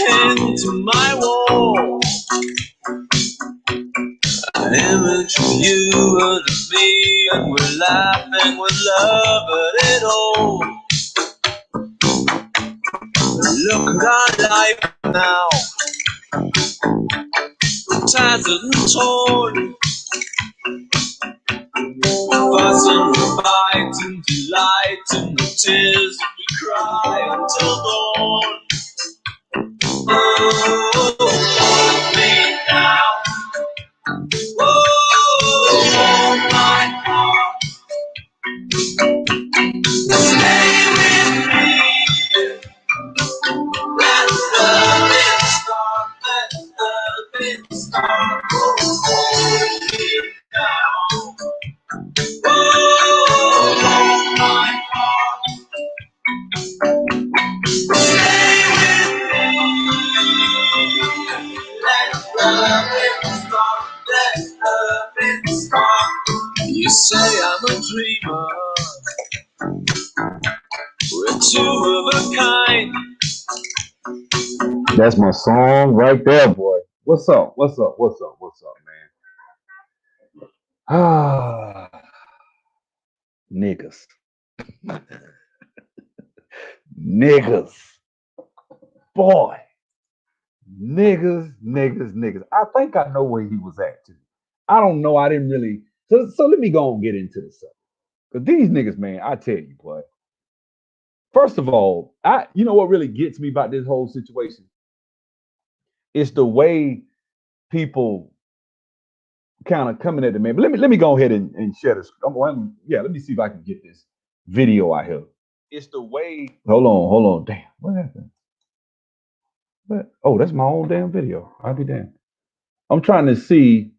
Into my wall, an image of you and of me, and we're laughing with love at it all. Look at our life now, tattered and torn, fuss and fight and delight and the tears that we cry until dawn. Oh, hold me now. Oh, my heart. Stay with me. Let love start. Let love start. Oh, hold me now. Oh, my heart. Stay with me. Let love start. Let love start. You say I'm a dreamer. We're two of a kind. That's my song right there, boy. What's up? What's up? What's up? What's up, man? Ah, niggas. Niggas. Boy. Niggas. I think I know where he was at, too. I don't know. I didn't really. So let me go and get into this stuff. Because these niggas, man, I tell you, boy. First of all, you know what really gets me about this whole situation? It's the way people kind of coming at the man. But let me go ahead and share this. Let me see if I can get this video out here. It's the way. Hold on. Damn, what happened? What? Oh, that's my own damn video. I'll be damned. I'm trying to see.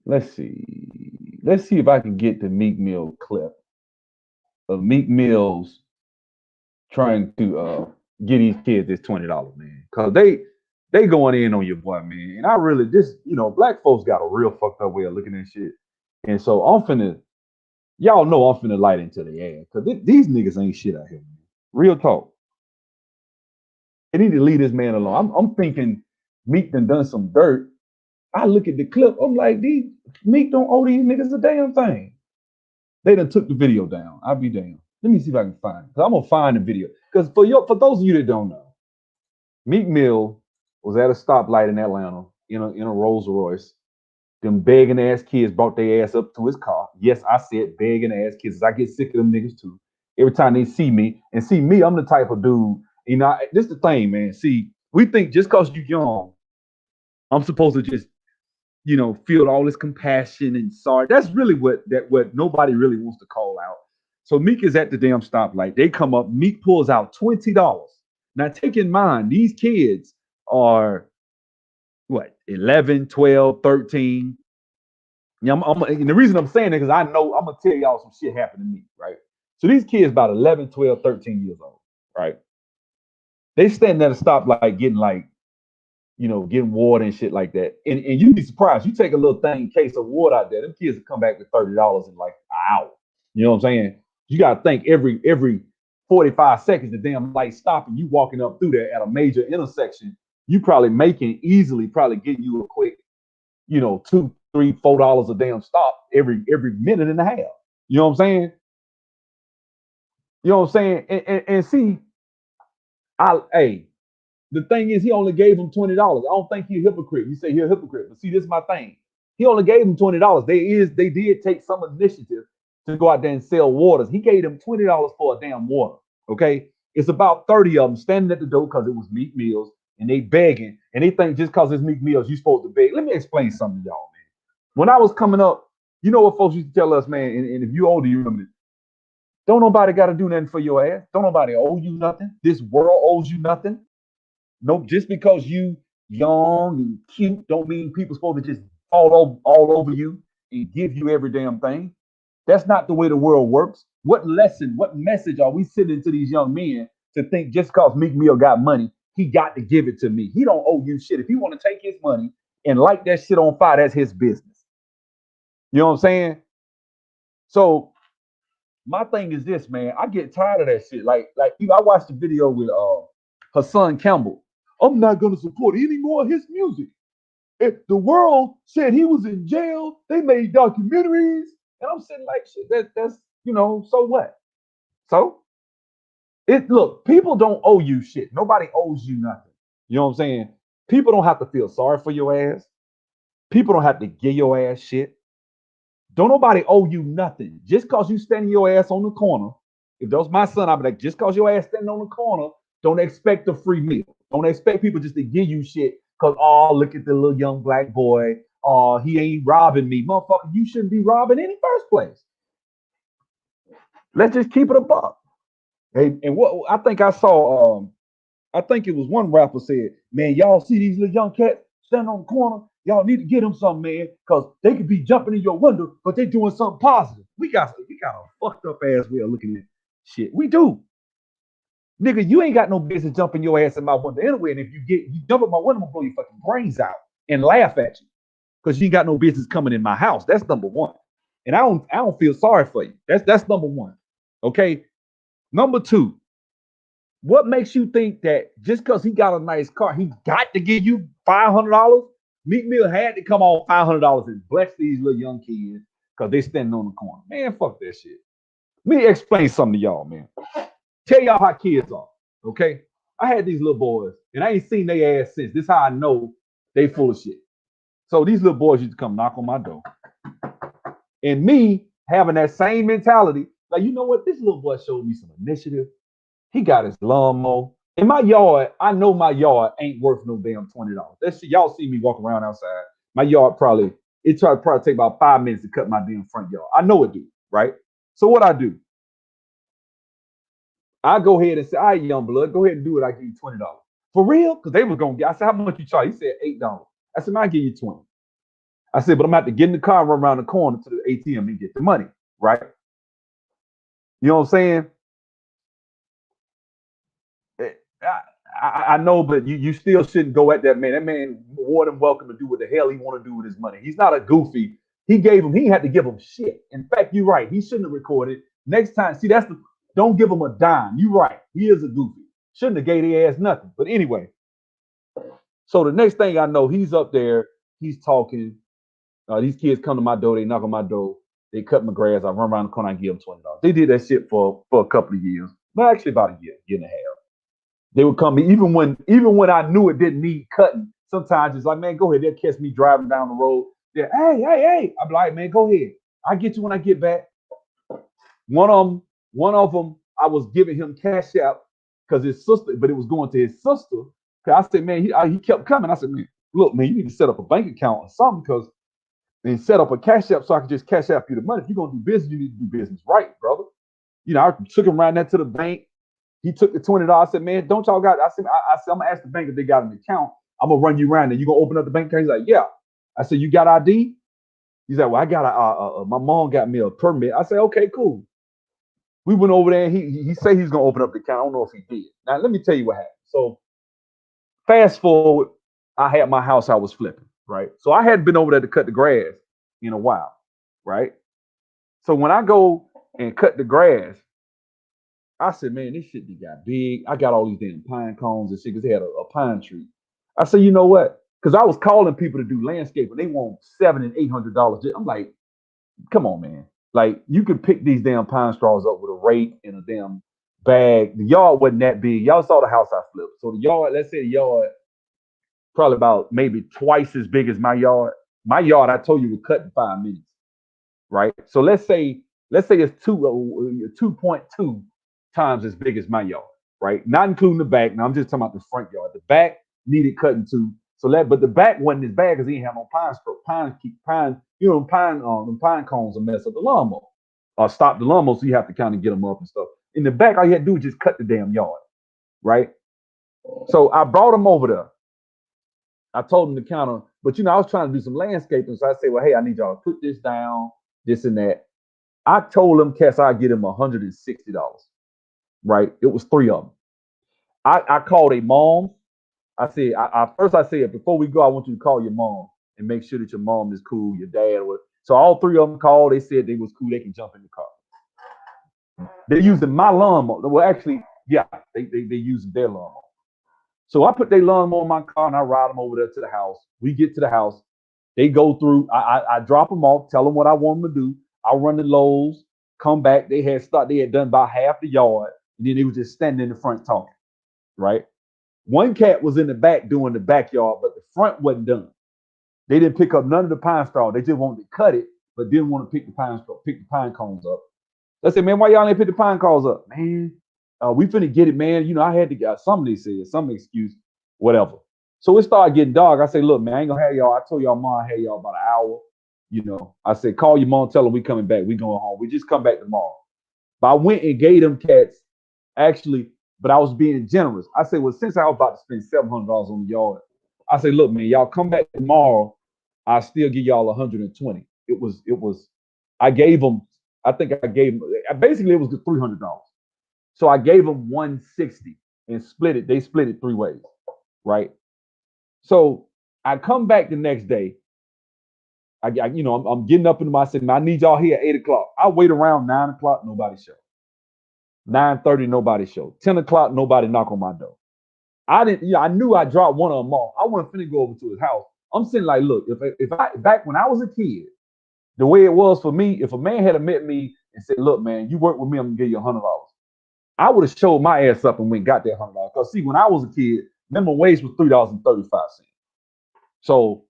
Let's see. Let's see if I can get the Meek Mill clip of Meek Mill's trying to get these kids this $20, man. Cause they going in on your boy, man. And I really just, black folks got a real fucked up way of looking at shit. And so y'all know I'm finna light into the ass. Cause these niggas ain't shit out here, man. Real talk. They need to leave this man alone. I'm thinking Meek done some dirt. I look at the clip, I'm like, Meek don't owe these niggas a damn thing. They done took the video down. I'll be damned. Let me see if I can find it. Cause I'm gonna find the video. Cause for those of you that don't know, Meek Mill was at a stoplight in Atlanta in a Rolls Royce. Them begging ass kids brought their ass up to his car. Yes, I said begging ass kids. I get sick of them niggas too. Every time they see me, I'm the type of dude. This is the thing, man. See, we think just cause you young, I'm supposed to just, feel all this compassion and sorry. That's really what nobody really wants to call out. So Meek is at the damn stoplight. They come up. Meek pulls out $20. Now, take in mind, these kids are what, 11, 12, 13. Yeah, and the reason I'm saying it is because I know I'm going to tell y'all some shit happened to me, right? So these kids about 11, 12, 13 years old, right? They standing at a stoplight getting getting water and shit like that. And you'd be surprised. You take a little case of water out there, them kids will come back with $30 in like an hour. You know what I'm saying? You got to think every 45 seconds, the damn light stopping, you walking up through there at a major intersection, you probably probably getting you a quick, $2, $3, $4 a damn stop every minute and a half. You know what I'm saying? You know what I'm saying? And see, hey, the thing is, he only gave him $20. I don't think he's a hypocrite. You say he's a hypocrite, but see, this is my thing. He only gave him $20. They did take some initiative to go out there and sell waters. He gave them $20 for a damn water. Okay, it's about 30 of them standing at the door because it was Meek Mills, and they begging, and they think just because it's Meek Mills, you supposed to beg. Let me explain something to y'all, man. When I was coming up, you know what folks used to tell us, man, and if you older, you remember this. Don't nobody got to do nothing for your ass. Don't nobody owe you nothing. This world owes you nothing. No, just because you young and cute don't mean people supposed to just all over you and give you every damn thing. That's not the way the world works. What lesson, what message are we sending to these young men to think just because Meek Mill got money, he got to give it to me? He don't owe you shit. If he want to take his money and light that shit on fire, that's his business. You know what I'm saying? So my thing is this, man. I get tired of that shit. I watched the video with Hassan Campbell. I'm not gonna support any more of his music. If the world said he was in jail, they made documentaries, and I'm sitting like, shit. That's so what? So it look, people don't owe you shit. Nobody owes you nothing. You know what I'm saying? People don't have to feel sorry for your ass. People don't have to give your ass shit. Don't nobody owe you nothing. Just cause you standing your ass on the corner. If that was my son, I'd be like, just cause your ass standing on the corner, don't expect a free meal. Don't expect people just to give you shit because, oh, look at the little young black boy. Oh, he ain't robbing me. Motherfucker, you shouldn't be robbing in the first place. Let's just keep it a buck. Hey, and what I think I saw, I think it was one rapper said, man, y'all see these little young cats standing on the corner? Y'all need to get them something, man, because they could be jumping in your window, but they doing something positive. We got a fucked up ass way of looking at shit. We do. Nigga, you ain't got no business jumping your ass in my window anyway. And if you jump in my window, I'm gonna blow your fucking brains out and laugh at you. Because you ain't got no business coming in my house. That's number one. And I don't feel sorry for you. That's number one. Okay. Number two, what makes you think that just because he got a nice car, he got to give you $500? Meek Mill had to come on $500 and bless these little young kids because they standing on the corner. Man, fuck that shit. Let me explain something to y'all, man. Tell y'all how kids are, okay? I had these little boys, and I ain't seen their ass since. This is how I know they full of shit. So these little boys used to come knock on my door. And me having that same mentality, like, you know what? This little boy showed me some initiative. He got his lawnmower. In my yard, I know my yard ain't worth no damn $20. That's y'all see me walking around outside. My yard probably take about 5 minutes to cut my damn front yard. I know it do, right? So what I do, I go ahead and say, all right, young blood, go ahead and do it. I give you $20. For real? Because they was gonna get. I said, how much you charge? He said $8. I said, man, I give you 20. I said, but I'm about to get in the car and run around the corner to the ATM and get the money, right? You know what I'm saying? I know, but you still shouldn't go at that man. That man more than welcome to do what the hell he want to do with his money. He's not a goofy. He had to give him shit. In fact, you're right. He shouldn't have recorded. Next time, see, don't give him a dime. You're right. He is a goofy. Shouldn't have gave their ass nothing. But anyway, so the next thing I know, he's up there, he's talking. These kids come to my door, they knock on my door, they cut my grass. I run around the corner and give them $20. They did that shit for a couple of years. Well, actually about a year and a half. They would come even when I knew it didn't need cutting. Sometimes it's like, man, go ahead. They'll catch me driving down the road. They're, hey. I'm like, man, go ahead. I get you when I get back. One of them, I was giving him cash out because his sister, but it was going to his sister. Cause I said, man, he kept coming. I said, man, look, man, you need to set up a bank account or something because and set up a cash app so I can just cash out you the money. If you're gonna do business, you need to do business right, brother. I took him right there to the bank. He took the $20. I said, man, don't y'all got? I said, I'm gonna ask the bank if they got an account. I'm gonna run you around and you gonna open up the bank account. He's like, yeah. I said, you got ID? He's like, well, I got my mom got me a permit. I said, okay, cool. We went over there and he said he's gonna open up the account. I don't know if he did. Now let me tell you what happened. So fast forward, I had my house I was flipping, right? So I hadn't been over there to cut the grass in a while, right? So when I go and cut the grass, I said, man, this shit got big. I got all these damn pine cones and shit because they had a pine tree. I said, you know what? Because I was calling people to do landscaping. They want $700 and $800. I'm like, come on, man. Like, you could pick these damn pine straws up with a rake and a damn bag. The yard wasn't that big. Y'all saw the house I flipped. So the yard, let's say the yard probably about maybe twice as big as my yard. My yard, I told you, would cut in 5 minutes, right? So let's say it's 2.2 times as big as my yard, right? Not including the back. Now I'm just talking about the front yard. The back needed cutting too. So that, but the back wasn't as bad because he didn't have no pine stroke. Pine, them pine cones will mess up the lawnmower or stop the lawnmower. So you have to kind of get them up and stuff. In the back, all you had to do was just cut the damn yard, right? So I brought him over there. I told him to kind of, but I was trying to do some landscaping. So I said, well, hey, I need y'all to put this down, this and that. I told him, Cass, I'd get him $160, right? It was three of them. I called a mom. I said, first I said, before we go, I want you to call your mom and make sure that your mom is cool, your dad was. So all three of them called. They said they was cool. They can jump in the car. They're using my lawnmower. Well, actually, yeah, they using their lawnmower. So I put their lawnmower in my car and I ride them over there to the house. We get to the house. They go through. I drop them off, tell them what I want them to do. I run the Lowe's, come back. They had done about half the yard, and then they was just standing in the front talking. Right. One cat was in the back doing the backyard, but the front wasn't done. They didn't pick up none of the pine straw. They just wanted to cut it, but didn't want to pick the pine straw, pick the pine cones up. I said, man, why y'all ain't pick the pine cones up? Man, we finna get it, man. I had to get somebody said, some excuse, whatever. So it started getting dark. I say, look, man, I ain't gonna have y'all. I told y'all mom I had y'all about an hour. I said, call your mom, tell her we coming back. We going home. We just come back tomorrow. But I went and gave them cats actually, but I was being generous. I said, well, since I was about to spend $700 on the yard, I said, look, man, y'all come back tomorrow. I'll still give y'all 120. It was, I gave them, I think I gave them, basically it was the $300. So I gave them 160 and split it. They split it three ways, right? So I come back the next day. I'm getting up in my city. I need y'all here at 8 o'clock. I wait around 9 o'clock, nobody show. 9:30, nobody showed. 10 o'clock, nobody knock on my door. I knew I dropped one of them off. I wasn't finna go over to his house. I'm saying like, look, if I back when I was a kid, the way it was for me, if a man had met me and said, look, man, you work with me, I'm gonna give you $100. I would have showed my ass up and went and got that $100. Cause see, when I was a kid, minimum wage was $3.35. So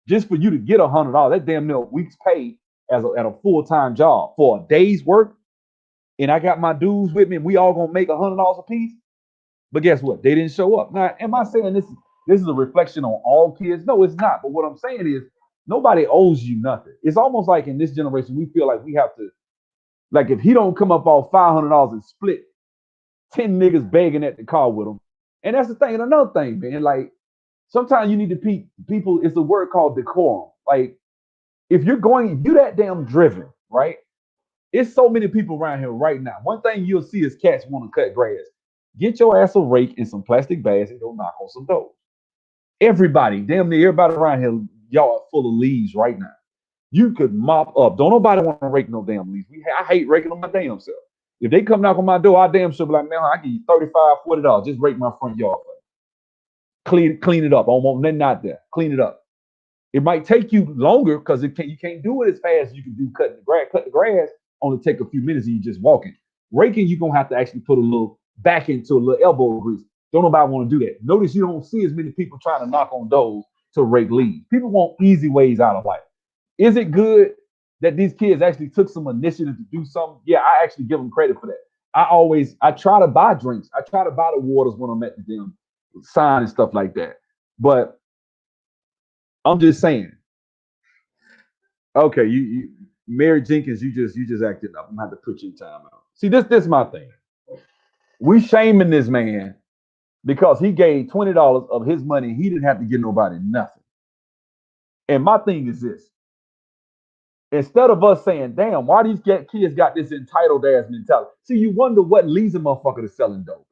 just for you to get $100, that damn near a week's pay at a full-time job for a day's work, and I got my dudes with me, and we all gonna make $100 a piece. But guess what? They didn't show up. Now, am I saying this is a reflection on all kids? No, it's not. But what I'm saying is nobody owes you nothing. It's almost like in this generation, we feel like we have to, like if he don't come up off $500 and split 10 niggas begging at the car with him. And that's the thing. And another thing, man, like sometimes you need to people, it's a word called decorum. Like if you that damn driven, right? It's so many people around here right now. One thing you'll see is cats want to cut grass. Get your ass a rake and some plastic bags and go knock on some doors. Everybody, damn near everybody around here, y'all are full of leaves right now. You could mop up. Don't nobody want to rake no damn leaves. I hate raking on my damn self. If they come knock on my door, I damn sure be like, man, I give you $35, $40. Just rake my front yard for me. Clean it up. I don't want nothing out there. Clean it up. It might take you longer because you can't do it as fast as you can do cutting the grass. Cut the grass only take a few minutes and you just walking. Raking, you're gonna have to actually put a little back into a little elbow grease. Don't nobody want to do that. Notice you don't see as many people trying to knock on doors to rake leaves. People want easy ways out of life. Is it good that these kids actually took some initiative to do something? Yeah, I actually give them credit for that. I try to buy drinks. I try to buy the waters when I'm at the gym, sign and stuff like that. But I'm just saying, okay, you Mary Jenkins, you just acted up. I'm gonna have to put you in timeout. See, this is my thing. We shaming this man because he gave $20 of his money. He didn't have to give nobody nothing. And my thing is this: instead of us saying, "Damn, why these kids got this entitled ass mentality?" See, you wonder what leads a motherfucker to selling dope.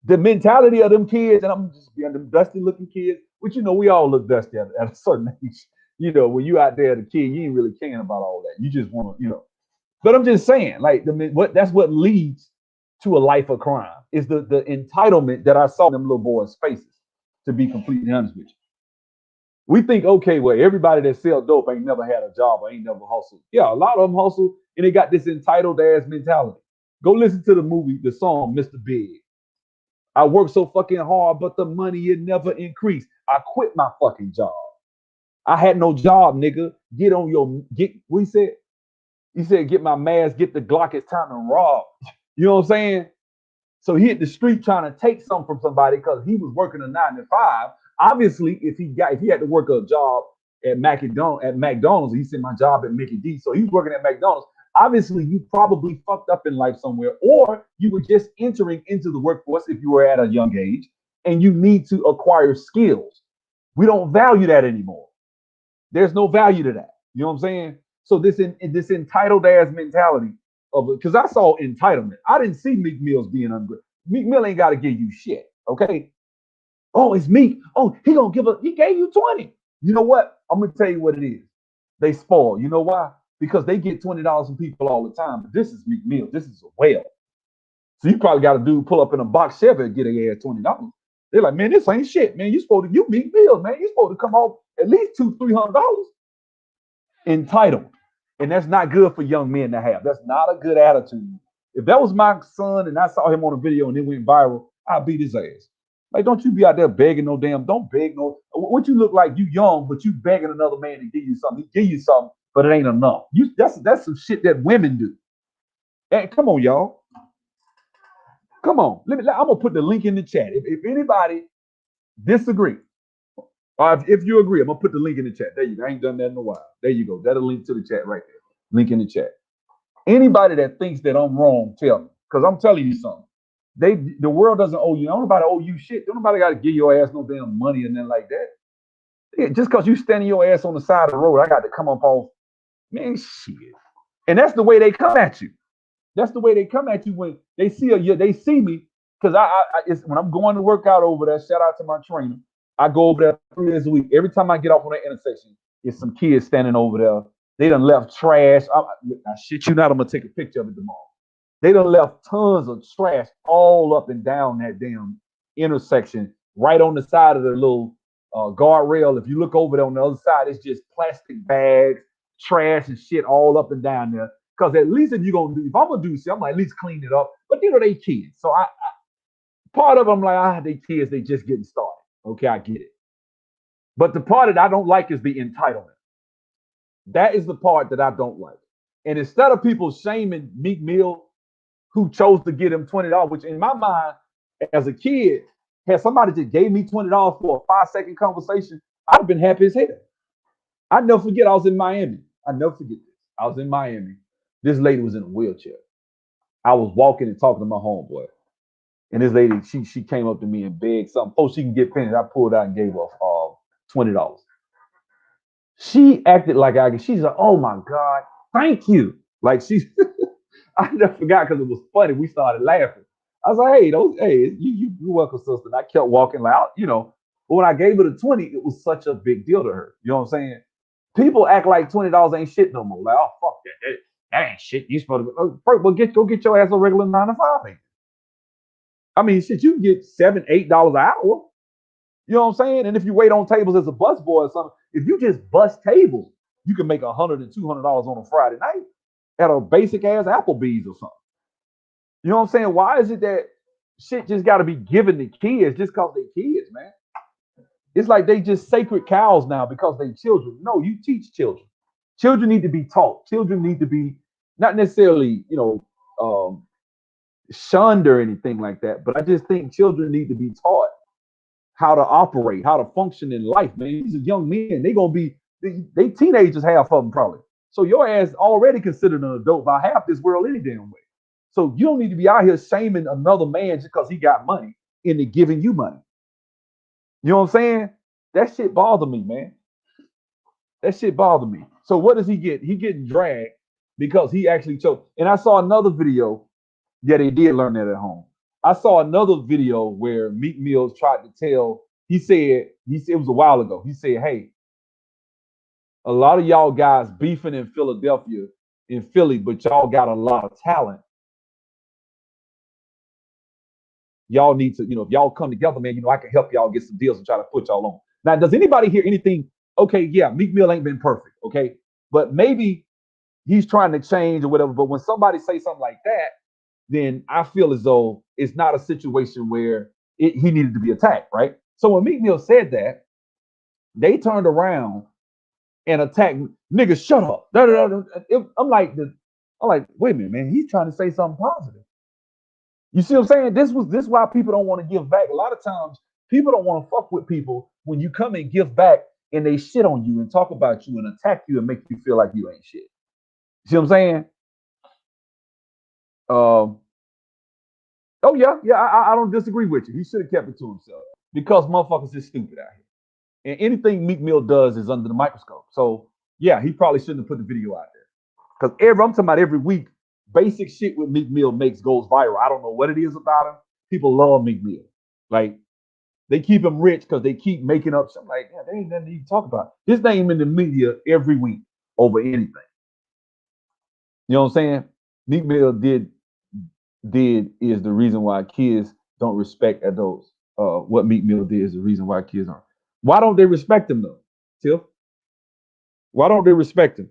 The mentality of them kids, and I'm just being them dusty looking kids, which we all look dusty at a certain age. When you out there as a kid, you ain't really caring about all that. You just want to. But I'm just saying, like, that's what leads to a life of crime is the entitlement that I saw in them little boys' faces. To be completely honest with you, we think, okay, well, everybody that sell dope ain't never had a job or ain't never hustled. Yeah, a lot of them hustle, and they got this entitled ass mentality. Go listen to the movie, the song Mr. Big. I work so fucking hard, but the money it never increased. I quit my fucking job. I had no job, nigga. Get on your get. What he said? He said, "Get my mask, get the Glock. It's time to rob." You know what I'm saying? So he hit the street trying to take something from somebody because he was working a 9 to 5. Obviously, if he had to work a job at McDonald's, he said my job at Mickey D. So he was working at McDonald's. Obviously, you probably fucked up in life somewhere, or you were just entering into the workforce if you were at a young age, and you need to acquire skills. We don't value that anymore. There's no value to that. You know what I'm saying? So this entitled ass mentality of it, because I saw entitlement. I didn't see Meek Mill's being ungrateful. Meek Mill ain't got to give you shit. Okay. Oh, it's Meek. Oh, he gave you 20. You know what? I'm gonna tell you what it is. They spoil. You know why? Because they get $20 from people all the time. But this is Meek Mill. This is a whale. So you probably got a dude pull up in a box Chevy and get a ass $20. They're like, man, this ain't shit, man. You Meek Mill, man. You supposed to come off at least $200-300 entitled. And that's not good for young men to have. That's not a good attitude. If that was my son and I saw him on a video and it went viral, I'd beat his ass. Like, don't you be out there begging no damn, don't beg no. What you look like, you young, but you begging another man to give you something. He give you something, but it ain't enough. That's some shit that women do. And come on, y'all. Come on. I'm gonna put the link in the chat. If anybody disagree, or if you agree, I'm gonna put the link in the chat. There you go. I ain't done that in a while. There you go. That'll link to the chat right there. Link in the chat. Anybody that thinks that I'm wrong, tell me. Because I'm telling you something. The world doesn't owe you. Nobody owe you shit. Nobody got to give your ass no damn money and nothing like that. Yeah, just because you standing your ass on the side of the road, I got to come up off. Man, shit. And that's the way they come at you. That's the way they come at you when they they see me. Because when I'm going to work out over there, shout out to my trainer. I go over there 3 days a week. Every time I get off on that intersection, it's some kids standing over there. They done left trash. I shit you not, I'm gonna take a picture of it tomorrow. They done left tons of trash all up and down that damn intersection, right on the side of the little guardrail. If you look over there on the other side, it's just plastic bags, trash and shit all up and down there. Because at least if if I'm gonna do shit, I'm gonna at least clean it up. But they kids, so I part of them like they kids, they just getting started. Okay, I get it. But the part that I don't like is the entitlement. That is the part that I don't like. And instead of people shaming Meek Mill, who chose to get him $20, which in my mind, as a kid, had somebody just gave me $20 for a 5-second conversation, I'd have been happy as hell. I never forget, I was in Miami. I never forget this. I was in Miami. This lady was in a wheelchair. I was walking and talking to my homeboy. And this lady, she came up to me and begged something. Oh, she can get finished. I pulled out and gave her $20. She acted like she's like, oh my God, thank you. Like I never forgot because it was funny. We started laughing. I was like, hey, you welcome, sister. And I kept walking but when I gave her the 20, it was such a big deal to her. You know what I'm saying? People act like $20 ain't shit no more. Like, oh, fuck that. That ain't shit. You supposed to well, go get your ass a regular 9 to 5. I mean, shit, you can get $7, $8 an hour. You know what I'm saying? And if you wait on tables as a busboy or something, if you just bust tables, you can make $100 and $200 on a Friday night at a basic ass Applebee's or something. You know what I'm saying? Why is it that shit just got to be given to kids just because they kids, man? It's like they just sacred cows now because they children. No, you teach children. Children need to be taught. Children need to be not necessarily, shunned or anything like that. But I just think children need to be taught how to operate, how to function in life, man. These are young men. They teenagers, half of them probably. So your ass already considered an adult by half this world any damn way. So you don't need to be out here shaming another man just because he got money into giving you money. You know what I'm saying? That shit bothered me, man. That shit bothered me. So what does he get? He getting dragged because he actually chose. And I saw another video. Yeah, they did learn that at home. I saw another video where Meek Mills tried to tell. It was a while ago. He said, "Hey, a lot of y'all guys beefing in Philly, but y'all got a lot of talent. Y'all need to, if y'all come together, man, I can help y'all get some deals and try to put y'all on." Now, does anybody hear anything? Okay, yeah, Meek Mill ain't been perfect, okay, but maybe he's trying to change or whatever. But when somebody say something like that, then I feel as though it's not a situation where he needed to be attacked, right? So when Meek Mill said that, they turned around and attacked niggas. Shut up! I'm like, wait a minute, man. He's trying to say something positive. You see what I'm saying? This why people don't want to give back. A lot of times, people don't want to fuck with people when you come and give back and they shit on you and talk about you and attack you and make you feel like you ain't shit. You see what I'm saying? Um, oh yeah, I don't disagree with you. He should have kept it to himself because motherfuckers is stupid out here. And anything Meek Mill does is under the microscope. So yeah, he probably shouldn't have put the video out there. Because I'm talking about every week, basic shit with Meek Mill goes viral. I don't know what it is about him. People love Meek Mill. Like they keep him rich because they keep making up something like, yeah, there ain't nothing to talk about. His name in the media every week over anything. You know what I'm saying? Meek Mill did is the reason why kids don't respect adults. What Meek Mill did is the reason why kids aren't. Why don't they respect him though, Tiff? Why don't they respect him?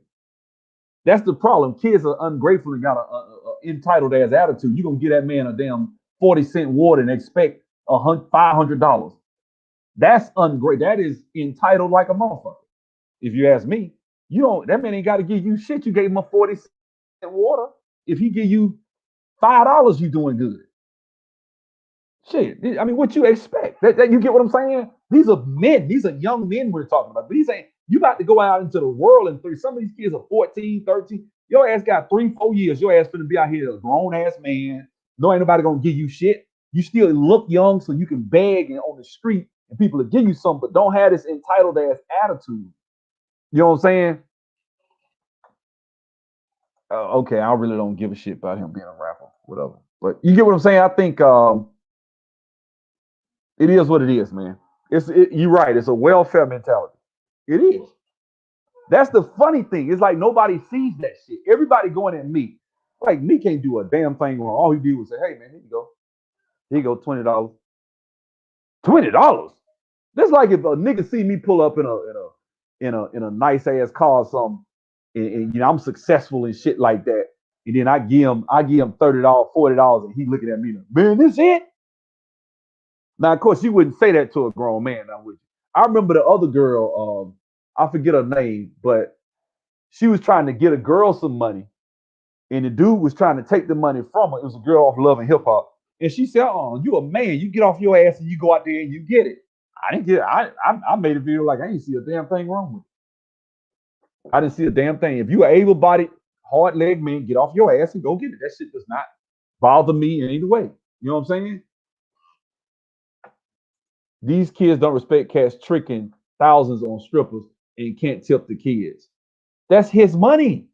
That's the problem. Kids are ungrateful and got a entitled ass attitude. You gonna give that man a damn 40-cent water and expect $500. That's ungrateful. That is entitled like a motherfucker. If you ask me, you don't. That man ain't got to give you shit. You gave him a 40-cent water. If he give you $5, you doing good. Shit. I mean, what you expect? That you get what I'm saying? These are men. These are young men we're talking about. These ain't you about to go out into the world and three. Some of these kids are 14, 13. Your ass got 3, 4 years. Your ass finna be out here a grown ass man. No, ain't nobody gonna give you shit. You still look young, so you can beg and on the street and people will give you something, but don't have this entitled ass attitude. You know what I'm saying? Okay, I really don't give a shit about him being a rapper, whatever. But you get what I'm saying? I think it is what it is, man. You're right. It's a welfare mentality. It is. That's the funny thing. It's like nobody sees that shit. Everybody going at me. Like me can't do a damn thing wrong. All he did was say, "Hey man, here you go. Here you go, $20. $20. That's like if a nigga see me pull up in a nice ass car or something, and I'm successful and shit like that, and then I give him $30, $40, and he looking at me like, man, this it? Now, of course, you wouldn't say that to a grown man, now would you? I remember the other girl, I forget her name, but she was trying to get a girl some money, and the dude was trying to take the money from her. It was a girl off Love and Hip Hop, and she said, "Oh, you a man? You get off your ass and you go out there and you get it." I didn't get. It. I made it feel like I didn't see a damn thing wrong with it. I didn't see a damn thing. If you are able-bodied, hard-leg man, get off your ass and go get it. That shit does not bother me in any way. You know what I'm saying? These kids don't respect cats tricking thousands on strippers and can't tip the kids. That's his money.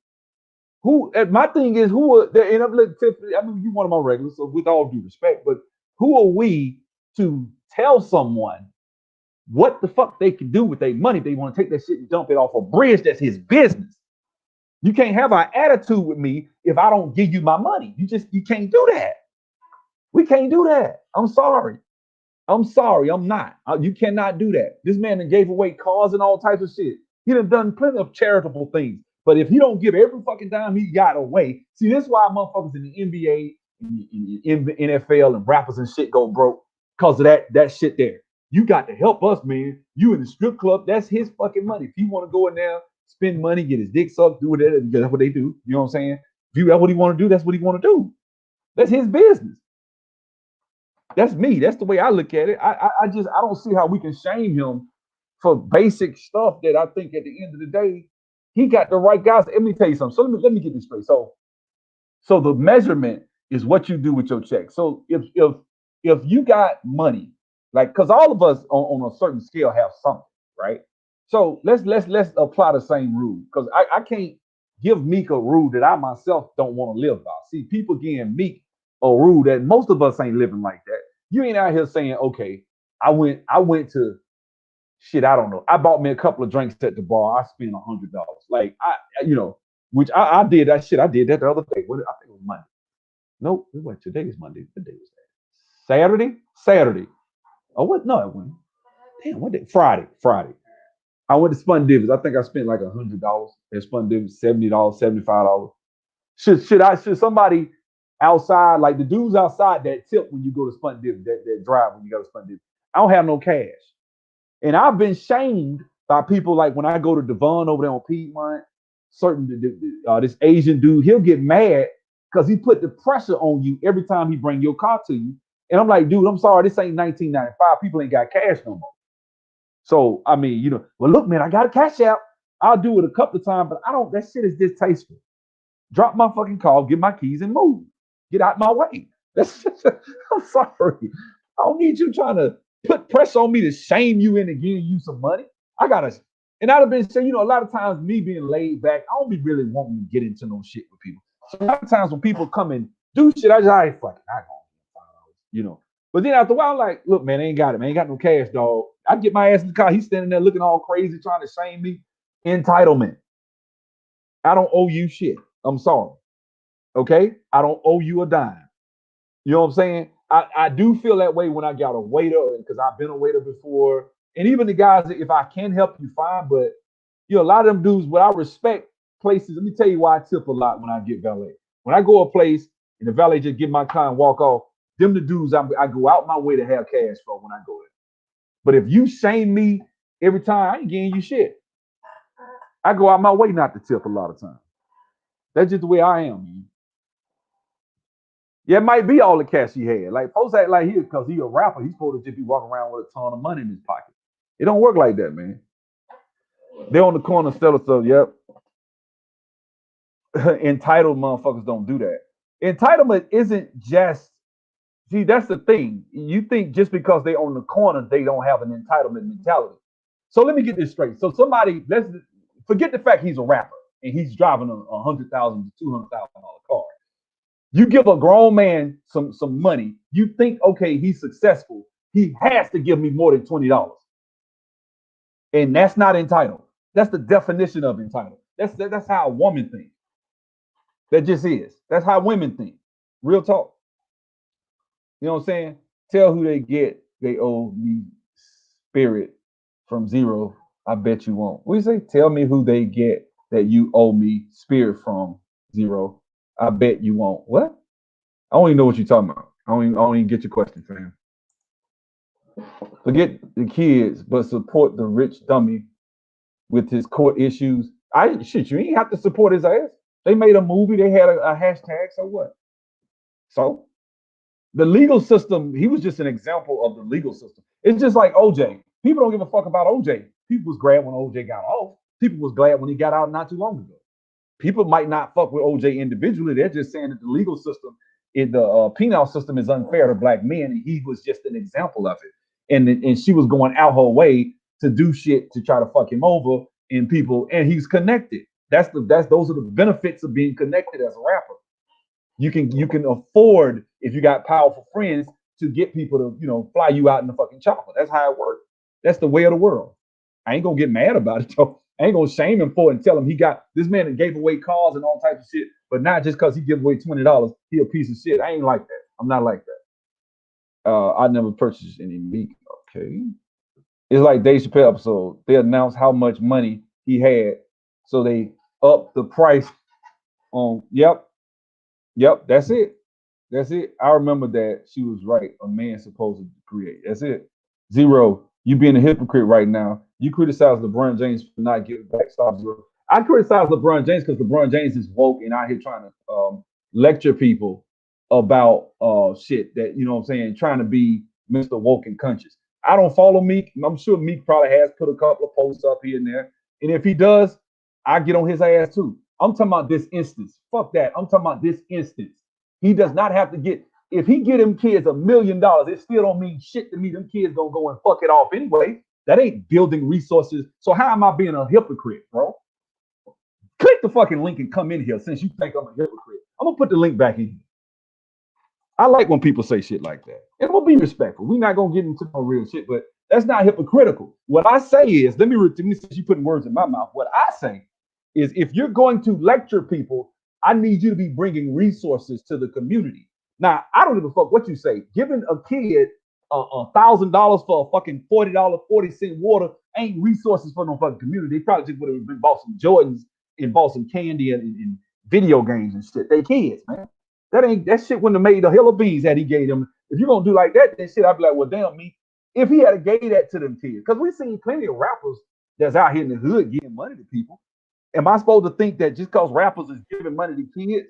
Who? My thing is, who are? And I mean, you one of my regulars, so with all due respect, but who are we to tell someone what the fuck they can do with their money? If they want to take that shit and dump it off a bridge. That's his business. You can't have an attitude with me if I don't give you my money. You can't do that. We can't do that. I'm sorry. I'm sorry, I'm not. You cannot do that. This man that gave away cars and all types of shit. He done plenty of charitable things. But if he don't give every fucking dime he got away, see, this is why motherfuckers in the NBA, in the NFL, and rappers and shit go broke because of that shit there. You got to help us, man. You in the strip club, that's his fucking money. If he want to go in there, spend money, get his dick sucked, do whatever, that's what they do. You know what I'm saying? If that's what he want to do, that's what he want to do. That's his business. That's me. That's the way I look at it. I don't see how we can shame him for basic stuff that I think at the end of the day, he got the right guys. Let me tell you something. So let me get this straight. So the measurement is what you do with your check. So if you got money, like because all of us on a certain scale have something, right? So let's apply the same rule because I can't give Meek a rule that I myself don't want to live by. See, people giving Meek a rule that most of us ain't living like that. You ain't out here saying, okay, I went to shit, I don't know. I bought me a couple of drinks at the bar. I spent $100. Like which I did that shit. I did that the other day. I think it was Monday. Nope, it wasn't. Today is Monday. What day was that? Saturday? Saturday. Oh, what? No, it wasn't. Damn, what day? Friday. Friday. I went to Spun Divas. I think I spent like $100 at Spun Divas, $70, $75. Should somebody? outside, like the dudes outside that tip when you go to Spun Dip, that drive when you go to Spun Dip. I don't have no cash. And I've been shamed by people like when I go to Devon over there on Piedmont, this Asian dude, he'll get mad because he put the pressure on you every time he bring your car to you. And I'm like, dude, I'm sorry, this ain't 1995. People ain't got cash no more. So I mean, well, look, man, I got a cash out. I'll do it a couple of times, but I don't. That shit is distasteful. Drop my fucking car, get my keys, and move. Get out my way. That's just, I'm sorry. I don't need you trying to put pressure on me to shame you into giving you some money. I gotta, and I'd have been saying, a lot of times me being laid back, I don't be really wanting to get into no shit with people. So a lot of times when people come and do shit, I just, I ain't fucking, I don't. But then after a while, I'm like, look, man, I ain't got it, man. I ain't got no cash, dog. I get my ass in the car. He's standing there looking all crazy, trying to shame me. Entitlement. I don't owe you shit. I'm sorry. Okay? I don't owe you a dime. You know what I'm saying? I do feel that way when I got a waiter because I've been a waiter before. And even the guys, if I can help you, fine. But a lot of them dudes, but I respect places. Let me tell you why I tip a lot when I get valet. When I go a place and the valet just get my car and walk off, them the dudes I go out my way to have cash for when I go there. But if you shame me every time, I ain't getting you shit. I go out my way not to tip a lot of times. That's just the way I am, man. Yeah, it might be all the cash he had. Like folks act like he because he a rapper, he's supposed to just be walking around with a ton of money in his pocket. It don't work like that, man. They're on the corner selling stuff. Yep. Entitled motherfuckers don't do that. Entitlement isn't just see, that's the thing. You think just because they on the corner, they don't have an entitlement mentality. So let me get this straight. So somebody, let's forget the fact he's a rapper and he's driving a $100,000 to $200,000 car. You give a grown man some money. You think, okay, he's successful. He has to give me more than $20, and that's not entitled. That's the definition of entitled. That's how a woman thinks. That just is. That's how women think. Real talk. You know what I'm saying? Tell who they get. They owe me spirit from zero. I bet you won't. What do you say? Tell me who they get that you owe me spirit from zero. I bet you won't. What? I don't even know what you're talking about. I don't even get your question, fam. Forget the kids, but support the rich dummy with his court issues. You ain't have to support his ass. They made a movie, they had a hashtag, so what? So the legal system, he was just an example of the legal system. It's just like OJ. People don't give a fuck about OJ. People was glad when OJ got off. People was glad when he got out not too long ago. People might not fuck with OJ individually. They're just saying that the legal system, the penal system is unfair to black men, and he was just an example of it. And she was going out her way to do shit to try to fuck him over, and he's connected. Those are the benefits of being connected as a rapper. You can afford, if you got powerful friends, to get people to fly you out in the fucking chopper. That's how it works. That's the way of the world. I ain't gonna get mad about it though. I ain't gonna shame him for it and tell him this man that gave away cars and all types of shit, but not just because he gave away $20, he a piece of shit. I ain't like that. I'm not like that. I never purchased any Meek. Okay. It's like Dave Chappelle episode. They announced how much money he had, so they upped the price on. Yep. That's it. That's it. I remember that she was right. A man's supposed to create. That's it. Zero. You being a hypocrite right now. You criticize LeBron James for not giving back. Stop zero. I criticize LeBron James because LeBron James is woke and out here trying to lecture people about shit that, you know what I'm saying, trying to be Mr. Woke and conscious. I don't follow Meek. I'm sure Meek probably has put a couple of posts up here and there. And if he does, I get on his ass too. I'm talking about this instance. Fuck that. I'm talking about this instance. He does not have to get, if he get them kids $1 million, it still don't mean shit to me. Them kids gonna go and fuck it off anyway. That ain't building resources. So how am I being a hypocrite, bro? Click the fucking link and come in here since you think I'm a hypocrite. I'm gonna put the link back in here. I like when people say shit like that. And we'll be respectful. We're not gonna get into no real shit, but that's not hypocritical. What I say is, let me since you putting words in my mouth. What I say is, if you're going to lecture people, I need you to be bringing resources to the community. Now, I don't give a fuck what you say. Giving a kid $1,000 for a fucking $40, 40-cent water ain't resources for no fucking community. They probably just would have been bought some Jordans and bought some candy and video games and shit. They kids, man. That shit wouldn't have made a hill of beans that he gave them. If you're gonna do like that, then shit, I'd be like, well, damn me. If he had gave that to them kids, because we've seen plenty of rappers that's out here in the hood giving money to people. Am I supposed to think that just because rappers is giving money to kids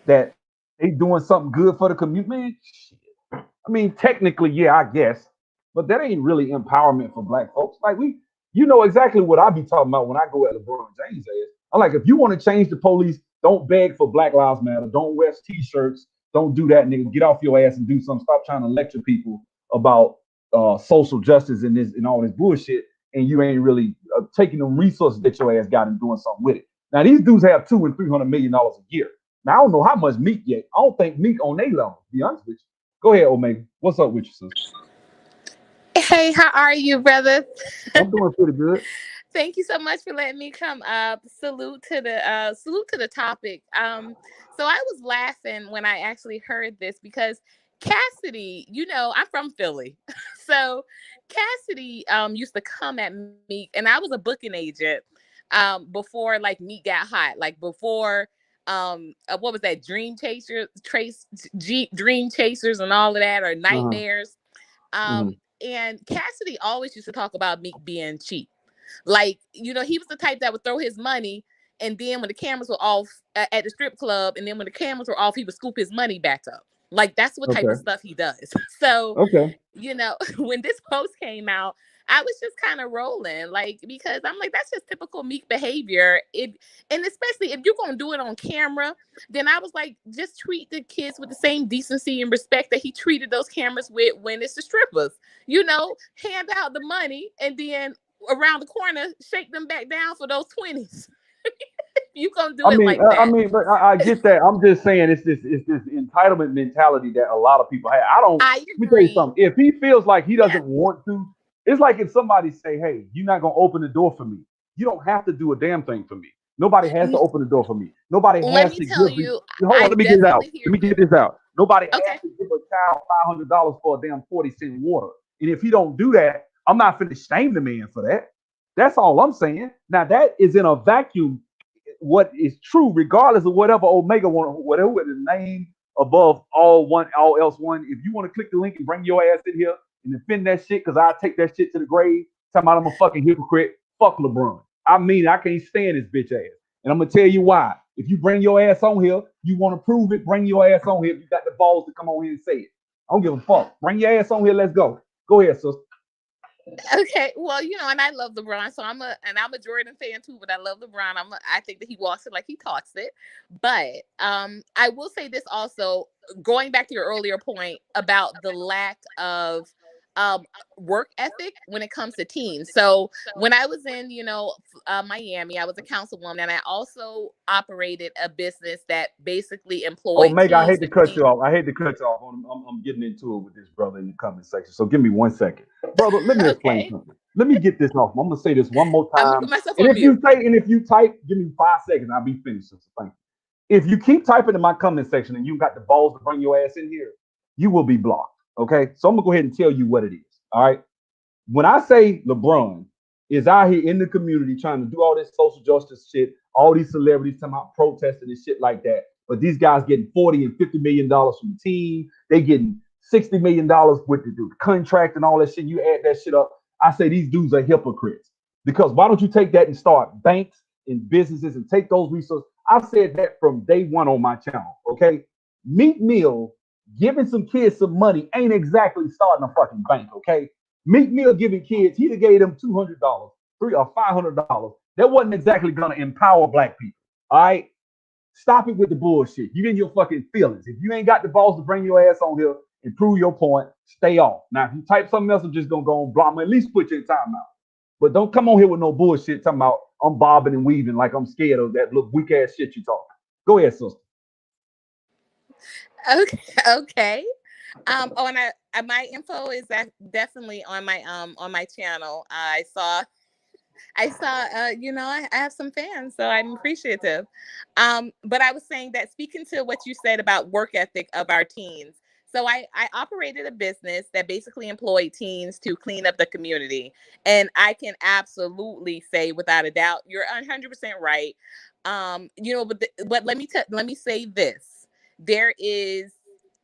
that they doing something good for the community? Man, shit. I mean, technically, yeah, I guess, but that ain't really empowerment for black folks. Like you know exactly what I be talking about when I go at LeBron James ass. I'm like, if you want to change the police, don't beg for Black Lives Matter, don't wear T-shirts, don't do that, nigga. Get off your ass and do something. Stop trying to lecture people about social justice and this and all this bullshit, and you ain't really taking the resources that your ass got and doing something with it. Now these dudes have $200 and $300 million a year. Now I don't know how much Meek yet. I don't think Meek on their level. To be honest with you. Go ahead, Omega. What's up with you, sister? Hey, how are you, brother? I'm doing pretty good. Thank you so much for letting me come up. Salute to the topic. So I was laughing when I actually heard this because Cassidy, I'm from Philly. So Cassidy used to come at me, and I was a booking agent before like Meek got hot, like before what was that, Dream Chasers and all of that, or Uh-huh. Nightmares. Mm-hmm. And Cassidy always used to talk about Meek being cheap. Like, he was the type that would throw his money, and then when the cameras were off at the strip club, and then when the cameras were off, he would scoop his money back up. Like, that's what type of Okay. stuff he does. So, Okay. when this post came out, I was just kind of rolling, like, because I'm like, that's just typical Meek behavior. And especially if you're gonna do it on camera, then I was like, just treat the kids with the same decency and respect that he treated those cameras with when it's the strippers. Hand out the money, and then around the corner, shake them back down for those 20s. You gonna do I it mean, like that. but I get that. I'm just saying it's this entitlement mentality that a lot of people have. I don't. I Let me tell you agree. something. If he feels like he Yeah. doesn't want to, it's like if somebody say, "Hey, you're not gonna open the door for me. You don't have to do a damn thing for me. Nobody has to N- open the door for me. Nobody Let has me to tell give me. you, Hold on, I let me get it out. definitely hear Let me you. get this out. Nobody has Okay. to give a child $500 for a damn 40-cent water. And if he don't do that, I'm not finna shame the man for that. That's all I'm saying. Now that is in a vacuum what is true, regardless of whatever Omega want, whatever the name above all else one. If you want to click the link and bring your ass in here and defend that shit, because I take that shit to the grave, talking about I'm a fucking hypocrite. Fuck LeBron. I mean, I can't stand this bitch ass. And I'm gonna tell you why. If you bring your ass on here, you want to prove it, bring your ass on here. If you got the balls to come on here and say it. I don't give a fuck. Bring your ass on here. Let's go. Go ahead, sister. Okay, well, and I love LeBron, so I'm a Jordan fan too, but I love LeBron. I think that he walks it like he talks it. But I will say this also, going back to your earlier point about the lack of um work ethic when it comes to teens. So when I was in, Miami, I was a councilwoman, and I also operated a business that basically employed Omega, I teens hate to to cut clean. you off. I hate to cut you off. I'm getting into it with this brother in the comment section. So give me 1 second. Brother, let me explain Okay, something. Let me get this off. I'm gonna say this one more I'm gonna put time. myself And on if you mute. say and if you type, give me 5 seconds, I'll be finished. So thank you. If you keep typing in my comment section and you got the balls to bring your ass in here, you will be blocked. Okay. So I'm gonna go ahead and tell you what it is. All right. When I say LeBron is out here in the community trying to do all this social justice shit, all these celebrities talking about protesting and shit like that, but these guys getting 40 and $50 million from the team, they getting $60 million with the contract and all that shit. You add that shit up. I say these dudes are hypocrites. Because why don't you take that and start banks and businesses and take those resources? I've said that from day one on my channel. Okay. Meat Mill giving some kids some money ain't exactly starting a fucking bank. Okay. Meek Mill giving kids, he'd have gave them $200, $300 or $500. That wasn't exactly gonna empower black people. All right, stop it with the bullshit. You in your fucking feelings. If you ain't got the balls to bring your ass on here and prove your point, stay off. Now, if you type something else, I'm just gonna go on block. At least put you in timeout. But don't come on here with no bullshit talking about I'm bobbing and weaving like I'm scared of that little weak ass shit you talking. Go ahead, sister. Okay, okay. Oh, and my info is that definitely on my channel. I saw I have some fans, so I'm appreciative. But I was saying that, speaking to what you said about work ethic of our teens. So I operated a business that basically employed teens to clean up the community. And I can absolutely say without a doubt, you're 100% right. But let me say this. there is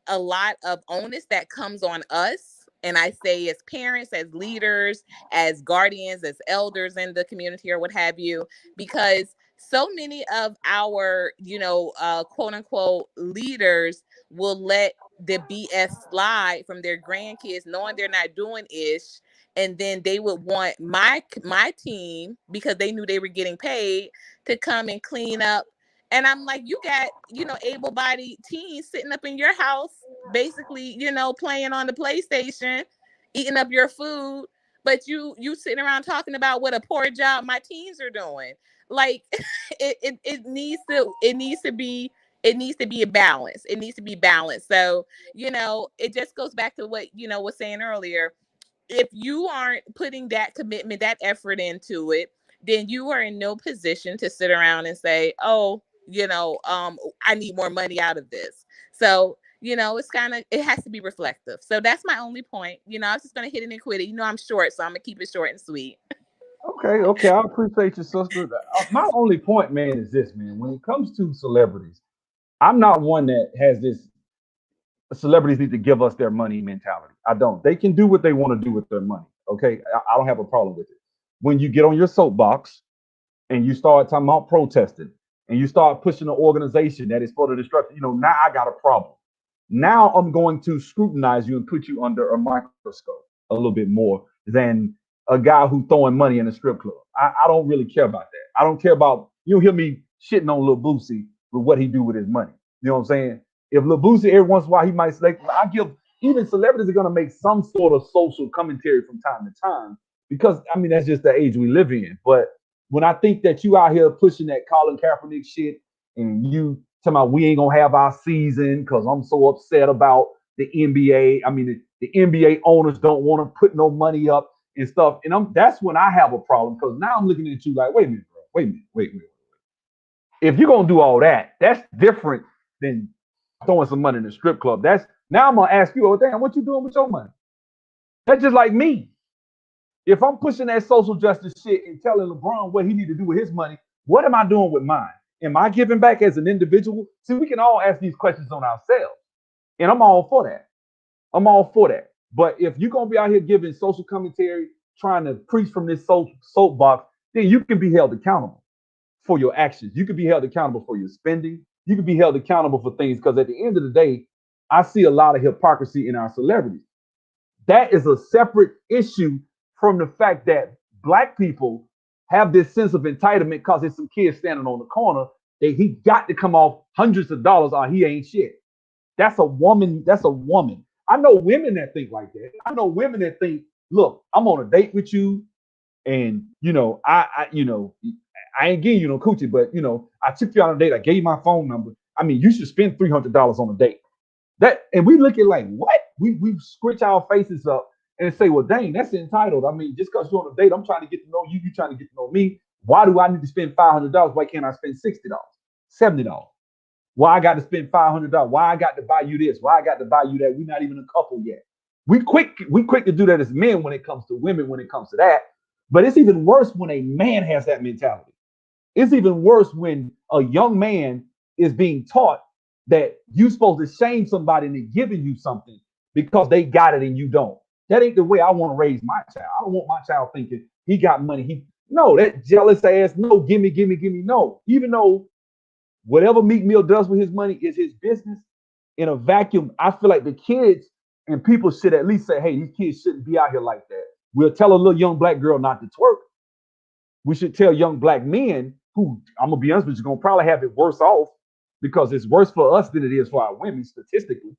a lot of onus that comes on us. And I say, as parents, as leaders, as guardians, as elders in the community, or what have you, because so many of our, quote unquote leaders will let the BS slide from their grandkids, knowing they're not doing ish. And then they would want my team, because they knew they were getting paid, to come and clean up. And I'm like, you got, able-bodied teens sitting up in your house, basically, playing on the PlayStation, eating up your food, but you sitting around talking about what a poor job my teens are doing. Like, it needs to be a balance. It needs to be balanced. So, it just goes back to what, was saying earlier. If you aren't putting that commitment, that effort into it, then you are in no position to sit around and say, oh, I need more money out of this. So, it has to be reflective. So that's my only point. I was just going to hit it and quit it. I'm short, so I'm going to keep it short and sweet. Okay, I appreciate your sister. My only point, man, is this, man. When it comes to celebrities, I'm not one that has this celebrities need to give us their money mentality. I don't. They can do what they want to do with their money. Okay, I don't have a problem with it. When you get on your soapbox and you start talking about protesting and you start pushing an organization that is for the destruction, now I got a problem. Now I'm going to scrutinize you and put you under a microscope a little bit more than a guy who throwing money in a strip club. I don't really care about that. I don't care about, you hear me shitting on Lil Boosie with what he do with his money. You know what I'm saying? If Lil Boosie every once in a while he might say, I give, even celebrities are going to make some sort of social commentary from time to time because, I mean, that's just the age we live in. But when I think that you out here pushing that Colin Kaepernick shit and you talking about we ain't gonna have our season because I'm so upset about the NBA. I mean, the NBA owners don't want to put no money up and stuff. And that's when I have a problem because now I'm looking at you like, wait a minute, bro. Wait a minute. Wait. If you're gonna do all that, that's different than throwing some money in the strip club. That's now I'm gonna ask you, oh damn, what you doing with your money? That's just like me. If I'm pushing that social justice shit and telling LeBron what he need to do with his money, what am I doing with mine? Am I giving back as an individual? See, we can all ask these questions on ourselves. And I'm all for that. I'm all for that. But if you're going to be out here giving social commentary, trying to preach from this soapbox, then you can be held accountable for your actions. You can be held accountable for your spending. You can be held accountable for things because at the end of the day, I see a lot of hypocrisy in our celebrities. That is a separate issue from the fact that black people have this sense of entitlement because there's some kids standing on the corner that he got to come off hundreds of dollars or he ain't shit. That's a woman. That's a woman. I know women that think like that. I know women that think, look, I'm on a date with you, and I ain't getting you no coochie, but I took you on a date. I gave you my phone number. I mean, you should spend $300 on a date. That and we look at like what? We scritch our faces up and say, well, dang, that's entitled. I mean, just because you're on a date, I'm trying to get to know you, you trying to get to know me. Why do I need to spend $500? Why can't I spend $60, $70? Why I got to spend $500? Why I got to buy you this? Why I got to buy you that? We're not even a couple yet. We quick to do that as men when it comes to women, when it comes to that. But it's even worse when a man has that mentality. It's even worse when a young man is being taught that you're supposed to shame somebody into giving you something because they got it and you don't. That ain't the way I want to raise my child. I don't want my child thinking he got money. No, that jealous ass, no, gimme, gimme, gimme, no. Even though whatever Meek Mill does with his money is his business, in a vacuum, I feel like the kids and people should at least say, hey, these kids shouldn't be out here like that. We'll tell a little young black girl not to twerk. We should tell young black men who, I'm gonna be honest with you, gonna probably have it worse off because it's worse for us than it is for our women statistically.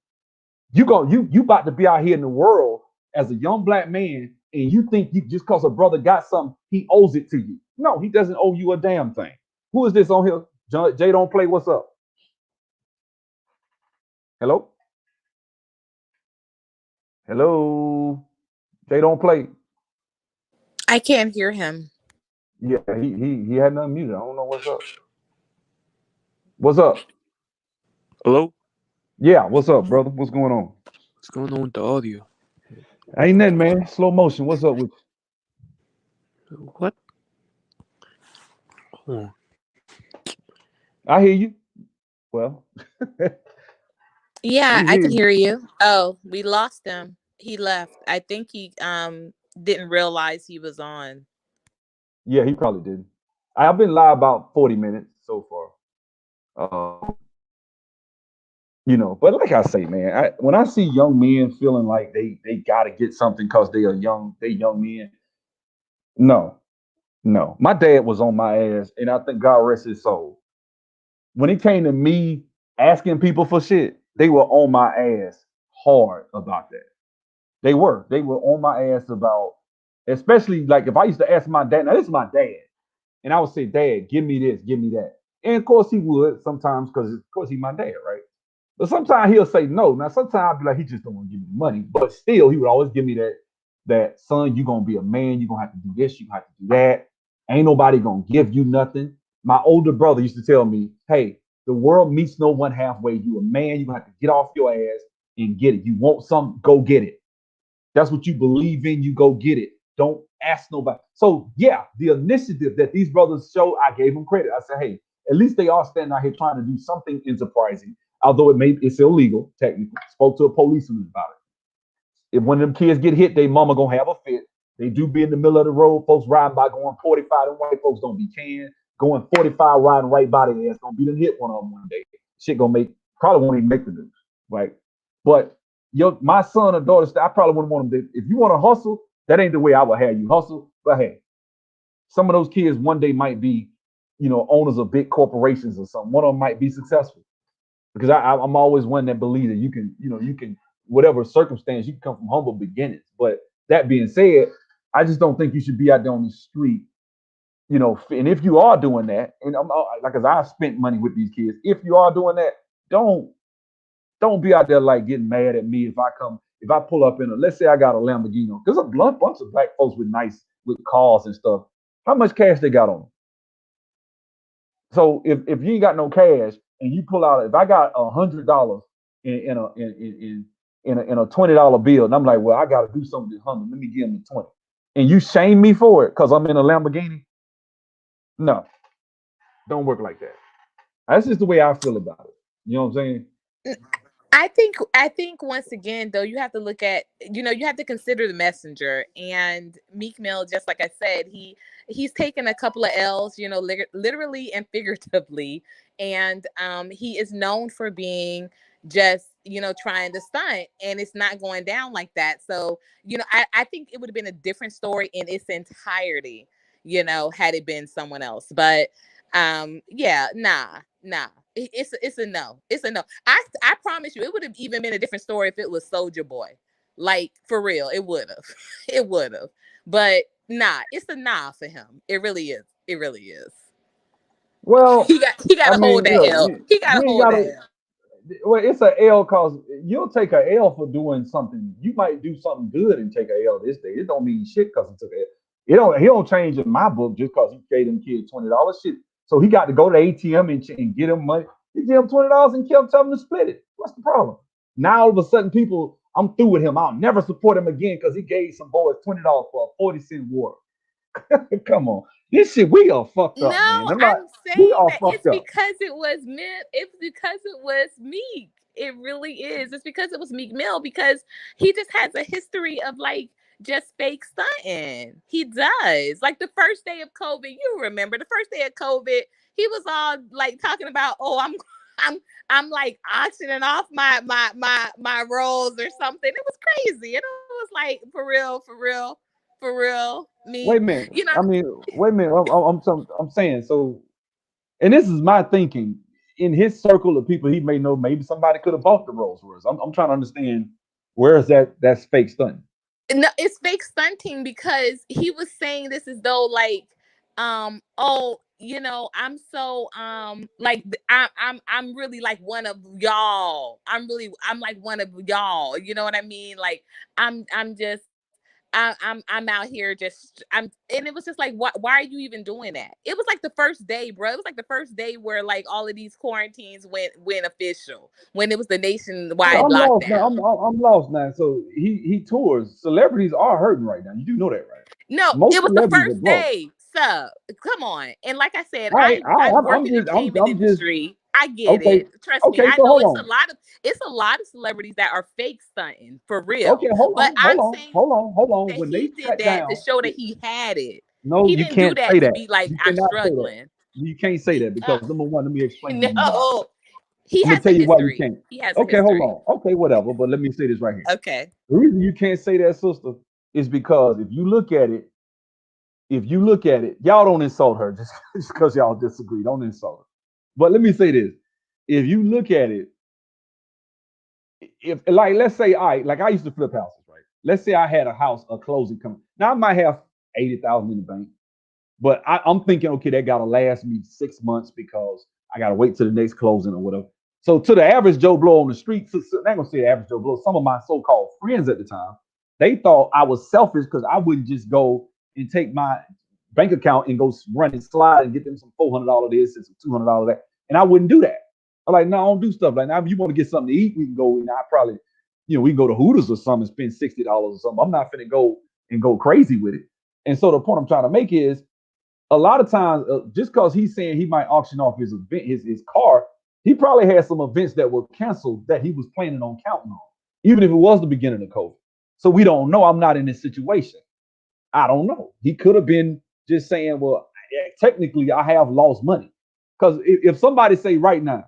You about to be out here in the world as a young black man, and you think you just because a brother got something, he owes it to you. No, he doesn't owe you a damn thing. Who is this on here? Jay don't play. What's up? Hello, hello. Jay don't play. I can't hear him. Yeah, he had nothing muted. I don't know what's up. What's up? Hello? Yeah, what's up, brother? What's going on? What's going on with the audio? Ain't nothing, man. Slow motion. What's up with What? Hold on. I hear you. Well, Yeah, He's I can here. hear you. Oh, we lost him. He left. I think he didn't realize he was on. Yeah, he probably did. I've been live about 40 minutes so far. But like I say, man, when I see young men feeling like they got to get something because they young men. No, no. My dad was on my ass, and I think God rest his soul. When it came to me asking people for shit, they were on my ass hard about that. They were on my ass about, especially like if I used to ask my dad. Now this is my dad, and I would say, "Dad, give me this, give me that," and of course he would sometimes because of course he's my dad, right? But sometimes he'll say no. Now sometimes I'll be like, he just don't want to give me money. But still, he would always give me that son, you gonna be a man, you gonna have to do this, you gonna have to do that. Ain't nobody gonna give you nothing. My older brother used to tell me, hey, the world meets no one halfway. You a man, you gonna have to get off your ass and get it. You want something, go get it. That's what you believe in, you go get it. Don't ask nobody. So yeah, the initiative that these brothers show, I gave them credit. I said, hey, at least they are standing out here trying to do something enterprising, although it's illegal technically. Spoke to a policeman about it. If one of them kids get hit, they mama gonna have a fit. They do be in the middle of the road, folks riding by going 45. Them white folks don't be can going 45 riding right by their ass. Gonna be them hit one of them one day. Shit gonna make probably won't even make the news, right? But my son or daughter, I probably wouldn't want them. If you want to hustle, that ain't the way I would have you hustle. But hey, some of those kids one day might be, owners of big corporations or something. One of them might be successful because I'm always one that believes that you can, whatever circumstance, you can come from humble beginnings. But that being said, I just don't think you should be out there on the street, and if you are doing that, and like, cause I spent money with these kids. If you are doing that, don't don't be out there like getting mad at me if I pull up in let's say I got a Lamborghini. There's a blunt bunch of black folks with cars and stuff. How much cash they got on them? So if you ain't got no cash and you pull out, if I got $100 in a $20 bill, and I'm like, well, I got to do something with 100. Let me give them the 20, and you shame me for it because I'm in a Lamborghini. No, don't work like that. That's just the way I feel about it. You know what I'm saying? I think once again though you have to look at, you have to consider the messenger, and Meek Mill, just like I said, he's taken a couple of L's, literally and figuratively, and he is known for being just trying to stunt, and it's not going down like that. So I think it would have been a different story in its entirety, had it been someone else. But yeah, nah, it's a no. It's a no. I promise you, it would have even been a different story if it was Soldier Boy. Like for real, it would have. It would have. But nah, it's a nah for him. It really is. It really is. Well, He got I to hold mean, that look, L. He got you to ain't hold gotta. that L. Well, it's a L cause you'll take a L for doing something. You might do something good and take a L this day. It don't mean shit because he took a L. He don't change in my book just because he gave them kids $20. Shit. So he got to go to ATM and get him money. He gave him $20 and kept telling him to split it. What's the problem? Now all of a sudden people, I'm through with him. I'll never support him again because he gave some boys $20 for a 40-cent water. Come on. This shit, we are fucked up, man. No, I'm not, I'm we saying are that fucked it's up. because it was Meek. It's because it was Meek. It really is. It's because it was Meek Mill, because he just has a history of like just fake stunting. He does. Like the first day of COVID, you remember the first day of COVID, he was all like talking about, oh, I'm I'm like auctioning off my rolls or something. It was crazy. And it was like for real, Wait Meek. a minute. You know, I mean, wait a minute. I'm saying so, and this is my thinking. In his circle of people, he may know maybe somebody could have bought the Rolls Royce. I'm trying to understand where is that's fake stunting. no, it's fake stunting because he was saying this as though like, oh, I'm so like I'm really like one of y'all. I'm like one of y'all. You know what I mean? Like I'm just I'm out here just and it was just like why are you even doing that? It was like the first day, bro. It was like the first day where like all of these quarantines went official, when it was the Well, nationwide I'm lost now. lockdown. I'm lost now. So he tours. Celebrities are hurting right now. You do know that, right? No, it Most was the celebrities are first broke. day. So come on. And like I said, All right, I've I'm worked in the just entertainment I'm just industry. I get Okay, it. Trust me, okay. I So know hold on. it's a lot of celebrities that are fake stunting for Okay, real. hold But on, hold I'm on, saying hold on, hold on. that When they he did shut that to down, show that he had it. no, He you didn't do can't say that to that. be like, You I'm cannot say that. struggling. You can't say that because number one, let me explain to you why. No, he I'm gonna has a tell you why you history. can't. He has a Okay, hold history. on. Okay, whatever. But let me say this right here. Okay. The reason you can't say that, sister, is because if you look at it, y'all don't insult her just because y'all disagree. Don't insult her. But let me say this: if you look at it, if like let's say like I used to flip houses, right? Let's say I had a house, a closing coming. Now I might have 80,000 in the bank. But I'm thinking, okay, that gotta last me 6 months because I gotta wait till the next closing or whatever. So to the average Joe Blow on the street, I ain't gonna say the average Joe Blow. Some of my so-called friends at the time, they thought I was selfish because I wouldn't just go and take my bank account and go run and slide and get them some $400 this and some $200 that, and I wouldn't do that. I'm like, no, I don't do stuff like that. If you want to get something to eat, we can go. And I probably, we can go to Hooters or something and spend $60 or something. I'm not finna go and go crazy with it. And so the point I'm trying to make is a lot of times, just because he's saying he might auction off his event, his car, he probably had some events that were canceled that he was planning on counting on, even if it was the beginning of COVID. So we don't know. I'm not in this situation. I don't know. He could have been just saying, well, technically, I have lost money. Because if somebody say right now,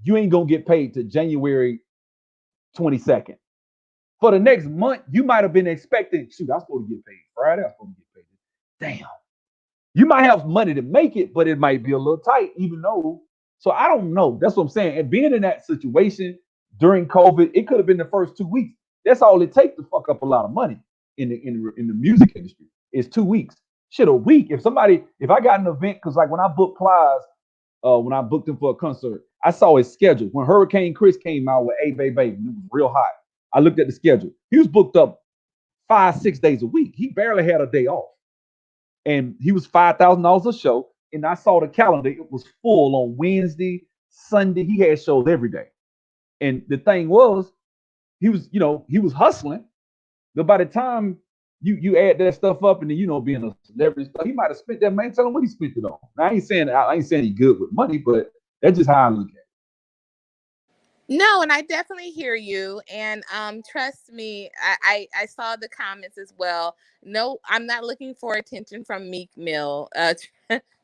you ain't gonna get paid to January 22nd. For the next month, you might have been expecting, shoot, I'm supposed to get paid Friday. I'm supposed to get paid. Damn, you might have money to make it, but it might be a little tight, even though. So I don't know. That's what I'm saying. And being in that situation during COVID, it could have been the first 2 weeks. That's all it takes to fuck up a lot of money in the music industry. It's 2 weeks. Shit, a week. If I got an event, because like when I booked Plies, when I booked him for a concert, I saw his schedule. When Hurricane Chris came out with A Baby, it was real hot. I looked at the schedule. He was booked up 5, 6 days a week. He barely had a day off, and he was $5,000 a show. And I saw the calendar; it was full on Wednesday, Sunday. He had shows every day. And the thing was, he was hustling. But by the time you add that stuff up, and then being a celebrity stuff, he might have spent that. Man, tell him what he spent it on. Now I ain't saying he's good with money, but that's just how I look at it. No, and I definitely hear you. And trust me, I saw the comments as well. No, I'm not looking for attention from Meek Mill.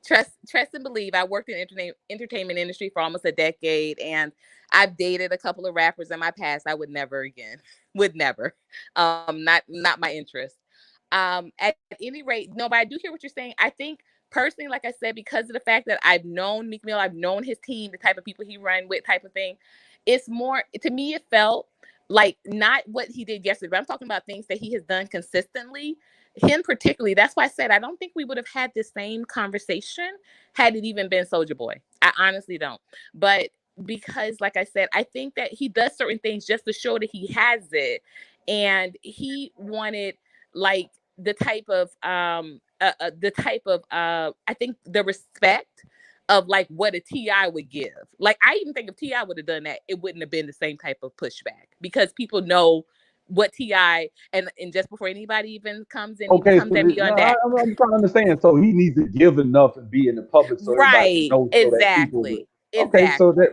Trust and believe. I worked in entertainment industry for almost a decade, and I've dated a couple of rappers in my past. I would never again. Would never. Not my interest. At any rate, no, but I do hear what you're saying. I think personally, like I said, because of the fact that I've known Meek Mill, I've known his team, the type of people he run with, type of thing. It's more to me. It felt like not what he did yesterday, but I'm talking about things that he has done consistently. Him particularly. That's why I said I don't think we would have had this same conversation had it even been Soldier Boy. I honestly don't. But because, like I said, I think that he does certain things just to show that he has it, and he wanted like the type of I think the respect of like what a Ti would give. Like I even think if Ti would have done that, it wouldn't have been the same type of pushback because people know what Ti and just before anybody even Okay, comes so at me no, on that. I'm trying to understand. So he needs to give enough and be in the public so everybody can Right. know, so that people will. Exactly. Okay, Exactly.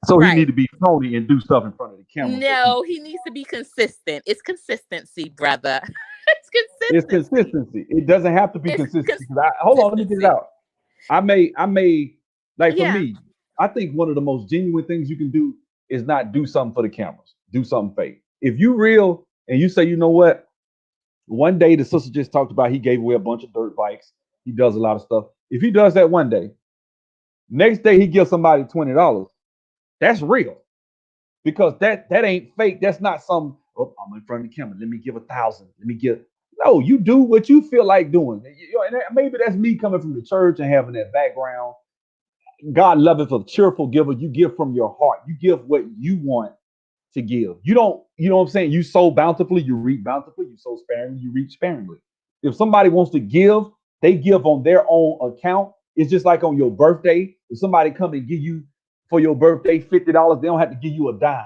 so he need Right. to be phony and do stuff in front of the camera so No, people. he needs to be consistent. It's consistency, brother. It's It's consistency. consistency. It doesn't have to be It's consistency. Hold on, let me get it consistency. out. I may, like for Yeah. me, I think one of the most genuine things you can do is not do something for the cameras. Do something fake. If you real and you say, you know what, one day the sister just talked about he gave away a bunch of dirt bikes. He does a lot of stuff. If he does that one day, next day he gives somebody $20. That's real because that ain't fake. That's not some. Oh, I'm in front of the camera. Let me give 1,000. Let me give. No, you do what you feel like doing. And maybe that's me coming from the church and having that background. God loveth a cheerful giver. You give from your heart. You give what you want to give. You don't, you know what I'm saying? You sow bountifully, you reap bountifully. You sow sparingly, you reap sparingly. If somebody wants to give, they give on their own account. It's just like on your birthday. If somebody come and give you for your birthday $50, they don't have to give you a dime.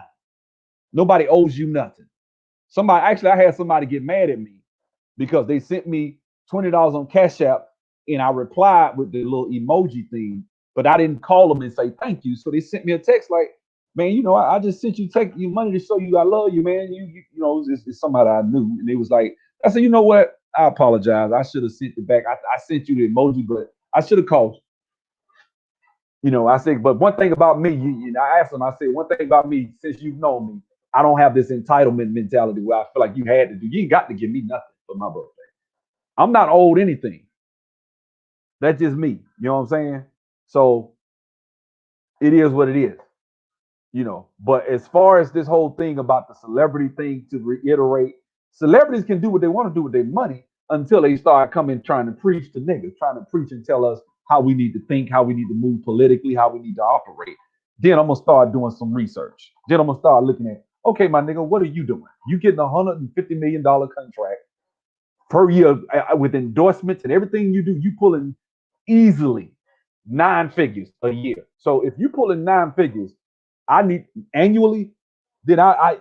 Nobody owes you nothing. I had somebody get mad at me because they sent me $20 on Cash App and I replied with the little emoji thing, but I didn't call them and say thank you. So they sent me a text like, man, I just sent you take you money to show you I love you, man. It's somebody I knew, and it was like, I said, you know what? I apologize. I should have sent it back. I sent you the emoji, but I should have called you. I said, but one thing about me, I asked him, I said, one thing about me, since you've known me, I don't have this entitlement mentality where I feel like you had to do. You ain't got to give me nothing for my birthday. I'm not owed anything. That's just me. You know what I'm saying? So it is what it is. But as far as this whole thing about the celebrity thing, to reiterate, celebrities can do what they want to do with their money until they start coming trying to preach to niggas, trying to preach and tell us how we need to think, how we need to move politically, how we need to operate. Then I'm gonna start doing some research. Then I'm gonna start looking at, okay, my nigga, what are you doing? You getting $150 million contract per year with endorsements and everything you do, you pulling easily 9 figures a year. So if you pulling 9 figures, I need annually, then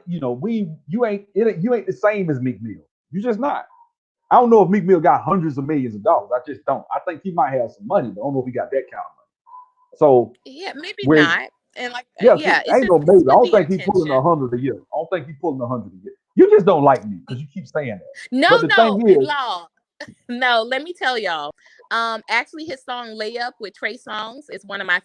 you ain't the same as Meek Mill. You just not. I don't know if Meek Mill got hundreds of millions of dollars. I just don't. I think he might have some money, but I don't know if he got that kind of money. So Yeah, maybe where not. And like, yes, yeah, it's ain't just no it's maybe. I with don't the think he pulling intention. 100 a year. I don't think he pulling 100 a year. You just don't like me because you keep saying that. No, But the thing no, is, law. No, let me tell y'all. Actually, his song "Layup" with Trey Songz is one of my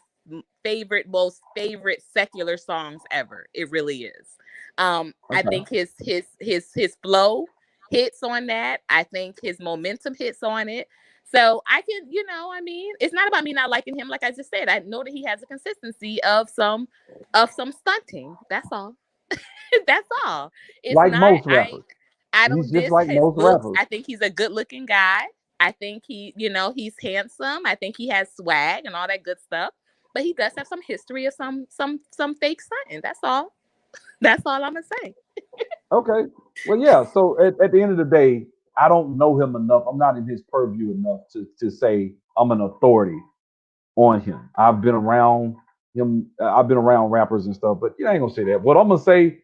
most favorite secular songs ever. It really is. I okay, think his flow hits on that. I think his momentum hits on it. So I can, I mean, it's not about me not liking him. Like I just said, I know that he has a consistency of some stunting. That's all. That's all. It's like not. most rappers, I he's don't just diss like his most looks. rappers. I think he's a good looking guy. I think he's handsome. I think he has swag and all that good stuff. But he does have some history of some fake stunting. That's all. That's all I'm gonna say. Okay. Well, yeah. So at the end of the day, I don't know him enough. I'm not in his purview enough to say I'm an authority on him. I've been around him. I've been around rappers and stuff, but I ain't gonna say that. What I'm gonna say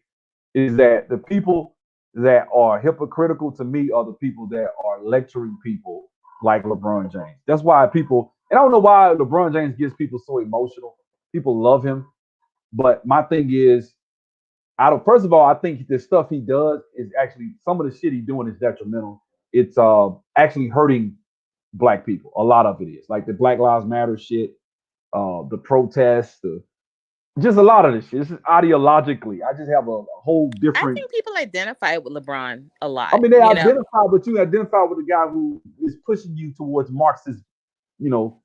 is that the people that are hypocritical to me are the people that are lecturing people like LeBron James. That's why people, and I don't know why LeBron James gets people so emotional. People love him, but my thing is, I don't. First of all, I think the stuff he does is actually some of the shit he's doing is detrimental. It's actually hurting black people. A lot of it is like the Black Lives Matter shit, the protests, just a lot of this shit. This is ideologically. I just have a whole I different. think people identify with LeBron a I lot. mean, they identify, but you identify with the guy who is pushing you towards Marxist, you know,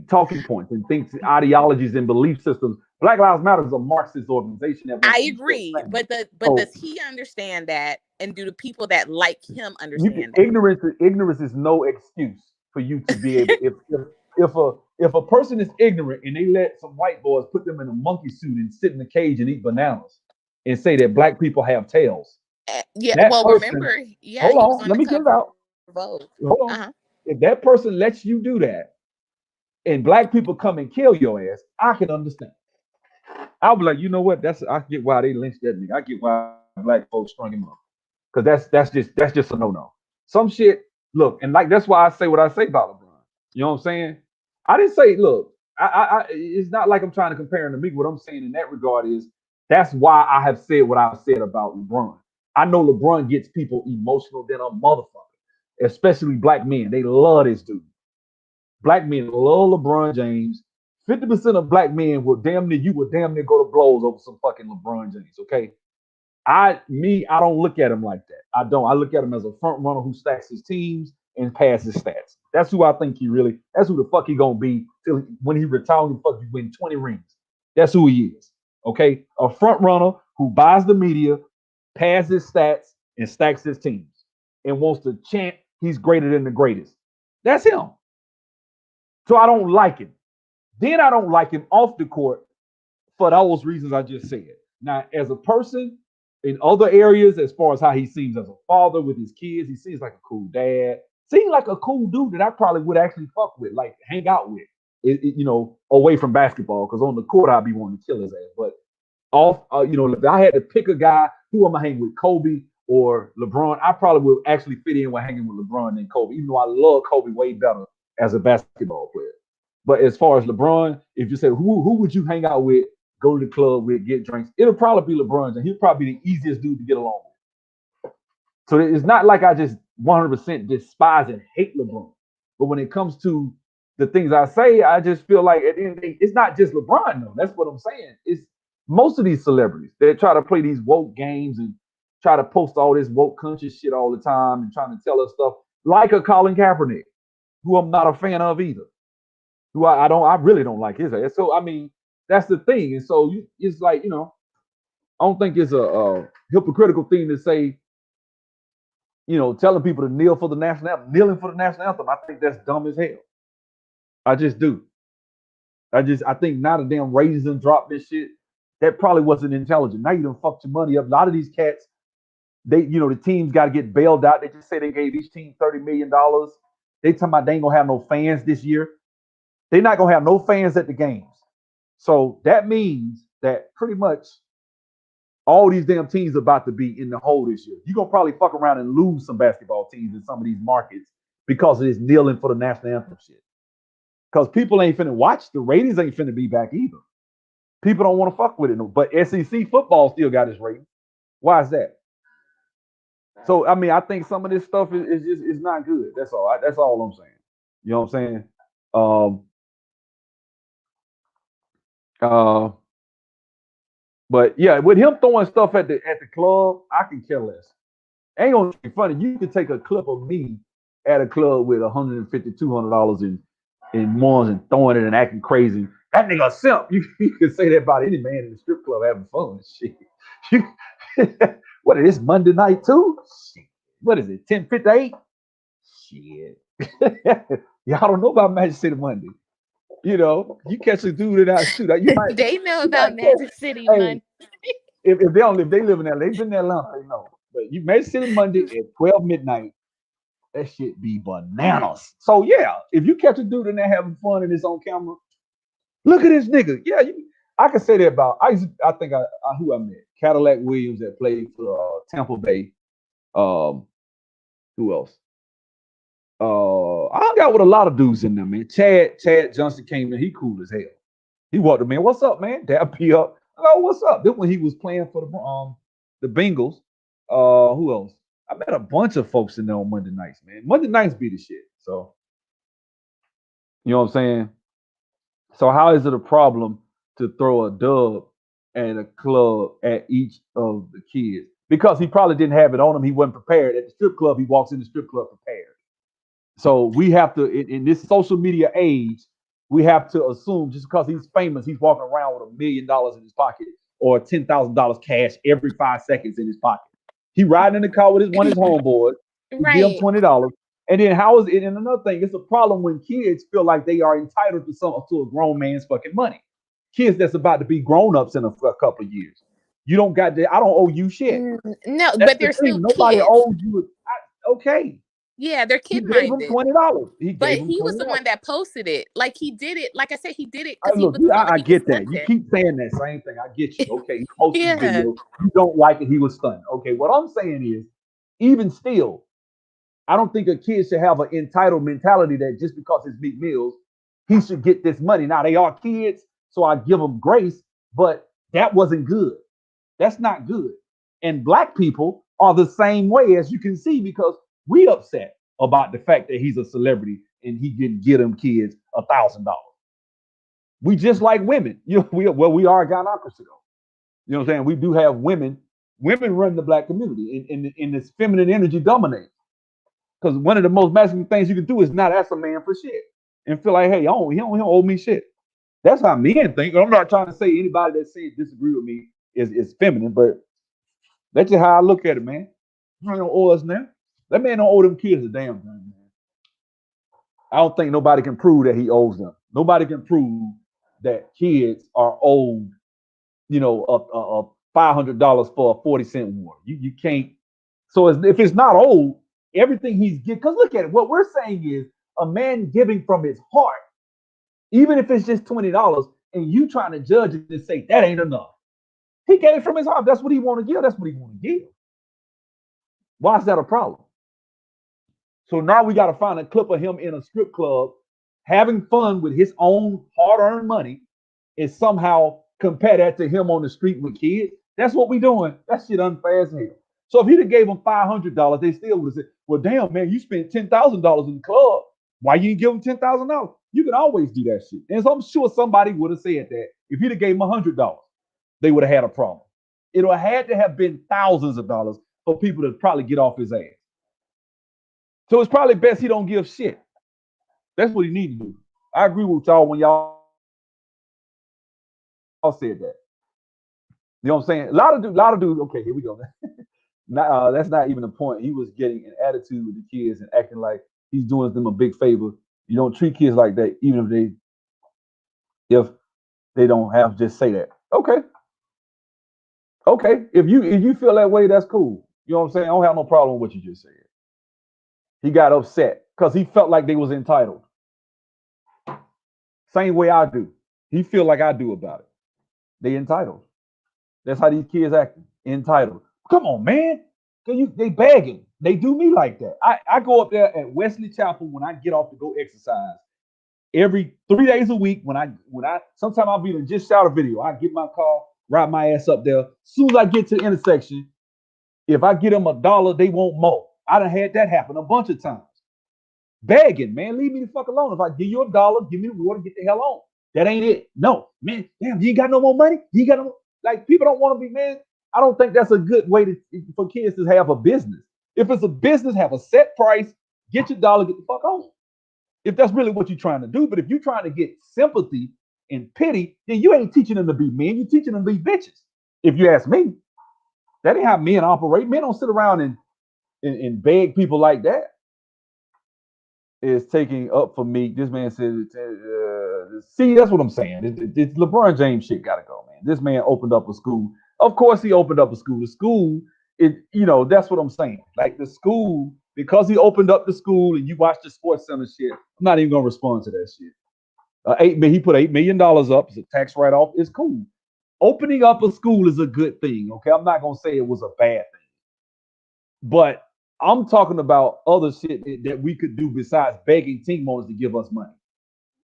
talking points and thinks ideologies and belief systems. Black Lives Matter is a Marxist organization that wants I to destroy agree, families. but does So he understand that? And do the people that like him you can, understand that? ignorance is no excuse for you to be able if a person is ignorant and they let some white boys put them in a monkey suit and sit in a cage and eat bananas and say that black people have tails, Yeah. that Well, person, remember, yeah, hold he was on, on let the me get it cover out. of Vogue. Hold Uh on. huh. If that person lets you do that and black people come and kill your ass, I can understand. I'll be like, you know what? I get why they lynched that nigga. I get why black folks strung him up. Cause that's just a no-no. Some shit, look, and like that's why I say what I say about LeBron. You know what I'm saying? I didn't say, look, it's not like I'm trying to compare him to me. What I'm saying in that regard is that's why I have said what I've said about LeBron. I know LeBron gets people emotional than a motherfucker, especially black men. They love this dude. Black men love LeBron James. 50% of black men will damn near go to blows over some fucking LeBron James. Okay. I don't look at him like that. I don't. I look at him as a front runner who stacks his teams and passes stats. That's who I think he really. That's who the fuck he gonna be till when he retires. The fuck he win 20 rings. That's who he is. Okay, a front runner who buys the media, passes stats, and stacks his teams, and wants to chant he's greater than the greatest. That's him. So I don't like him. Then I don't like him off the court for those reasons I just said. Now, as a person in other areas, as far as how he seems as a father with his kids, he seems like a cool dad. Seems like a cool dude that I probably would actually fuck with, like hang out with, away from basketball. Because on the court, I'd be wanting to kill his ass. But if I had to pick a guy, who am I hanging with, Kobe or LeBron? I probably would actually fit in with hanging with LeBron than Kobe, even though I love Kobe way better as a basketball player. But as far as LeBron, if you say who would you hang out with, go to the club with, get drinks, it'll probably be LeBron, and he'll probably be the easiest dude to get along with. So it's not like I just 100% despise and hate LeBron. But when it comes to the things I say, I just feel like at the end of the day, it's not just LeBron, though. That's what I'm saying. It's most of these celebrities that try to play these woke games and try to post all this woke country shit all the time and trying to tell us stuff like a Colin Kaepernick, who I'm not a fan of either. Who I really don't like his ass. So I mean, that's the thing. And so it's like, I don't think it's a hypocritical thing to say, telling people to kneel for the national anthem, kneeling for the national anthem. I think that's dumb as hell. I just do. I think now the damn ratings done dropped this shit. That probably wasn't intelligent. Now you done fucked your money up. A lot of these cats, the teams got to get bailed out. They just say they gave each team $30 million. They talking about they ain't gonna have no fans this year. They're not gonna have no fans at the games. So that means that pretty much all these damn teams are about to be in the hole this year. You're gonna probably fuck around and lose some basketball teams in some of these markets because of this kneeling for the national anthem shit. Because people ain't finna watch. The ratings ain't finna be back either. People don't want to fuck with it. No. But SEC football still got its ratings. Why is that? So I mean, I think some of this stuff is not good. That's all. That's all I'm saying. You know what I'm saying? Uh, but yeah, with him throwing stuff at the club, I can care less. Ain't gonna be funny. You can take a clip of me at a club with $150, $200 in ones and throwing it and acting crazy. That nigga a simp. You can say that about any man in the strip club having fun. Shit. What is this Monday night too? Shit. What is it? 10:58? Shit. Y'all don't know about Magic City Monday. You catch a dude in that shoot. You might They know you might about catch. Magic City Hey, Monday. if they live in Atlanta, they've been in Atlanta, they know. But you Magic City Monday at 12 midnight, that shit be bananas. So yeah, if you catch a dude in there having fun and it's on camera, look at this nigga. Yeah, I can say that about. I think who I met, Cadillac Williams that played for Tampa Bay. Um, who else? I hung out with a lot of dudes in there, man. Chad Johnson came in. He cool as hell. He walked up, man. What's up, man? Dap me up. Oh, what's up? This when he was playing for the Bengals. Who else? I met a bunch of folks in there on Monday nights, man. Monday nights be the shit. So you know what I'm saying? So how is it a problem to throw a dub at a club at each of the kids? Because he probably didn't have it on him. He wasn't prepared. At the strip club, he walks in the strip club prepared. So we have to, in this social media age, we have to assume just because he's famous, he's walking around with $1 million in his pocket or $10,000 cash every 5 seconds in his pocket. He riding in the car with one of his homeboys who give him Right. $20. And then how is it? And another thing, it's a problem when kids feel like they are entitled to a grown man's fucking money. Kids that's about to be grown ups in a couple of years. You don't got that. I don't owe you shit. No, That's but the they're thing. still Nobody kids. owes you. Okay. Yeah, they're He kid gave him minded. $20. He But gave him he was the $20. one that posted it. Like he did it. Like I said, he did it I because he look, was I he was get that. You stunting. keep saying that same thing. I get you. Okay, he posted the Yeah. video. You don't like it. He was stunned. Okay, what I'm saying is, even still, I don't think a kid should have an entitled mentality that just because it's Meek Mills, he should get this money. Now they are kids, so I give them grace. But that wasn't good. That's not good. And black people are the same way, as you can see, because we upset about the fact that he's a celebrity and he can get them kids $1,000. We just like women. We are a gynocracy though. You know what I'm saying? We do have women. Women run the black community, and this feminine energy dominates. Because one of the most masculine things you can do is not ask a man for shit and feel like, hey, he don't owe me shit. That's how men think. I'm not trying to say anybody that says disagree with me is feminine, but that's just how I look at it, man. You don't owe us now. That man don't owe them kids a damn thing, man. I don't think nobody can prove that he owes them. Nobody can prove that kids are owed, a $500 for a 40-cent war. You can't. So if it's not owed, everything he's getting. Because look at it. What we're saying is a man giving from his heart, even if it's just $20, and you trying to judge it and say that ain't enough. He gave it from his heart. That's what he want to give. That's what he want to give. Why is that a problem? So now we got to find a clip of him in a strip club having fun with his own hard-earned money is somehow compare that to him on the street with kids. That's what we doing. That shit unfair as hell. So if he'd have gave them $500, they still would have said, "Well, damn man, you spent $10,000 in the club. Why you didn't give them $10,000?" You can always do that shit. And so I'm sure somebody would have said that if he'd have gave them $100, they would have had a problem. It would have had to have been thousands of dollars for people to probably get off his ass. So it's probably best he don't give shit. That's what he need to do. I agree with y'all when y'all said that. You know what I'm saying? A lot of dudes. Okay, here we go. That's not even the point. He was getting an attitude with the kids and acting like he's doing them a big favor. You don't treat kids like that, even if they don't have just say that. Okay, okay. If you feel that way, that's cool. You know what I'm saying? I don't have no problem with what you just said. He got upset because he felt like they was entitled. Same way I do. He feel like I do about it. They entitled. That's how these kids acting. Entitled. Come on, man. They begging. They do me like that. I go up there at Wesley Chapel when I get off to go exercise every 3 days a week. When I sometimes I'll be in just shout a video. I get my car, ride my ass up there. As soon as I get to the intersection, if I get them $1, they want more. I done had that happen a bunch of times. Begging, man, leave me the fuck alone. If I give you $1, give me the water, get the hell on. That ain't it. No, man, damn, you ain't got no more money. You ain't got no more. Like people don't want to be, man. I don't think that's a good way for kids to have a business. If it's a business, have a set price, get your dollar, get the fuck on. If that's really what you're trying to do. But if you're trying to get sympathy and pity, then you ain't teaching them to be men. You're teaching them to be bitches. If you ask me, that ain't how men operate. Men don't sit around and beg people like that. Is taking up for me. This man said, see, that's what I'm saying. It's LeBron James shit got to go, man. This man opened up a school. Of course, he opened up a school. The school, that's what I'm saying. Like the school, because he opened up the school and you watch the Sports Center shit, I'm not even going to respond to that shit. He put $8 million up as a tax write-off. It's cool. Opening up a school is a good thing, okay? I'm not going to say it was a bad thing. But I'm talking about other shit that we could do besides begging team owners to give us money.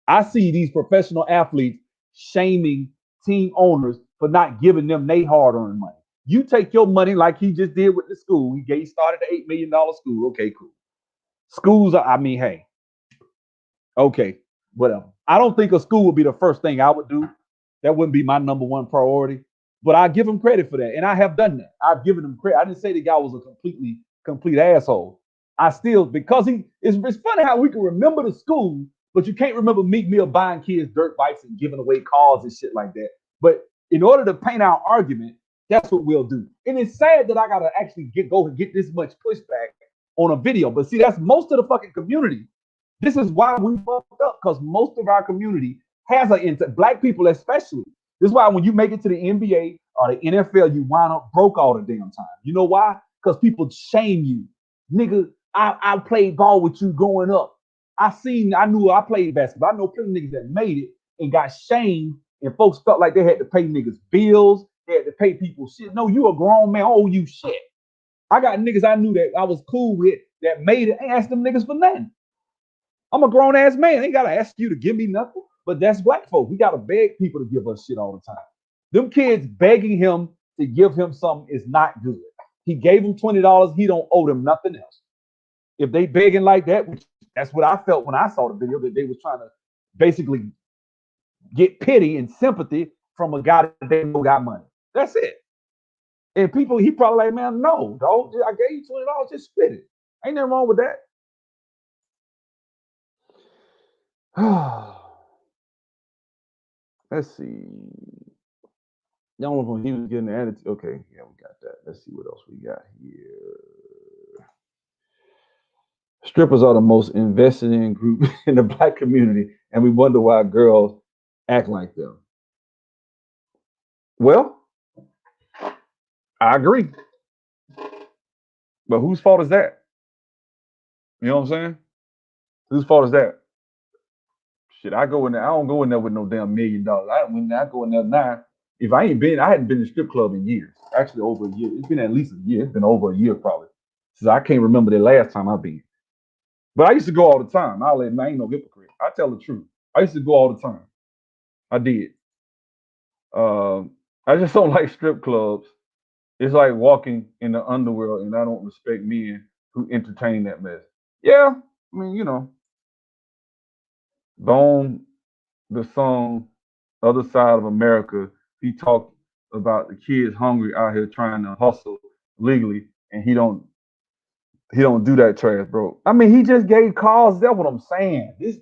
I see these professional athletes shaming team owners for not giving them their hard-earned money. You take your money like he just did with the school. He started the $8 million school. Okay, cool. Schools are, hey, okay, whatever. I don't think a school would be the first thing I would do. That wouldn't be my number one priority. But I give him credit for that. And I have done that. I've given him credit. I didn't say the guy was a complete asshole. I still, because it's funny how we can remember the school, but you can't remember Meek Mill buying kids dirt bikes and giving away cars and shit like that. But in order to paint our argument, that's what we'll do. And it's sad that I gotta actually go and get this much pushback on a video. But see, that's most of the fucking community. This is why we fucked up, because most of our community has black people especially. This is why when you make it to the NBA or the NFL, you wind up broke all the damn time. You know why? Because people shame you. Nigga, I played ball with you growing up. I knew I played basketball. I know plenty of niggas that made it and got shamed, and folks felt like they had to pay niggas bills. They had to pay people shit. No, you a grown man. Oh, you shit. I got niggas I knew that I was cool with that made it. I ain't asked them niggas for nothing. I'm a grown ass man. I ain't gotta ask you to give me nothing. But that's black folk. We gotta beg people to give us shit all the time. Them kids begging him to give him something is not good. He gave them $20. He don't owe them nothing else. If they begging like that, which that's what I felt when I saw the video, that they were trying to basically get pity and sympathy from a guy that they know got money. That's it. And people, he probably like, man, no, dog. I gave you $20, just split it. Ain't nothing wrong with that. Let's see. Y'all know he was getting the attitude. Okay, yeah, we got that. Let's see what else we got here. Strippers are the most invested in group in the black community, and we wonder why girls act like them. Well, I agree. But whose fault is that? You know what I'm saying? Whose fault is that? Shit, I go in there. I don't go in there with no damn $1 million. I go in there now. If I hadn't been to strip club in years. Actually, over a year. It's been at least a year. It's been over a year probably. Since I can't remember the last time I've been. But I used to go all the time. I ain't no hypocrite. I tell the truth. I used to go all the time. I did. I just don't like strip clubs. It's like walking in the underworld, and I don't respect men who entertain that mess. Yeah, I mean, Bone, the song "Other Side of America," he talked about the kids hungry out here trying to hustle legally, and he don't do that trash, bro. I mean, he just gave cause. That's what I'm saying. This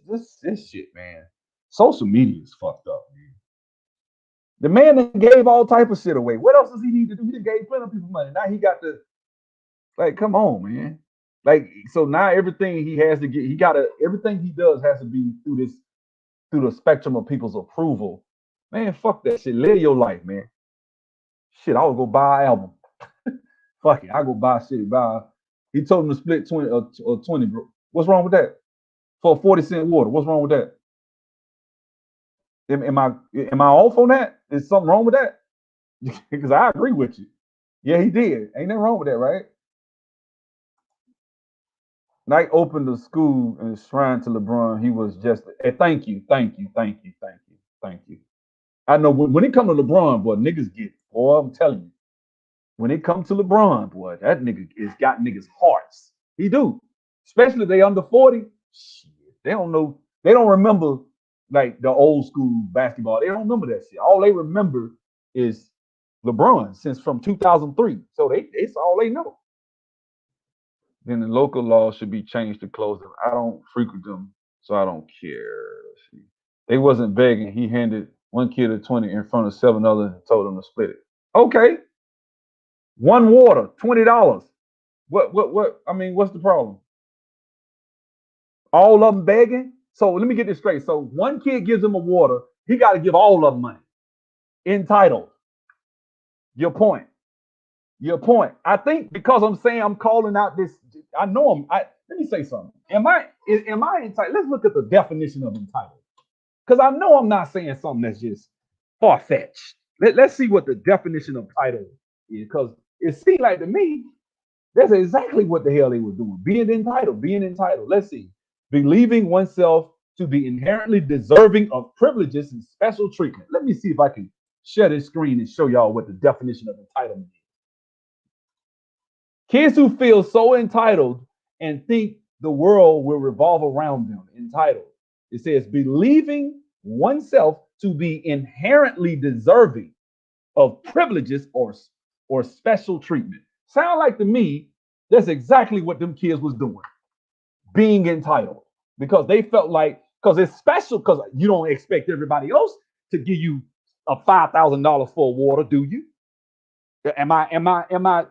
shit, man. Social media is fucked up, man. The man that gave all type of shit away. What else does he need to do? He done gave plenty of people money. Now he got to like, come on, man. Like, so now everything he has to get, he gotta everything he does has to be through the spectrum of people's approval. Man, fuck that shit. Live your life, man. Shit, I would go buy an album. Fuck it, I go buy shit. Buy. He told him to split 20 or 20, bro. What's wrong with that? For a 40-cent water. What's wrong with that? Am I off on that? Is something wrong with that? Because I agree with you. Yeah, he did. Ain't nothing wrong with that, right? Nike opened the school and shrine to LeBron. He was just, hey, thank you, thank you, thank you, thank you, thank you. I know when it comes to LeBron, boy, niggas get, boy, I'm telling you. When it comes to LeBron, boy, that nigga is got niggas' hearts. He do. Especially if they under 40. Shit, they don't know. They don't remember like the old school basketball. They don't remember that shit. All they remember is LeBron since from 2003. So it's all they know. Then the local law should be changed to close them. I don't frequent them, so I don't care. Let's see. They wasn't begging. He handed one kid a 20 in front of seven others and told them to split it. Okay. One water, $20. What I mean, what's the problem? All of them begging? So let me get this straight. So one kid gives him a water, he got to give all of them money. Entitled. Your point. Your point. I think because I'm saying I'm calling out this, I know I'm. Let me say something. Am I entitled? Let's look at the definition of entitled. Because I know I'm not saying something that's just far fetched. Let's see what the definition of title is. Because it seemed like to me that's exactly what the hell they were doing. Being entitled, being entitled. Let's see. Believing oneself to be inherently deserving of privileges and special treatment. Let me see if I can share this screen and show y'all what the definition of entitlement is. Kids who feel so entitled and think the world will revolve around them. Entitled. It says believing oneself to be inherently deserving of privileges or special treatment. Sound like to me that's exactly what them kids was doing, being entitled because they felt like because it's special because you don't expect everybody else to give you a $5,000 for water, do you? Am I?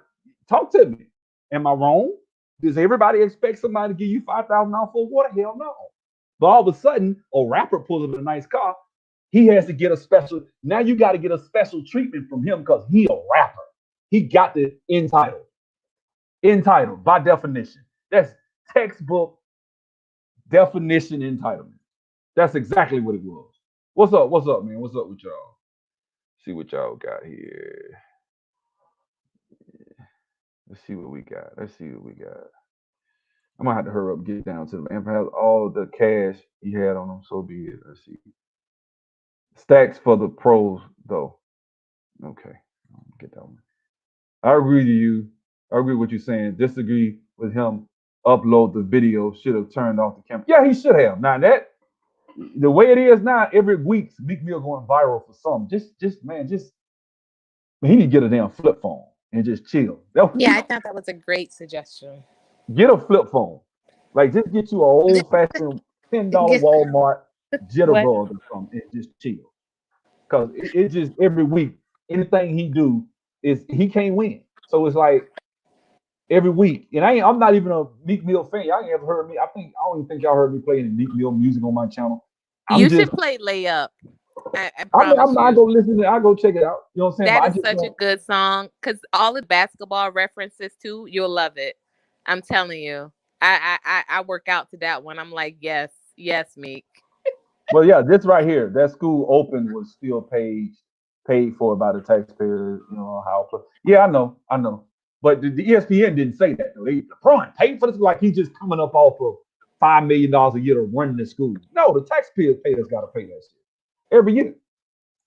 Talk to me. Am I wrong? Does everybody expect somebody to give you $5,000 for water? Hell no. But all of a sudden, a rapper pulls up in a nice car. He has to get a special. Now you got to get a special treatment from him because he a rapper. He got the entitled. Entitled by definition. That's textbook definition entitlement. That's exactly what it was. What's up? What's up, man? What's up with y'all? See what y'all got here. Let's see what we got. Let's see what we got. I'm gonna have to hurry up and get down to them. And perhaps all the cash he had on him, so be it. Let's see. Stacks for the pros, though. Okay, get that one. I agree with you. I agree with what you're saying. Disagree with him. Upload the video. Should have turned off the camera. Yeah, he should have. Now that the way it is now, every week Meek Mill going viral for something. Just he need to get a damn flip phone and just chill. Yeah, I thought that was a great suggestion. Get a flip phone. Like just get you an old fashioned $10 Get Walmart what? jitterbug or something and just chill. Cause it just every week, anything he do is he can't win. So it's like every week. And I'm not even a Meek Mill fan. Y'all ain't ever heard me. I don't even think y'all heard me play any Meek Mill music on my channel. I'm You just should play Layup. I I'm promise not you. gonna listen to it. I go check it out. You know what I'm saying? But That I is just such a don't. good song because all the basketball references too, you'll love it. I'm telling you. I work out to that one. I'm like, yes, yes, Meek. Well, yeah, this right here, that school open was still paid for by the taxpayer. You know how? Yeah, I know. But the ESPN didn't say that though. LeBron paid for this like he's just coming up off of. $5 million a year to run the school. No, the taxpayers pay us got to pay that shit every year.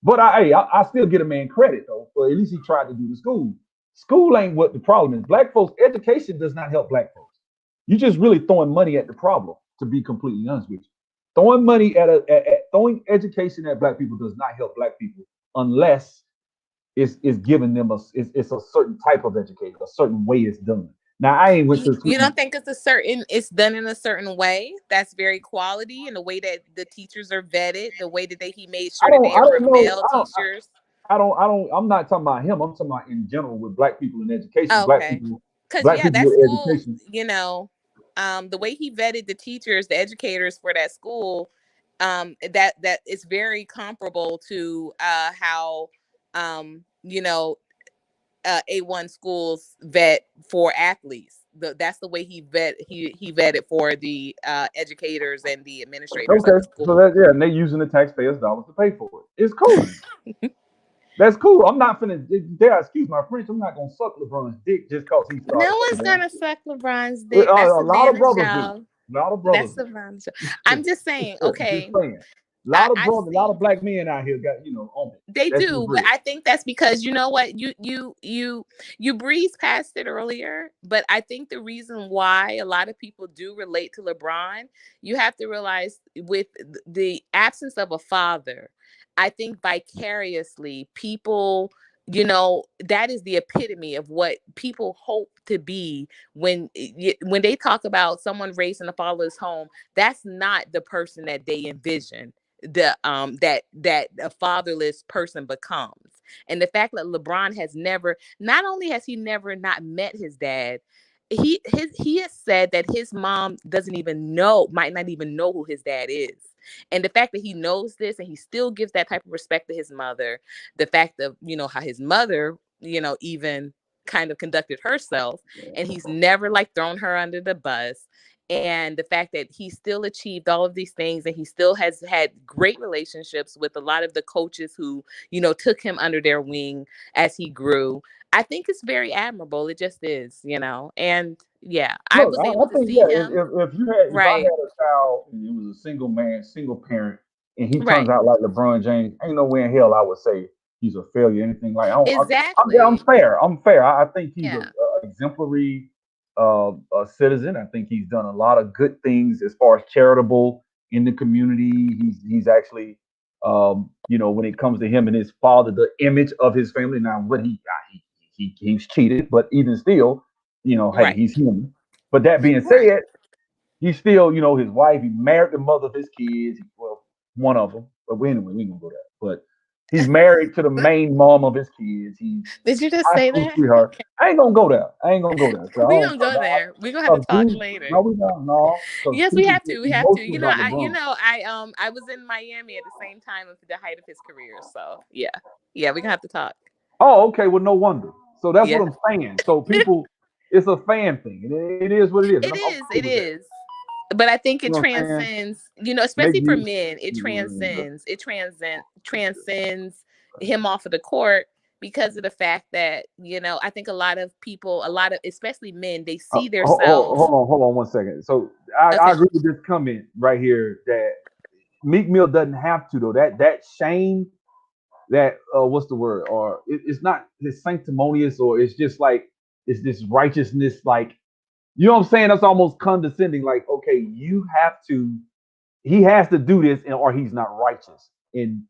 But I still get a man credit though, for at least he tried to do the school. School ain't what the problem is. Black folks education does not help black folks. You just really throwing money at the problem. To be completely honest with you, throwing money at throwing education at black people does not help black people unless it's giving them it's a certain type of education, a certain way it's done. Now I ain't went to You school. don't think it's done in a certain way that's very quality, and the way that the teachers are vetted, the way that he made sure that I they don't were know. male teachers? I'm not talking about him. I'm talking about in general with black people in education. Okay. Because Black yeah, people that with school, education. the way he vetted the teachers, the educators for that school, that is very comparable to how A1 schools vet for athletes. That's the way he vetted for the educators and the administrators of the Okay, so school. that yeah, and they using the taxpayers' dollars to pay for it. It's cool. That's cool. I'm not finna. Dare excuse my French. I'm not gonna suck LeBron's dick just cause he No started one's playing gonna that. suck LeBron's A, dick. That's a the lot of man's brothers do. job. A lot of brothers That's do. the man's job. I'm just saying, Just okay. saying. A lot of I brothers, a lot see. of black men out here got on it. They That's just do, but real. I think that's because you know what, you breezed past it earlier, but I think the reason why a lot of people do relate to LeBron, you have to realize with the absence of a father, I think vicariously people, that is the epitome of what people hope to be when they talk about someone raised in a fatherless home. That's not the person that they envision that a fatherless person becomes. And the fact that LeBron has never, not only has he never not met his dad, he has said that his mom doesn't even know, might not even know who his dad is. And the fact that he knows this and he still gives that type of respect to his mother, the fact of how his mother even kind of conducted herself, and he's never like thrown her under the bus, and the fact that he still achieved all of these things, and he still has had great relationships with a lot of the coaches who took him under their wing as he grew. I think it's very admirable. It just is, and yeah, I Look, was able I to think see yeah. him. If I had Right. a child and it was a single man, single parent, and he turns Right. out like LeBron James, ain't no way in hell I would say he's a failure. Anything like I'm Exactly. fair. I'm fair. I think he's Yeah. a exemplary citizen. I think he's done a lot of good things as far as charitable in the community. He's actually when it comes to him and his father, the image of his family. Now, what he's cheated, but even still, hey, Right. he's human. But that being Right. said, he's still, his wife. He married the mother of his kids. Well, one of them. But anyway, we ain't gonna go there. But he's married to the main mom of his kids. He's Did you just high say school that? sweetheart. I ain't gonna go there. I ain't gonna go there. So I We don't. gonna go there. We gonna have to Cause talk dude, later. no, we don't. No, because Yes, we people have get to. We have to. emotional about LeBron. I was in Miami at the same time of the height of his career. So yeah. Yeah, we're gonna have to talk. Oh, okay. Well, no wonder. So that's what Yeah. I'm saying. So people, it's a fan thing. It is what it is, and It I'm is. cool It with that. is. But I think You it know what I'm saying? transcends, Make especially for me. men, it transcends him off of the court because of the fact that, I think a lot of people, especially men, they see themselves. Hold on 1 second. So I Okay. agree with this comment right here that Meek Mill doesn't have to though. That shame, that what's the word? Or it's not this sanctimonious, or it's just like it's this righteousness, like you know what I'm saying? That's almost condescending. Like, okay, you have to. He has to do this, or he's not righteous. And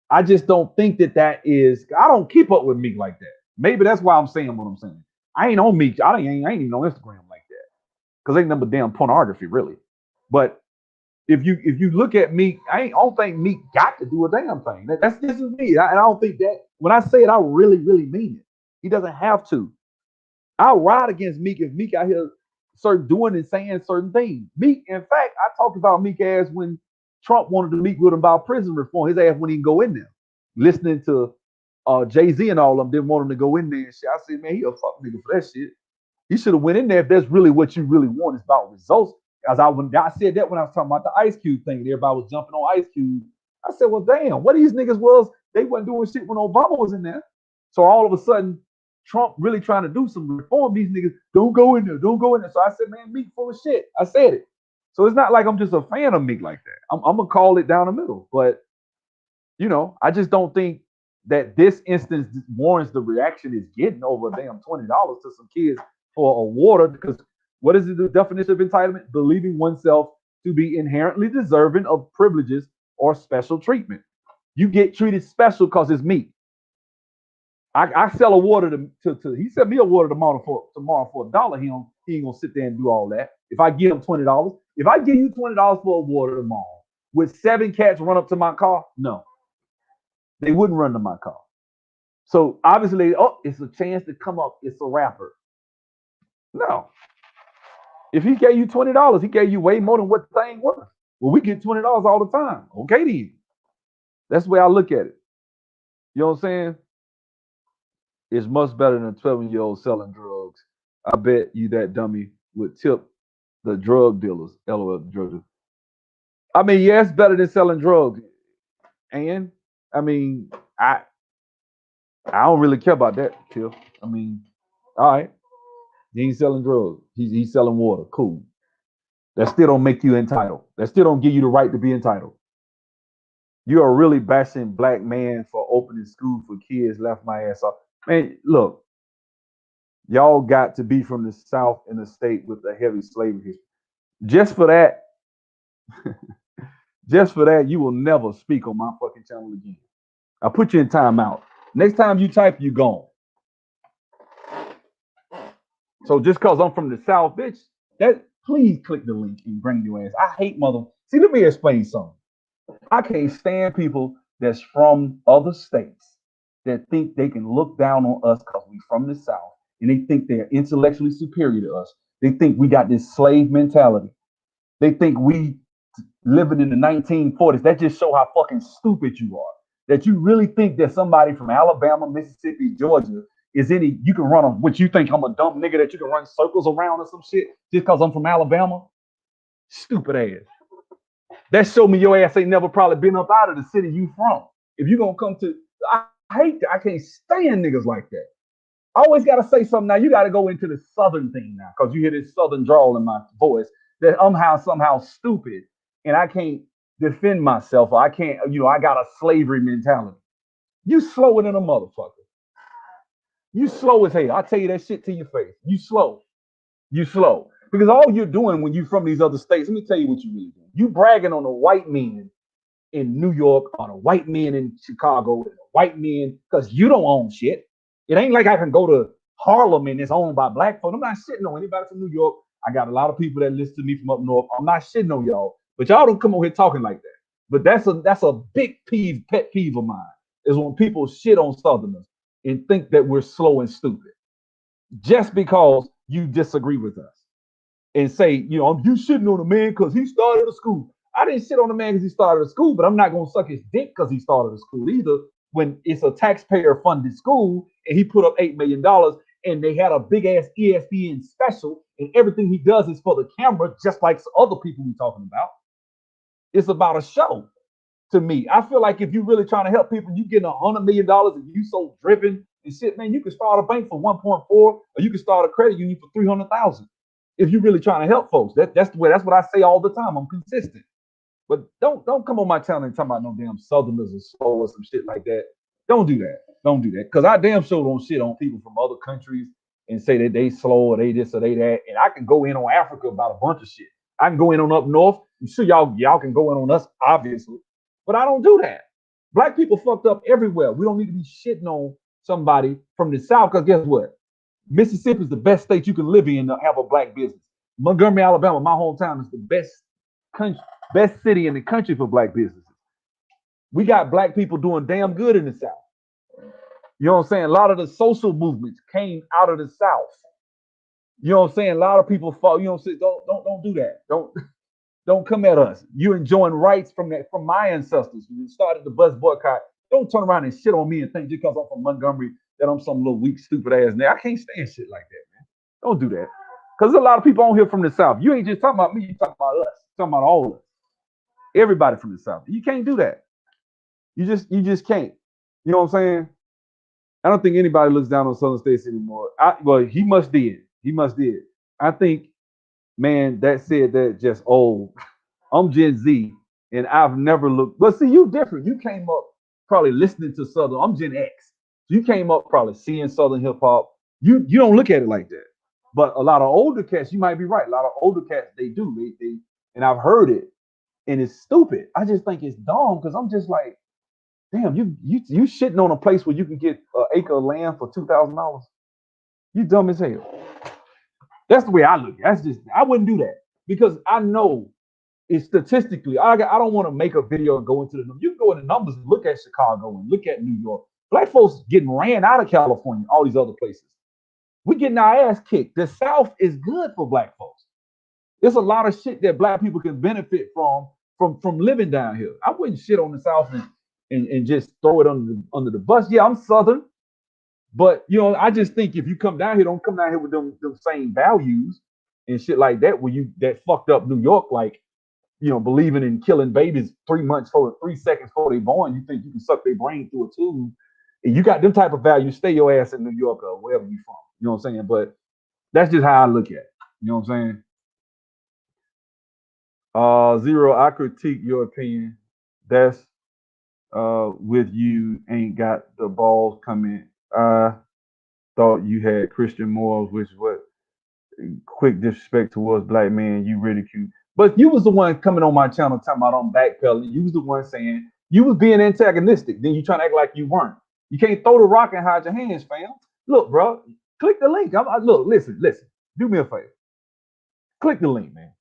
I just don't think that is. I don't keep up with Meek like that. Maybe that's why I'm saying what I'm saying. I ain't on Meek. I ain't even on Instagram like that because ain't number damn pornography really. But if you look at Meek, I don't think Meek got to do a damn thing. That's this is me, and I don't think that when I say it, I really mean it. He doesn't have to. I'll ride against Meek if Meek out here certain doing and saying certain things. Meek, in fact, I talked about Meek ass when Trump wanted to meet with him about prison reform. His ass wouldn't even go in there. Listening to Jay-Z and all of them didn't want him to go in there and shit. I said, man, he a fuck nigga for that shit. He should have went in there if that's really what you really want. It's about results. As when I said that when I was talking about the Ice Cube thing, and everybody was jumping on Ice Cube. I said, well, damn, what these niggas was, they wasn't doing shit when Obama was in there. So all of a sudden, Trump really trying to do some reform. These niggas don't go in there, don't go in there. So I said, man, Meek full of shit. I said it. So it's not like I'm just a fan of Meek like that. I'm gonna call it down the middle, but I just don't think that this instance warrants the reaction it's getting over a damn $20 to some kids for a water. Because what is the definition of entitlement? Believing oneself to be inherently deserving of privileges or special treatment. You get treated special because it's me. I sell a water to he sent me a water tomorrow for $1. He ain't gonna sit there and do all that. If I give him $20, if I give you $20 for a water tomorrow, would 7 cats run up to my car? No, they wouldn't run to my car. So obviously, oh, it's a chance to come up. It's a rapper. No, if he gave you $20, he gave you way more than what the thing was. Well, we get $20 all the time. Okay, then that's the way I look at it. You know what I'm saying? It's much better than a 12-year-old selling drugs. I bet you that dummy would tip the drug dealers. LOL, drug dealers. I mean, yeah, it's better than selling drugs. And I mean, I don't really care about that, Tiff. I mean, all right, he ain't selling drugs. He's selling water. Cool. That still don't make you entitled. That still don't give you the right to be entitled. You are really bashing black man for opening school for kids. Left my ass off. Man, look, y'all got to be from the South in a state with a heavy slavery history. Just for that, just for that, you will never speak on my fucking channel again. I'll put you in timeout. Next time you type, you gone. So just cause I'm from the South, bitch, that please click the link and bring your ass. I hate mother. See, let me explain something. I can't stand people that's from other states that think they can look down on us because we from the South and they think they're intellectually superior to us. They think we got this slave mentality. They think we living in the 1940s. That just show how fucking stupid you are. That you really think that somebody from Alabama, Mississippi, Georgia is any, you can run a, what you think I'm a dumb nigga that you can run circles around or some shit just because I'm from Alabama? Stupid ass. That show me your ass ain't never probably been up out of the city you from. If you gonna come to, I hate that. I can't stand niggas like that. I always gotta say something now. You gotta go into the southern thing now because you hear this southern drawl in my voice that I'm somehow stupid and I can't defend myself or I can't, I got a slavery mentality. You slower than a motherfucker. You slow as hell. I tell you that shit to your face. You slow. You slow. Because all you're doing when you from these other states, let me tell you what you really do. You bragging on the white men in New York, on the white men in Chicago, the white men, because you don't own shit. It ain't like I can go to Harlem and it's owned by black folks. I'm not shitting on anybody from New York. I got a lot of people that listen to me from up north. I'm not shitting on y'all, but y'all don't come over here talking like that. But that's a big pet peeve of mine is when people shit on Southerners and think that we're slow and stupid just because you disagree with us and say, you shitting on a man because he started a school. I didn't shit on a man because he started a school, but I'm not gonna suck his dick because he started a school either. When it's a taxpayer-funded school and he put up $8 million and they had a big ass ESPN special and everything he does is for the camera, just like other people we talking about. It's about a show. To me, I feel like if you're really trying to help people, you getting $100 million and you so driven and shit, man, you can start a bank for 1.4, or you can start a credit union for 300,000. If you're really trying to help folks, that's what I say all the time. I'm consistent. But don't come on my channel and talk about no damn Southerners and slow or some shit like that. Don't do that. Don't do that. Because I damn sure don't shit on people from other countries and say that they slow or they this or they that. And I can go in on Africa about a bunch of shit. I can go in on up north. I'm sure y'all can go in on us, obviously. But I don't do that. Black people fucked up everywhere. We don't need to be shitting on somebody from the South because guess what? Mississippi is the best state you can live in to have a black business. Montgomery, Alabama, my hometown, is the best city in the country for black businesses. We got black people doing damn good in the South. You know what I'm saying? A lot of the social movements came out of the South. You know what I'm saying? A lot of people fall. You know what I'm saying? Don't do that. Don't come at us. You enjoying rights from my ancestors. You started the bus boycott. Don't turn around and shit on me and think just because I'm from Montgomery that I'm some little weak, stupid ass nigga. I can't stand shit like that, man. Don't do that. Because there's a lot of people on here from the South. You ain't just talking about me, you talking about us. You're talking about all of us. Everybody from the South. You can't do that. You just can't. You know what I'm saying? I don't think anybody looks down on Southern states anymore. Well, he must did. He must did. I think man, that said that just old. I'm Gen Z, and I've never looked. But see, you different. You came up probably listening to Southern. I'm Gen X. You came up probably seeing Southern hip hop. You don't look at it like that. But a lot of older cats, you might be right. A lot of older cats, they do. They and I've heard it, and it's stupid. I just think it's dumb because I'm just like, damn, you shitting on a place where you can get an acre of land for $2,000. You dumb as hell. That's the way I look. That's just I wouldn't do that because I know it's statistically. I don't want to make a video and go into the numbers. You can go in the numbers and look at Chicago and look at New York. Black folks getting ran out of California, all these other places. We getting our ass kicked. The South is good for black folks. There's a lot of shit that black people can benefit from living down here. I wouldn't shit on the South and just throw it under the bus. Yeah, I'm Southern, but I just think if you come down here, don't come down here with them same values and shit like that. Where you that fucked up New York, like believing in killing babies 3 months for 3 seconds before they born. You think you can suck their brain through a tube, and you got them type of values. Stay your ass in New York or wherever you from. You know what I'm saying? But that's just how I look at it. You know what I'm saying? Zero, I critique your opinion. That's with you ain't got the balls coming. I thought you had Christian morals, which what quick disrespect towards black men, you ridicule. But you was the one coming on my channel talking about I'm backpedaling. You was the one saying you was being antagonistic. Then you trying to act like you weren't. You can't throw the rock and hide your hands, fam. Look, bro, click the link. Look, listen. Do me a favor. Click the link, man.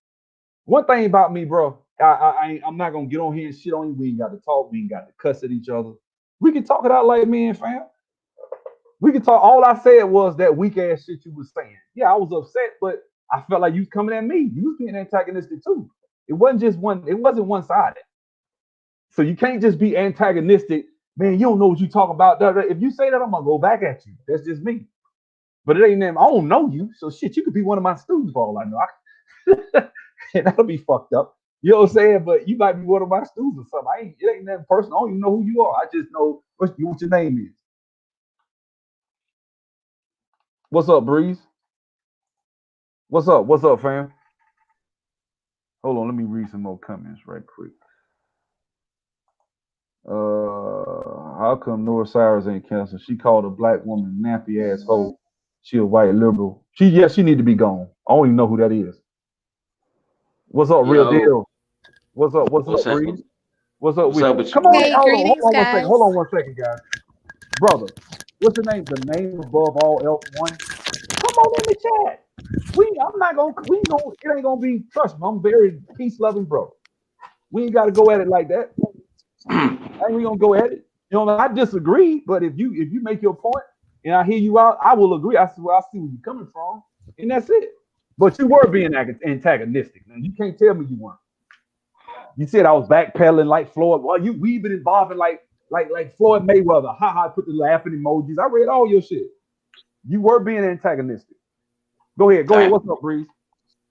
One thing about me, bro, I'm not gonna get on here and shit on you. We ain't got to talk. We ain't got to cuss at each other. We can talk it out like men, fam. We can talk. All I said was that weak ass shit you was saying. Yeah, I was upset, but I felt like you was coming at me. You was being antagonistic too. It wasn't just one. It wasn't one sided. So you can't just be antagonistic, man. You don't know what you talk about. If you say that, I'm gonna go back at you. That's just me. But it ain't them. I don't know you, so shit. You could be one of my students for all I know. And that'll be fucked up. You know what I'm saying? But you might be one of my students or something. It ain't that person. I don't even know who you are. I just know what your name is. What's up, Breeze? What's up? What's up, fam? Hold on, let me read some more comments right quick. How come Nora Cyrus ain't canceled? She called a black woman nappy asshole. She a white liberal. She need to be gone. I don't even know who that is. What's up, real Yo, deal? What's up? What's what's up, up? Breeze? What's up What's with up you? with you, Come on man? in. Hey, Hold greetings, on 1 second. Hold guys. on 1 second, guys. Brother, what's your name? The name above all else one. Come on in the chat. I'm not gonna. We ain't gonna. It ain't gonna be. Trust me. I'm very peace loving, bro. We ain't got to go at it like that. I ain't gonna go at it. I disagree, but if you make your point and I hear you out, I will agree. I see where you're coming from, and that's it. But you were being antagonistic, man. You can't tell me you weren't. You said I was backpedaling like Floyd. Well, we been involving like Floyd Mayweather. Ha ha! Put the laughing emojis. I read all your shit. You were being antagonistic. Go ahead. Go ahead. Dang. What's up, Breeze?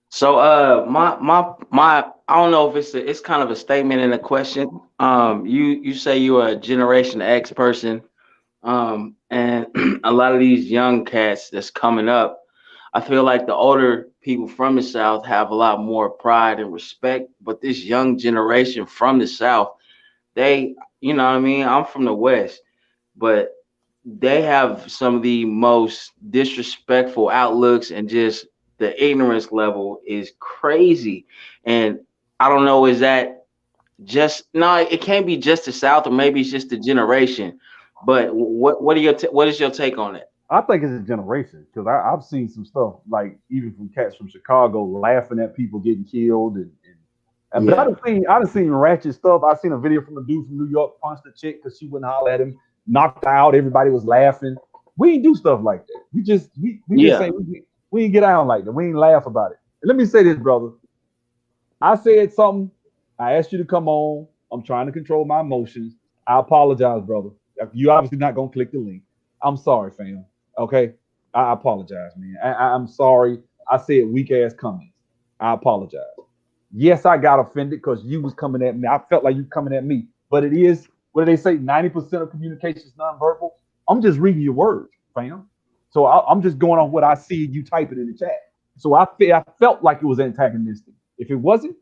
So, I don't know if it's kind of a statement and a question. You say you're a Generation X person, and a lot of these young cats that's coming up, I feel like the older people from the South have a lot more pride and respect, but this young generation from the South, they, you know what I mean? I'm from the West, but they have some of the most disrespectful outlooks, and just the ignorance level is crazy. And I don't know, is that just no, it can't be just the South, or maybe it's just the generation. But what is your take on it? I think it's a generation because I've seen some stuff like even from cats from Chicago laughing at people getting killed but Yeah. I done seen ratchet stuff. I seen a video from a dude from New York punched a chick because she wouldn't holler at him, knocked her out. Everybody was laughing. We ain't do stuff like that. We just say Yeah. we ain't get down like that. We ain't laugh about it. And let me say this, brother. I said something. I asked you to come on. I'm trying to control my emotions. I apologize, brother. You obviously not gonna click the link. I'm sorry, fam. Okay, I apologize, man. I'm sorry. I said weak ass comments. I apologize. Yes, I got offended because you was coming at me. I felt like you coming at me. But it is what do they say? 90% of communication is nonverbal. I'm just reading your words, fam. So I'm just going on what I see you typing in the chat. So I felt like it was antagonistic. If it wasn't,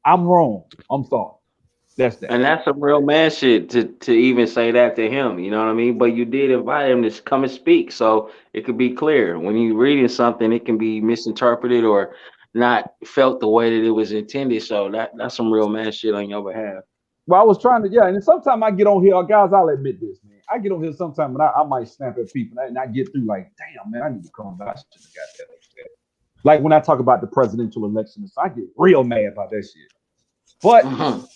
I'm wrong. I'm sorry. That's that. And that's some real man shit to even say that to him. You know what I mean? But you did invite him to come and speak, so it could be clear. When you reading something, it can be misinterpreted or not felt the way that it was intended. So that's some real man shit on your behalf. Well, I was trying to, yeah, and sometimes I get on here, guys. I'll admit this, man. I get on here sometimes, and I might snap at people, and I get through like, damn, man, I need to calm down. I should have got that upset. Like when I talk about the presidential election, I get real mad about that shit. But Mhm.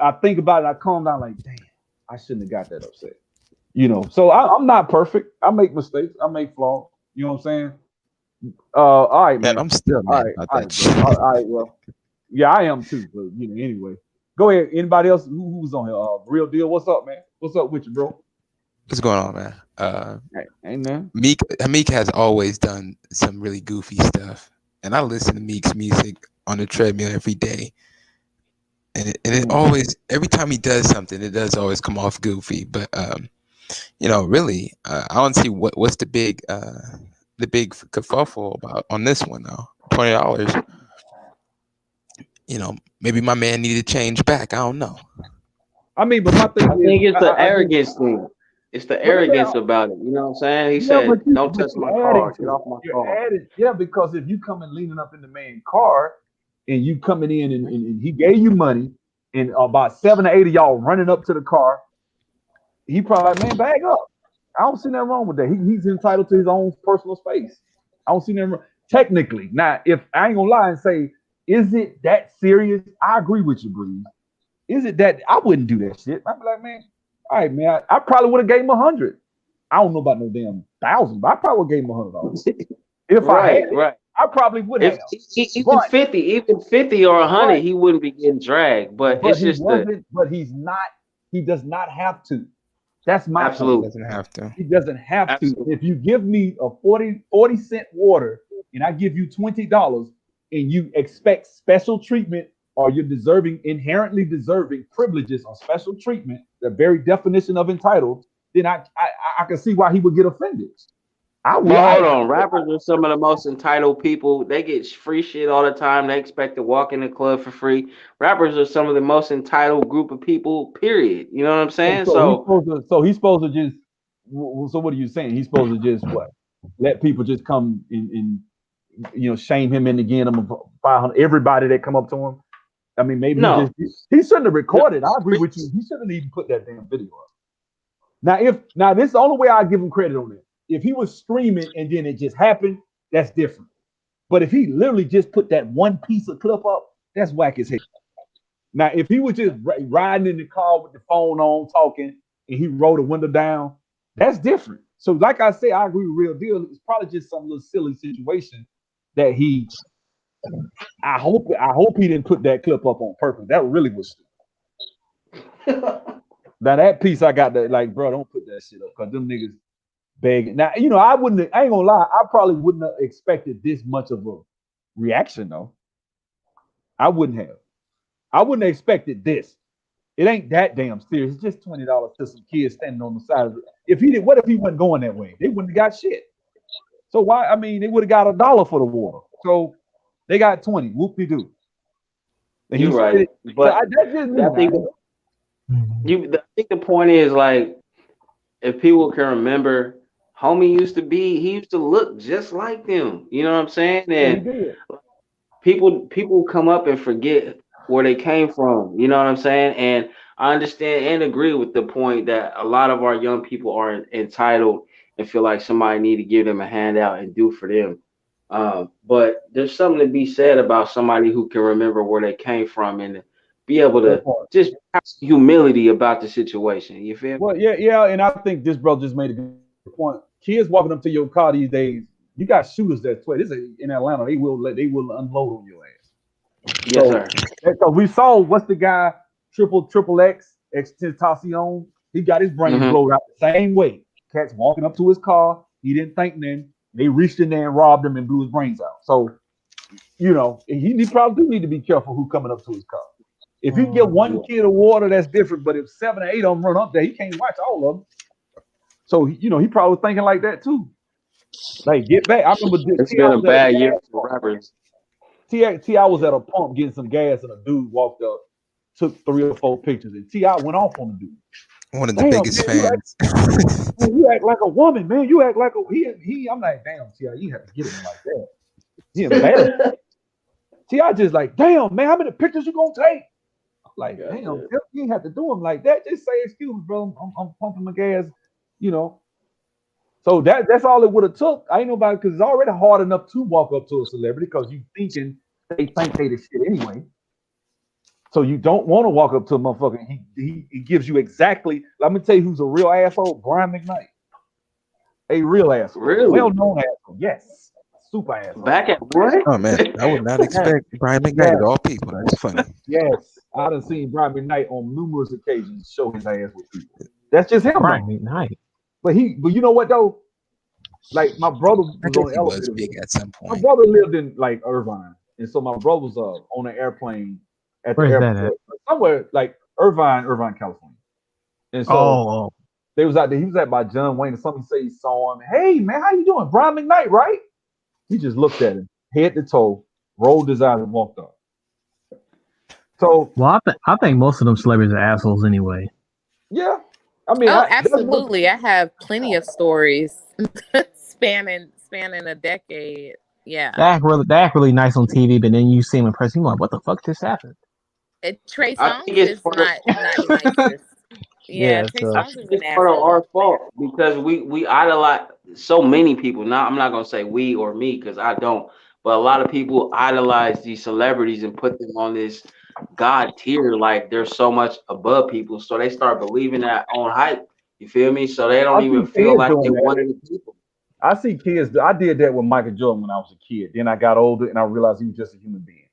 I think about it, I calm down, like, damn, I shouldn't have got that upset. So I'm not perfect. I make mistakes. I make flaws. You know what I'm saying? All right, Man, man. I'm still All mad right, about all that right, bro. shit. All right, well, yeah, I am too. But anyway, go ahead. Anybody else who's on here? Real deal. What's up, man? What's up with you, bro? What's going on, man? Hey, ain't nothing. Meek has always done some really goofy stuff, and I listen to Meek's music on the treadmill every day, and it Mm. always every time he does something, it does always come off goofy. But really, I don't see what's the big kerfuffle about on this one though. $20. Maybe my man needed to change back. I don't know. I mean, but my thing I is, think it's the I just, arrogance thing. It's the but let me, arrogance about it. You know what I'm saying? He yeah, said, "Don't but touch you my adding car. Get to it. off my You're car." adding, yeah, because if you come and leaning up in the man's car and you coming in and he gave you money and about 7 or 8 of y'all running up to the car, he probably like, man, bag up. I don't see nothing wrong with that. He's entitled to his own personal space. I don't see nothing wrong. Technically. Now, if I ain't gonna lie and say, is it that serious? I agree with you, Breeze. Is it that I wouldn't do that shit? I'd be like, man, all right, man, I probably would have gave him 100. I don't know about no damn thousand, but I probably would have gave him $100. If I had Right, it, right. I probably would If have. even But 50, even 50 or but 100, he wouldn't be getting dragged. But but it's he just the wasn't, but he's not, he does not have to. That's my No, he point. absolute, doesn't have to. He doesn't have to. absolute. If you give me a 40 cent water and I give you $20 and you expect special treatment or you're inherently deserving privileges or special treatment, the very definition of entitled, then I can see why he would get offended. I will. But hold on, rappers are some of the most entitled people. They get free shit all the time. They expect to walk in the club for free. Rappers are some of the most entitled group of people. Period. You know what I'm So, saying? so he's So supposed to. So he's supposed to just. So what are you saying? He's supposed to just what? Let people just come and shame him into getting him 500. Everybody that come up to him. I mean, maybe no, he shouldn't have no. recorded. I agree with you. He shouldn't even put that damn video up. Now this is the only way I give him credit on it. If he was streaming and then it just happened, that's different. But if he literally just put that one piece of clip up, that's whack as hell. Now, if he was just riding in the car with the phone on, talking, and he rolled the window down, that's different. So, like I say, I agree with Real Deal. It's probably just some little silly situation that he. I hope he didn't put that clip up on purpose. That really was stupid. Now that piece I got that like, bro, don't put that shit up because them niggas begging. Now I ain't gonna lie, I probably wouldn't have expected this much of a reaction though. I wouldn't have. I wouldn't have expected this. It ain't that damn serious. It's just $20 to some kids standing on the side of it. If he did, what if he wasn't going that way? They wouldn't have got shit. So why? I mean, they would have got $1 for the water. So they got 20. Whoop de doo. And he You're said right. it. So But that's just me I now. think I think the point is like if people can remember, homie used to be, he used to look just like them. You know what I'm saying? Yeah, he And did. people come up and forget where they came from. You know what I'm saying? And I understand and agree with the point that a lot of our young people are entitled and feel like somebody need to give them a handout and do for them. But there's something to be said about somebody who can remember where they came from and be able That to part. just have humility about the situation. You feel me? Well, yeah, and I think this brother just made a good point. Kids walking up to your car these days, you got shooters that swear. This is in Atlanta. They will unload on your ass. Yes, So sir. because we saw what's the guy triple X Tentacion. He got his brains Hmm. blown out the same way. Cats walking up to his car. He didn't think then. They reached in there and robbed him and blew his brains out. So he probably do need to be careful who coming up to his car. If he get one Yeah. kid of water, that's different. But if 7 or 8 of them run up there, he can't watch all of them. So he probably thinking like that too. Like, get back. I remember this. It's T.I. been a was at a bad year gas for pump. rappers. T.I. was at a pump getting some gas, and a dude walked up, took 3 or 4 pictures, and T.I. went off on the dude. One of the Damn, biggest man, fans. you act like a woman, man. You act like a he. I'm like, damn, T.I., you have to get him like that. He embarrassed. T.I. just like, damn, man, how many pictures you gonna take? Like, damn, you ain't have to do him like that. Just say, excuse me, bro. I'm pumping my gas, you know. So that's all it would have took. I ain't nobody because it's already hard enough to walk up to a celebrity because you thinking they think they the shit anyway. So you don't want to walk up to a motherfucker. He gives you exactly. Let me tell you who's a real asshole. Brian McKnight, a real asshole, Really? well-known asshole. Yes, super asshole. Back at what? Oh man, I would not expect Brian McKnight of all people. That's funny. Yes, I done seen Brian McKnight on numerous occasions show his ass with people. That's just him. Right, Though. McKnight. But you know what though? Like my brother was I on guess the he was elevator. big at some My point. brother lived in like Irvine, and so my brother was on an airplane at the Where's that airport somewhere like Irvine, California. And so Oh, they was out there. He was at by John Wayne, and somebody say he saw him. Hey man, how you doing? Brian McKnight, right? He just looked at him, head to toe, rolled his eyes, and walked off. So well, I think most of them celebrities are assholes anyway. yeah, I mean, Oh, that's what- absolutely. I have plenty of stories spanning a decade. Yeah. They act really nice on TV, but then you see them in person, you're like, what the fuck just happened? Trey I Songz think it's is part of not the nicest. Yeah, Yeah, Trey so- I Songz is think an it's part of asshole. our fault because we idolize so many people. Now I'm not gonna say we or me because I don't, but a lot of people idolize these celebrities and put them on this god tier, like they're so much above people. So they start believing that on hype. You feel me? So they don't I even see feel kids like doing they that. one of the people. I see kids. I did that with Michael Jordan when I was a kid. Then I got older and I realized he was just a human being.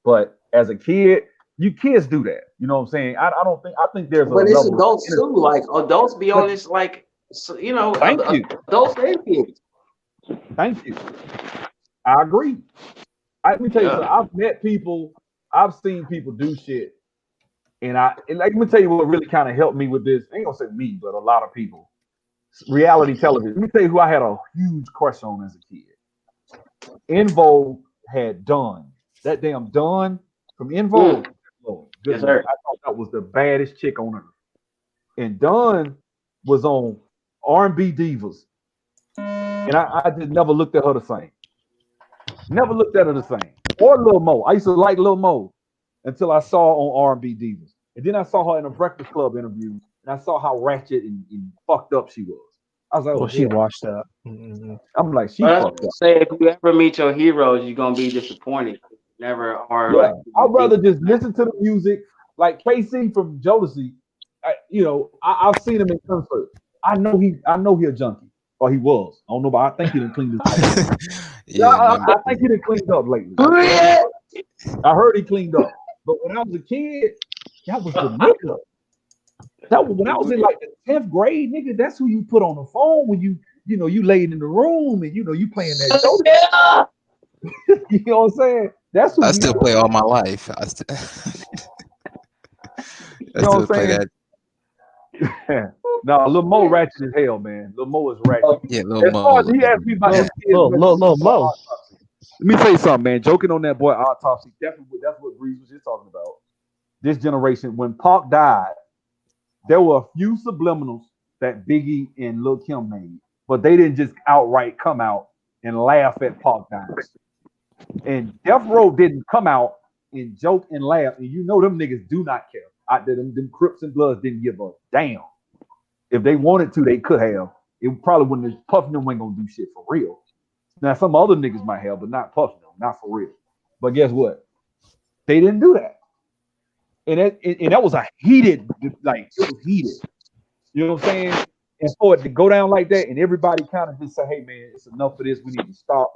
But as a kid, you kids do that. You know what I'm saying? I don't think. I think there's a But it's level. adults too. Like adults be on this, like you know, Thank you. adults and kids. Thank you. I agree. Let me tell you Yeah. something. I've met people. I've seen people do shit, and let me tell you what really kind of helped me with this. I ain't gonna say me, but a lot of people. Reality television. Let me tell you who I had a huge crush on as a kid. In Vogue had Dawn. That damn Dawn from In Vogue. Lord, good Yes, Lord. sir. I thought that was the baddest chick on earth. And Dawn was on R&B Divas. And I just never looked at her the same. Never looked at her the same. Or Lil Mo. I used to like Lil Mo until I saw her on R&B Divas. And then I saw her in a Breakfast Club interview, and I saw how ratchet and fucked up she was. I was like, oh, Well, she hell. washed up. Mm-hmm. I'm like, she But fucked up. say if you ever meet your heroes, you're gonna be disappointed. Never are Yeah, like I'd rather just listen to the music. Like KC from Jodeci, I've seen him in concert. I know he a junkie, or he was. I don't know, but I think he done cleaned his life up. Yeah, Yeah, I think he done cleaned up lately. I heard he cleaned up, but when I was a kid, that was the nigga. When I was in like the 10th grade, nigga, that's who you put on the phone when you laid in the room and you playing that Jodeci. You know what I'm saying? That's who I you still play all my life. I You know still what I'm play saying? that. No, Lil Mo ratchet as hell, man. Lil Mo is ratchet. Yeah, Lil As far as Mo. he asked me about Lil- his kids, Lil Mo. let me tell you something, man. Joking on that boy autopsy, that's what Breeze was just talking about. This generation, when Pac died, there were a few subliminals that Biggie and Lil Kim made, but they didn't just outright come out and laugh at Pac dying. And Death Row didn't come out and joke and laugh, and you know them niggas do not care. Them Crips and Bloods didn't give a damn. If they wanted to, they could have. It probably wouldn't have. Puffin them ain't gonna do shit for real. Now some other niggas might have, but not Puffin them, not for real. But guess what? They didn't do that. And that was a heated, like it was heated. You know what I'm saying? And for it to go down like that, and everybody kind of just say, "Hey man, it's enough of this. We need to stop."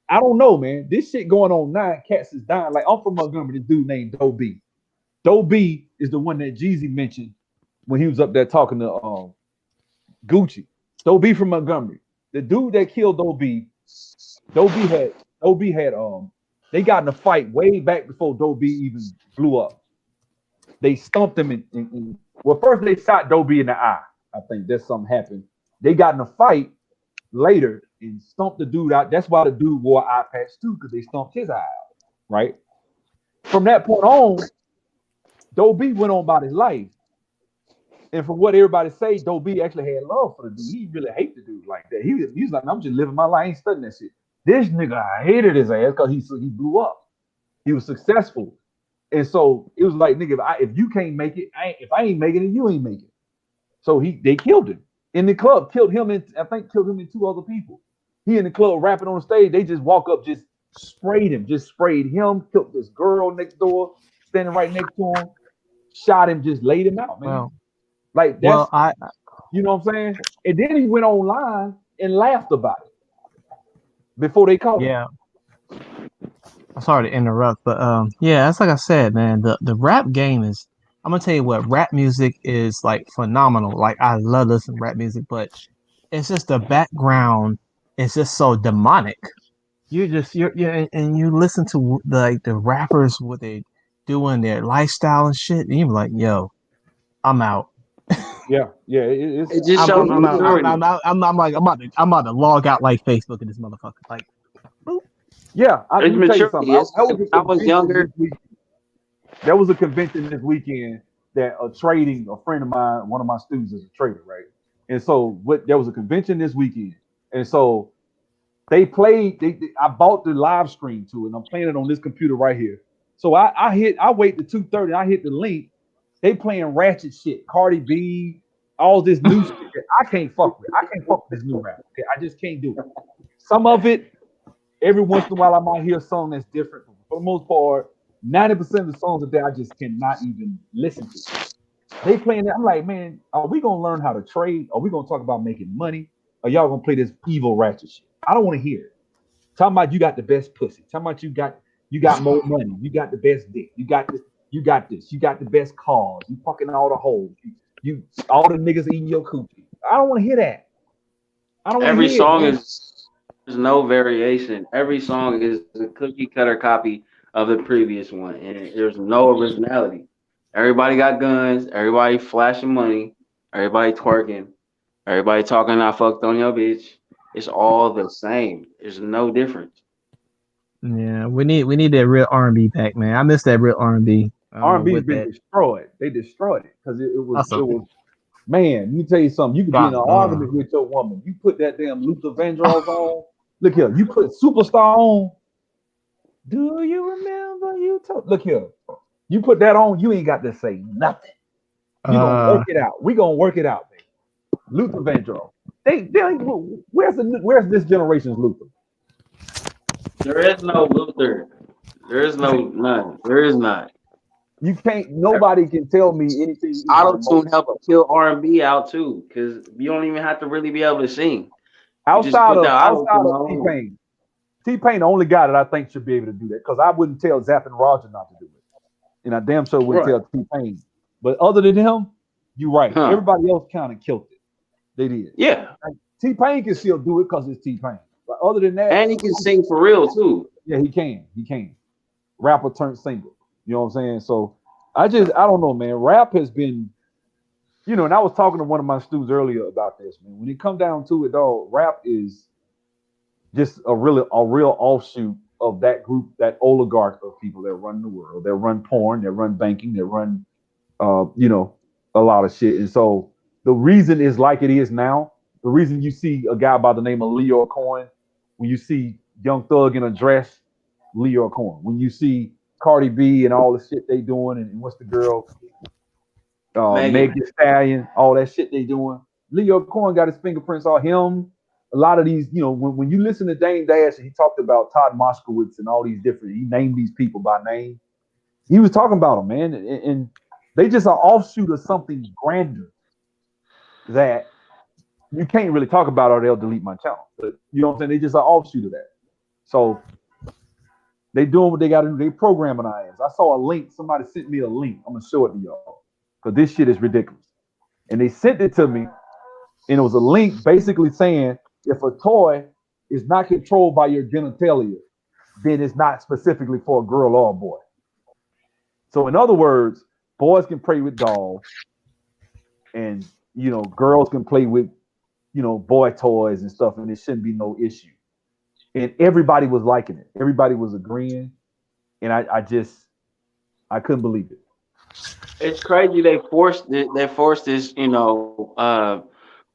I don't know, man. This shit going on now. Cats is dying. Like I'm from Montgomery. This dude named Doe B. Doe B is the one that Jeezy mentioned when he was up there talking to Gucci. Doe B from Montgomery. The dude that killed Doe B had they got in a fight way back before Doe B even blew up. They stumped him well, first they shot Doe B in the eye. I think there's something happened. They got in a fight. later and stumped the dude out. That's why the dude wore an eye patch too, because they stumped his eye out, right? From that point on, Doe B went on about his life. And from what everybody say, Doe B actually had love for the dude. He really hated the dude like that. He was like, I'm just living my life, I ain't studying that shit. This nigga I hated his ass because he blew up. He was successful. And so it was like, nigga, if you can't make it, if I ain't making it, you ain't making it. So they killed him in the club, killed him, and I think killed him and two other people. He in the club rapping on the stage. They just walk up, just sprayed him, killed this girl next door, standing right next to him, shot him, just laid him out, man. Like that's, I you know what I'm saying? And then he went online and laughed about it before they caught him. yeah. I'm sorry to interrupt, but yeah, that's like I said, man. The rap game is. I'm gonna tell you what, rap music is like phenomenal. Like I love listening to rap music, but it's just the background is just so demonic. And you listen to the rappers what they doing their lifestyle and shit, and you're like, yo, I'm out. Yeah, it's It just shows I'm out. maturity. I'm about to log out like Facebook in this motherfucker. Like, boop. yeah. Let It's me tell you something. maturity. That was I a was convention younger. this week. There was a convention this weekend that a friend of mine, one of my students is a trader, right? And so there was a convention this weekend, and so they played. I bought the live stream to it, and I'm playing it on this computer right here. So I wait to 2:30. I hit the link. They playing ratchet shit, Cardi B, all this new shit that I can't fuck with. I can't fuck with this new rap. Okay? I just can't do it. Some of it, every once in a while, I might hear a song that's different. But for the most part, 90% of the songs that I just cannot even listen to. They playing that. I'm like, man, are we gonna learn how to trade? Are we gonna talk about making money? Or y'all gonna play this evil ratchet shit? I don't want to hear it. Talking about you got the best pussy. Talking about you got more money. You got the best dick. You got this. You got this. You got the best cars. You fucking all the hoes. You all the niggas eating your coochie. I don't want to hear that. I don't want to Every hear it, song man. is there's no variation. Every song is a cookie cutter copy of the previous one, and there's no originality. Everybody got guns. Everybody flashing money. Everybody twerking. Everybody talking. I fucked on your bitch. It's all the same. There's no difference. Yeah, we need that real R&B back, man. I miss that real R&B. R&B's With been that. destroyed. They destroyed it because it was it Also, was man. Let me tell you something. You could be in God, an argument with your woman. You put that damn Luther Vandross on. Look here. You put Superstar on. Do you remember you told? Look here. You put that on. You ain't got to say nothing. You gonna work it out. We gonna work it out, man. Luther Vandross. Where's this generation's Luther? There is no Luther. There is no none. There is not. You can't. Nobody can tell me anything Auto about tune emotion. help kill R&B out too, because you don't even have to really be able to sing. You just Outside put that of auto outside tune of T on. Pain, T Pain the only guy that I think should be able to do that because I wouldn't tell Zapp and Roger not to do it, and I damn sure wouldn't Right. tell T Pain. But other than him, you're right. Huh. Everybody else kind of killed it. They did. Yeah. Like, T Pain can still do it because it's T Pain. But other than that, And he can sing for real too. yeah, he can. He can. Rapper turned singer. You know what I'm saying? So I don't know, man. Rap has been, and I was talking to one of my students earlier about this, man. When it come down to it, dog, rap is just a real offshoot of that group, that oligarch of people that run the world, that run porn, that run banking, that run uh, you know, a lot of shit. And so the reason is like it is now. The reason you see a guy by the name of Leo Cohen, when you see Young Thug in a dress, Leo Cohen. When you see Cardi B and all the shit they doing, and what's the girl, Meg Megan. Thee Stallion, all that shit they doing. Leo Cohen got his fingerprints on him. A lot of these, when you listen to Dame Dash, and he talked about Todd Moskowitz and all these different, he named these people by name. He was talking about them, man, and they just are offshoot of something grander that you can't really talk about, or they'll delete my channel. But you know what I'm saying? They just are offshoot of that. So they doing what they got to do. They programming our ass. I saw a link. Somebody sent me a link. I'm gonna show it to y'all because this shit is ridiculous. And they sent it to me, and it was a link basically saying if a toy is not controlled by your genitalia, then it's not specifically for a girl or a boy. So in other words, boys can play with dolls, and girls can play with boy toys and stuff, and it shouldn't be no issue. And everybody was liking it. Everybody was agreeing, and I couldn't believe it. It's crazy they forced this,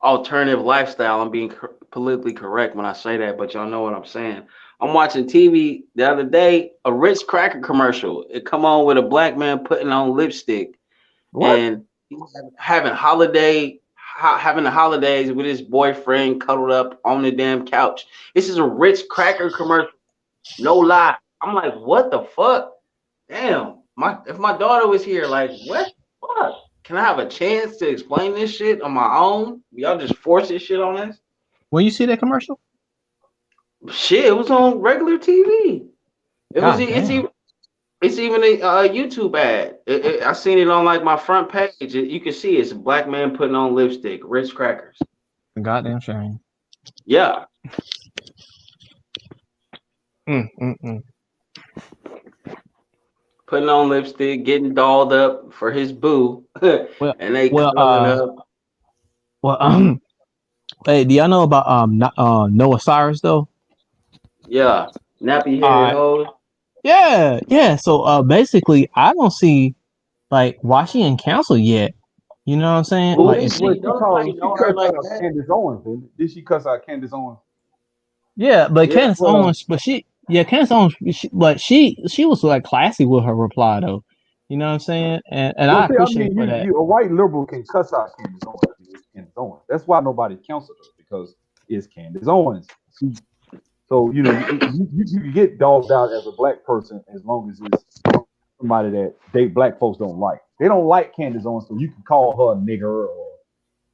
alternative lifestyle. I'm being politically correct when I say that, but y'all know what I'm saying. I'm watching TV the other day, a Ritz cracker commercial. It come on with a black man putting on lipstick What? and he's having the holidays with his boyfriend cuddled up on the damn couch. This is a Ritz cracker commercial. No lie. I'm like, what the fuck? Damn. If my daughter was here, like, what the fuck? Can I have a chance to explain this shit on my own? Y'all just force this shit on us? When you see that commercial, Shit, it was on regular TV. God damn. It's even a YouTube ad. I seen it on like my front page. You can see it's a black man putting on lipstick, Ritz crackers. Goddamn shame. Yeah. Mm. Putting on lipstick, getting dolled up for his boo, Well, and they well, cuddling up. well. Hey, do y'all know about Noah Cyrus though? Yeah, nappy All headed right. hoes. Yeah. So basically, I don't see like why she ain't canceled yet. You know what I'm saying? Who Like is if she? Don't nobody She know her cussed like out that. Candace Owens, didn't it? Did she cuss out Candace Owens? yeah, but Yeah, Candace Well, Owens, Candace Owens, but she was like classy with her reply though. You know what I'm saying? And well, I see, I appreciate mean, for that. a white liberal can cuss out Candace Owens. It's Candace Owens. That's why nobody counseled her because it's Candace Owens. So you can get dogged out as a black person as long as it's somebody that black folks don't like. They don't like Candace Owens, so you can call her a nigger or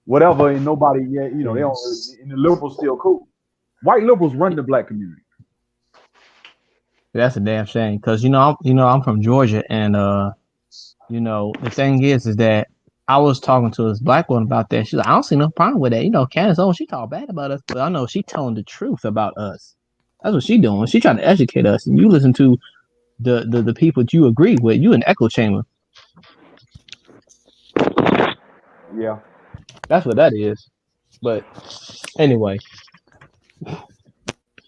whatever, and nobody, yeah, they Yeah. don't. And the liberals still cool. White liberals run the black community. That's a damn shame because I'm from Georgia and the thing is that I was talking to this black one about that. She's like, I don't see no problem with that. Candace Owens, she talk bad about us, but I know she telling the truth about us. That's what she doing. She trying to educate us. And you listen to the people that you agree with. You an echo chamber. Yeah, That's what that is. But anyway, Did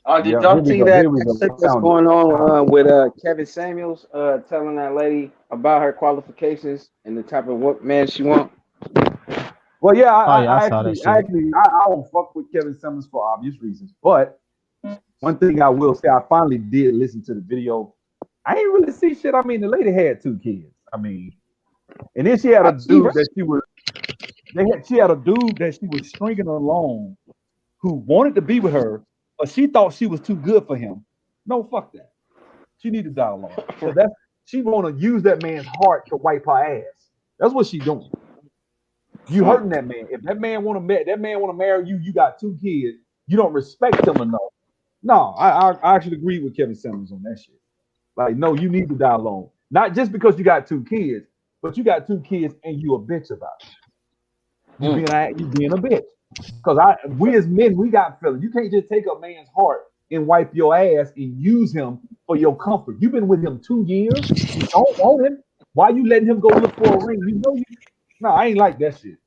yeah. y'all see Here that we go. clip I that's found it. going on with Kevin Samuels telling that lady about her qualifications and the type of what man she want? Well, yeah, oh yeah, I saw that shit. I don't fuck with Kevin Simmons for obvious reasons. But one thing I will say, I finally did listen to the video. I ain't really see shit. I mean, the lady had 2 kids. I mean, and then she had a She dude that she had a dude that she was stringing along who wanted to be with her, but she thought she was too good for him. No, fuck that. She need to die alone because she want to use that man's heart to wipe her ass. That's what she doing. You hurting that man. If that man want to marry you, you got 2 kids. You don't respect him enough. No, I actually agree with Kevin Simmons on that shit. Like, no, you need to die alone. Not just because you got 2 kids, but you got 2 kids and you a bitch about it. You being a bitch. Because we as men, we got feelings. You can't just take a man's heart and wipe your ass and use him for your comfort. You've been with him 2 years. You don't want him. Why you letting him go look for a ring? No, I ain't like that shit.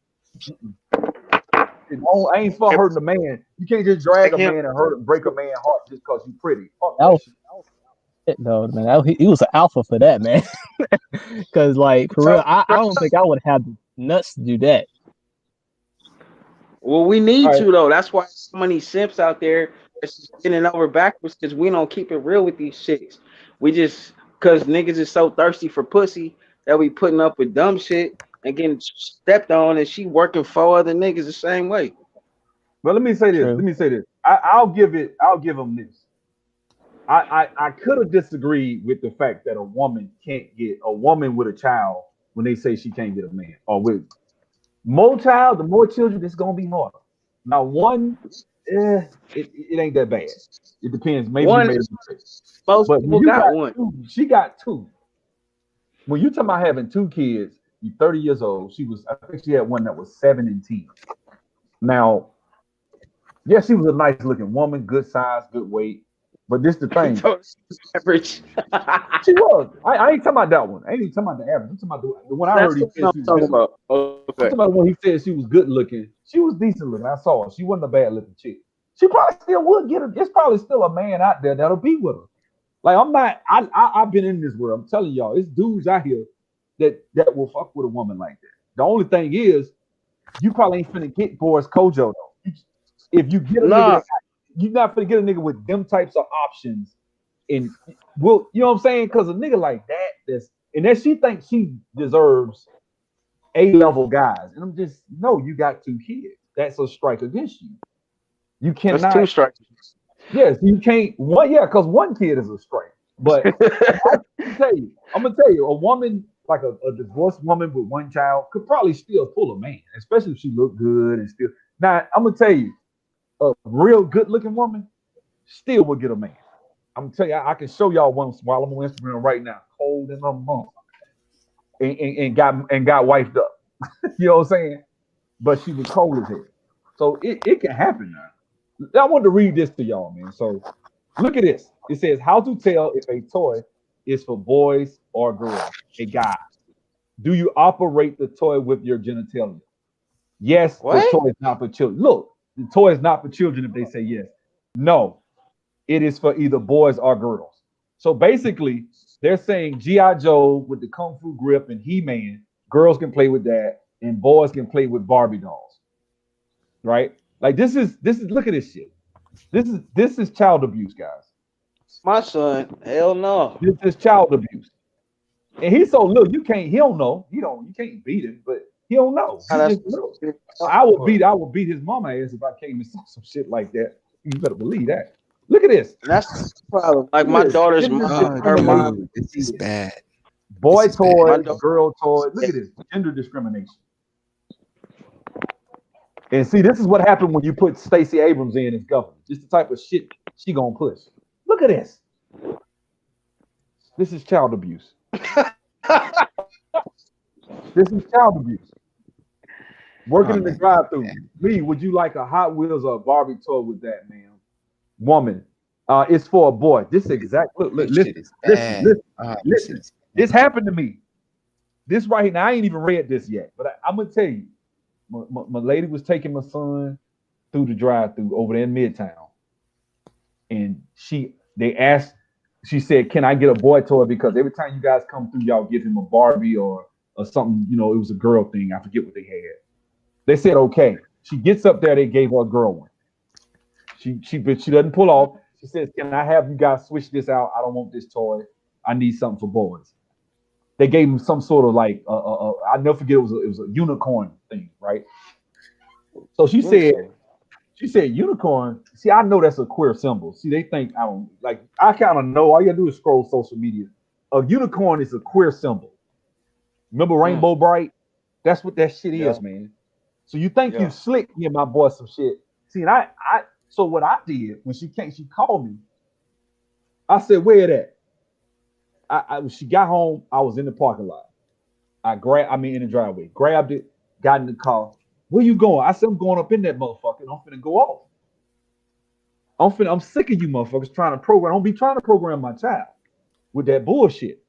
I ain't for hurting a man. You can't just drag like a him. man and break a man's heart just because you pretty. Fuck That that was shit. it though, man. He was an alpha for that, man. Because like for real, I don't think I would have the nuts to do that. Well, we All need right. to though. That's why so many simps out there that's just getting over backwards because we don't keep it real with these chicks. We just because niggas is so thirsty for pussy that we putting up with dumb shit and getting stepped on, and she working for other niggas the same way. But let me say this. True. I'll give him this. I could have disagreed with the fact that a woman can't get a woman with a child when they say she can't get a man or with the more children, it's gonna be harder. Now one, it ain't that bad. It depends. Maybe you One, made a mistake. most But when people you got got one. two, she got two. When you talking about having 2 kids, you're 30 years old. I think she had one that was 7 and 10. Now, yeah, she was a nice looking woman, good size, good weight. But this the thing. Average. She was. I ain't talking about that one. I ain't even talking about the average. I'm talking about the one I That's heard the he one said I'm she was talking good. about. Okay. I'm talking about when he said she was good looking. She was decent looking. I saw her. She wasn't a bad looking chick. She probably still would get her. There's probably still a man out there that'll be with her. Like I'm not. I've been in this world. I'm telling y'all, it's dudes out here that will fuck with a woman like that. The only thing is, you probably ain't finna get Boris Kojo though. If you get a nigga, Nah, you're not finna get a nigga with them types of options. And well, you know what I'm saying? Because a nigga like that, and that she thinks she deserves A-level guys, and I'm just no. You got two kids. That's a strike against you. You that's two cannot. strikes. Yes, you can't. One, yeah, because one kid is a strike. But I'm gonna tell you, a woman like a divorced woman with one child could probably still pull a man, especially if she looked good and still. Now, I'm gonna tell you, a real good-looking woman still would get a man. I'm gonna tell you, I can show y'all one while I'm on Instagram right now, cold in a month, and got wifed up. You know what I'm saying? But she was cold as hell. So it can happen now. I wanted to read this to y'all, man. So look at this. It says how to tell if a toy is for boys or girls. A guy. Do you operate the toy with your genitalia? Yes, the What? toy is not for children. Look, the toy is not for children if they say yes. No, it is for either boys or girls. So basically, they're saying G.I. Joe with the Kung Fu grip and He Man, girls can play with that, and boys can play with Barbie dolls, right? Like this is look at this shit. This is child abuse, guys. My son, hell no. This is child abuse. And he's so little, he don't know. You can't beat him, but he don't know. Nah, He that's just little. what I would beat his mama ass if I came and saw some shit like that. You better believe that. Look at this. that's the problem. Like Look my at this. daughter's Gender mom, Oh, her discrimination. mom, dude, this is bad. This Boy is bad. my toys, daughter. girl toys. Look at this. Gender discrimination. And see, this is what happened when you put Stacey Abrams in as governor. This is the type of shit she gonna push. Look at this. This is child abuse. This is child abuse. Working Oh in the man, drive-through. Me, would you like a Hot Wheels or a Barbie toy with that, ma'am? Woman, it's for a boy. This exact look, this listen, shit is listen, bad. listen, This listen. is This bad. happened to me. This right here. Now I ain't even read this yet, but I'm gonna tell you. My lady was taking my son through the drive-through over there in Midtown, and they asked. She said, "Can I get a boy toy? Because every time you guys come through, y'all give him a Barbie or something. You know, it was a girl thing. I forget what they had." They said, "Okay." She gets up there. They gave her a girl one. But she doesn't pull off. She says, "Can I have you guys switch this out? I don't want this toy. I need something for boys." They gave him some sort of like I never forget it was a unicorn thing, right? So Unicorn. she said unicorn. See, I know that's a queer symbol. See, they think I don't like. I kind of know. All you gotta do is scroll social media. A unicorn is a queer symbol. Remember Mm, Rainbow Bright? That's what that shit yeah, is, man. So you think you yeah. slick, give my boy some shit. See, and so what I did when she called me, I said, where it at? When she got home, I was in the parking lot. In the driveway, grabbed it, got in the car. Where you going? I said, I'm going up in that motherfucker. And I'm finna go off. I'm sick of you motherfuckers trying to program. Don't be trying to program my child with that bullshit.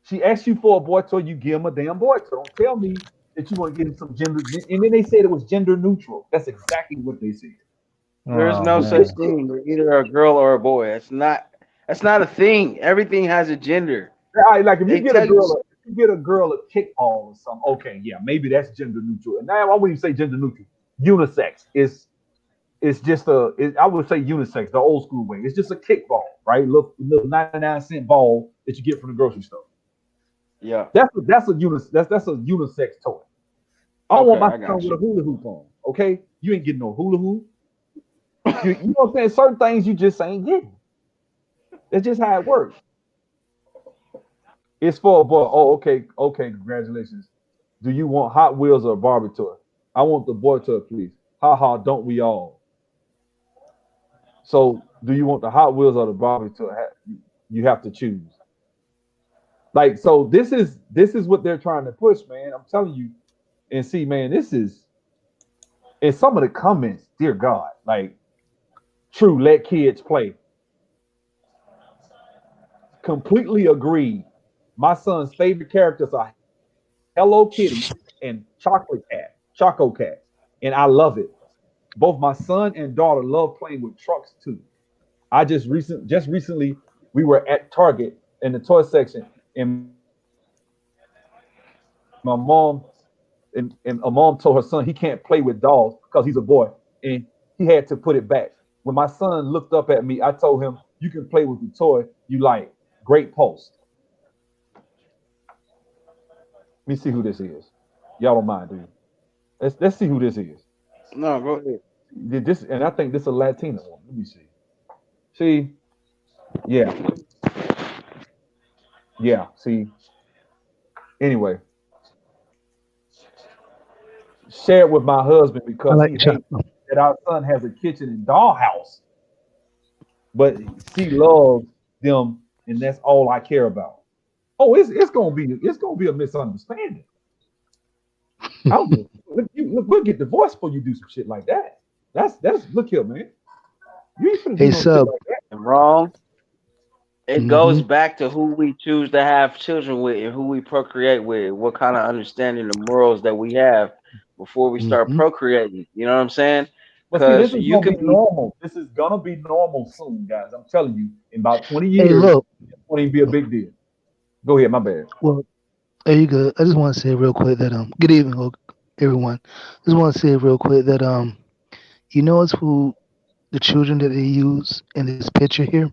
She asked you for a boy toy, you give him a damn boy toy. Don't tell me that you want to get him some gender. And then they said it was gender neutral. That's exactly what they said. There's Oh no such man. thing. You're either a girl or a boy. That's not a thing. Everything has a gender. Like if you They get a tell you. girl, a kickball or something, okay, yeah, maybe that's gender neutral. And now I wouldn't even say gender neutral. Unisex. It's just I would say unisex, the old school way. It's just a kickball, right? Little 99-cent ball that you get from the grocery store. Yeah. That's a unisex toy. I don't want Okay, my I son got with you. a hula hoop on. Okay, you ain't getting no hula hoop. You know what I'm saying? Certain things you just ain't getting. That's just how it works. It's for a boy. Oh, okay, okay. Congratulations. Do you want Hot Wheels or a Barbie toy? I want the boy toy, please. Ha ha, don't we all? So, do you want the Hot Wheels or the Barbie toy? You have to choose. Like, so this is what they're trying to push, man. I'm telling you. And see, man, this is in some of the comments. Dear God, like, true, let kids play. Completely agree. My son's favorite characters are Hello Kitty and Chocolate Cat, Choco Cat. and I love it. Both my son and daughter love playing with trucks too. Just recently we were at Target in the toy section, and my mom and a mom told her son he can't play with dolls because he's a boy, and he had to put it back. When my son looked up at me, I told him, "You can play with the toy you like." Great post. Let me see who this is. Y'all don't mind, do you? Let's see who this is. No, go ahead. This, and I think this is a Latina woman. Let me see. See, yeah, yeah. See, anyway, shared with my husband I because like he the chop. hates that our son has a kitchen and dollhouse, but she loves them, and that's all I care about. Oh, it's gonna be a misunderstanding. I don't give look, we'll get divorced before you do some shit like that. That's look here, man. You ain't finna do Hey, no shit sub. like that. And wrong. It Mm-hmm. goes back to who we choose to have children with and who we procreate with, what kind of understanding of morals that we have before we start Mm-hmm. procreating. You know what I'm saying? But see, this Because is you gonna can be be normal. This is gonna be normal soon, guys. I'm telling you, in about 20 Hey, years, look. it won't even be a big deal. Go ahead, my bad. Well, there you go. I just want to say real quick that good evening, everyone. Just want to say real quick that you notice who the children that they use in this picture here,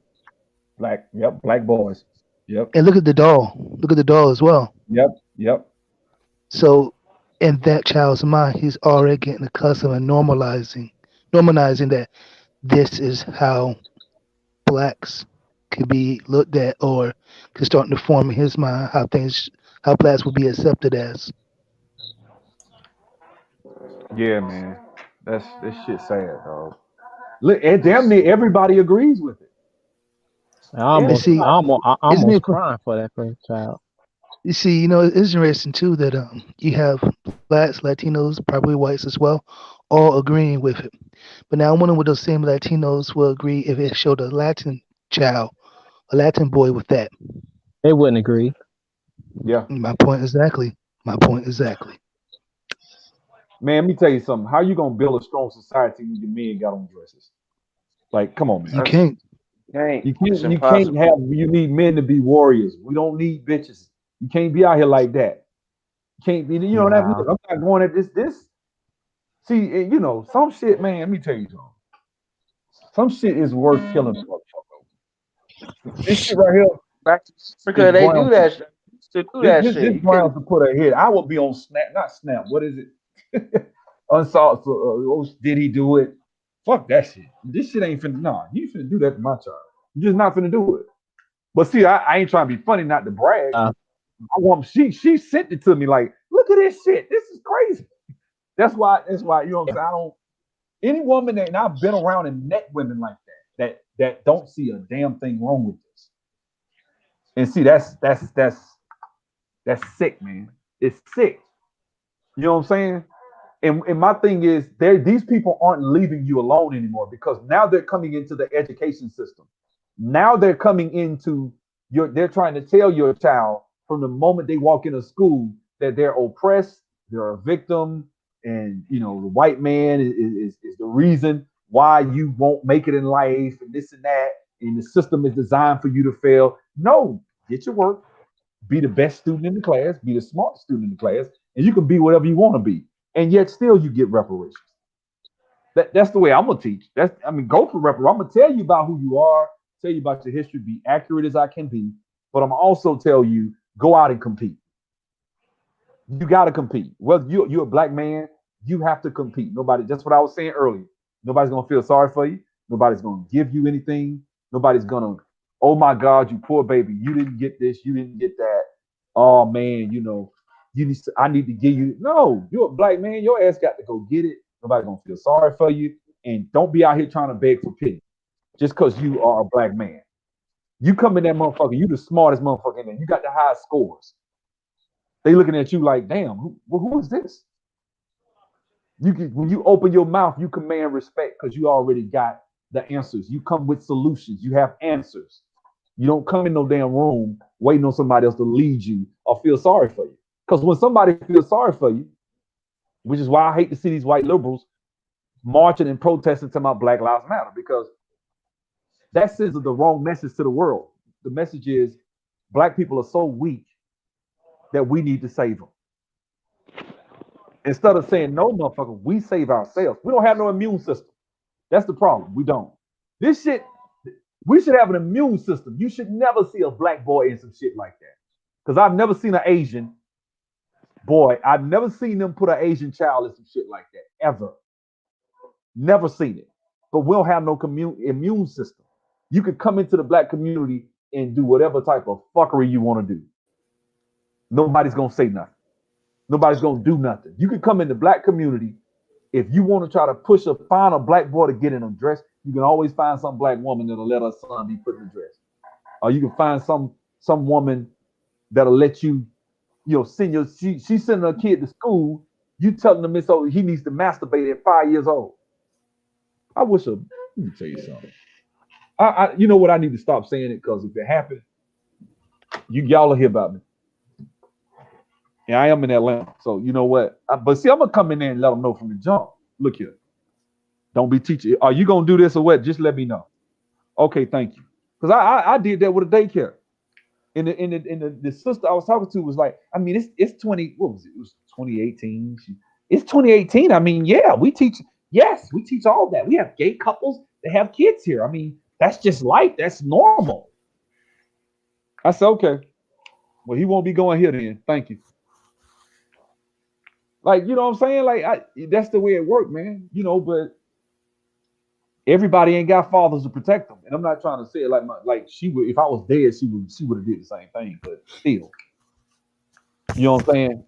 Black boys. Yep, and look at the doll. Look at the doll as well. yep. So, in that child's mind, he's already getting accustomed and normalizing that this is how blacks could be looked at, or could start to form in his mind how blacks would be accepted as. Yeah, man. That's this shit sad, dog. Look, and damn near everybody agrees with it. And see, I isn't almost it? crying for that first child. You see, it's interesting too that you have blacks, Latinos, probably whites as well, all agreeing with it. But now I wonder would those same Latinos will agree if it showed a Latin child, a Latin boy with that. They wouldn't agree. Yeah. My point exactly. My point exactly. Man, let me tell you something. How you gonna build a strong society when your men got on dresses? Like, come on, man. You that's can't. can't. You It's can't you can't impossible. have you need men to be warriors. We don't need bitches. You can't be out here like that. You can't be you know what I mean? Nah. Look, I'm not going at this. See, some shit, man, let me tell you something. Some shit is worth killing for. This shit right here Back to is Africa, they do grounds. that. To do This that this shit, this you grounds couldn't. to put a hit. I will be on Snap, not Snap. What is it? Unsolved. Did he do it? Fuck that shit. This shit ain't finna. Nah, you finna do that to my child. You just not finna do it. But see, I ain't trying to be funny, not to brag. Uh, I want she sent it to me like, look at this shit. This is crazy. That's why you know what I'm saying. I don't any woman that and I've been around and met women like that don't see a damn thing wrong with this. And see, that's sick, man. It's sick. You know what I'm saying? And my thing is, these people aren't leaving you alone anymore because now they're coming into the education system. Now they're coming into they're trying to tell your child from the moment they walk into school that they're oppressed, they're a victim, and the white man is the reason why you won't make it in life and this and that, and the system is designed for you to fail. No, get your work, be the best student in the class, be the smart student in the class, and you can be whatever you want to be. And yet still you get reparations. That's the way I'm gonna teach. Go for reparations. I'm gonna tell you about who you are, tell you about your history, be accurate as I can be, but I'm also tell you go out and compete. You got to compete. Whether you're a black man, you have to compete. Nobody. That's what I was saying earlier. Nobody's gonna feel sorry for you. Nobody's gonna give you anything. Nobody's gonna. Oh my God, you poor baby. You didn't get this. You didn't get that. Oh man, you need. I need to give you. No, you're a black man. Your ass got to go get it. Nobody's gonna feel sorry for you. And don't be out here trying to beg for pity just because you are a black man. You come in that motherfucker. You the smartest motherfucker in there. You got the highest scores. They looking at you like, damn, who is this? When you open your mouth, you command respect because you already got the answers. You come with solutions. You have answers. You don't come in no damn room waiting on somebody else to lead you or feel sorry for you. Because when somebody feels sorry for you, which is why I hate to see these white liberals marching and protesting to my Black Lives Matter, because that sends the wrong message to the world. The message is black people are so weak that we need to save them. Instead of saying, no, motherfucker, we save ourselves. We don't have no immune system. That's the problem. We don't. This shit, we should have an immune system. You should never see a black boy in some shit like that. Because I've never seen an Asian boy, I've never seen them put an Asian child in some shit like that, ever. Never seen it. But we don't have no immune system. You could come into the black community and do whatever type of fuckery you want to do. Nobody's going to say nothing. Nobody's going to do nothing. You could come in the black community. If you want to try to find a black boy to get in a dress, you can always find some black woman that'll let her son be put in a dress. Or you can find some woman that'll let you, send she's sending her kid to school. You telling him he needs to masturbate at 5 years old. Let me tell you something. You know what? I need to stop saying it, because if it happens, y'all will hear about me. And I am in Atlanta, so you know what? But see, I'm gonna come in there and let them know from the jump. Look here, don't be teaching. Are you gonna do this or what? Just let me know. Okay, thank you. Because I did that with a daycare. And the sister I was talking to was like, I mean, it's 20. What was it? It was 2018. It's 2018. I mean, yeah, we teach. Yes, we teach all that. We have gay couples that have kids here. I mean, that's just life. That's normal. I said, okay. Well, he won't be going here then. Thank you. Like, you know what I'm saying? Like, that's the way it worked, man. But everybody ain't got fathers to protect them. And I'm not trying to say it like she would. If I was dead, she would have did the same thing. But still, you know what I'm saying?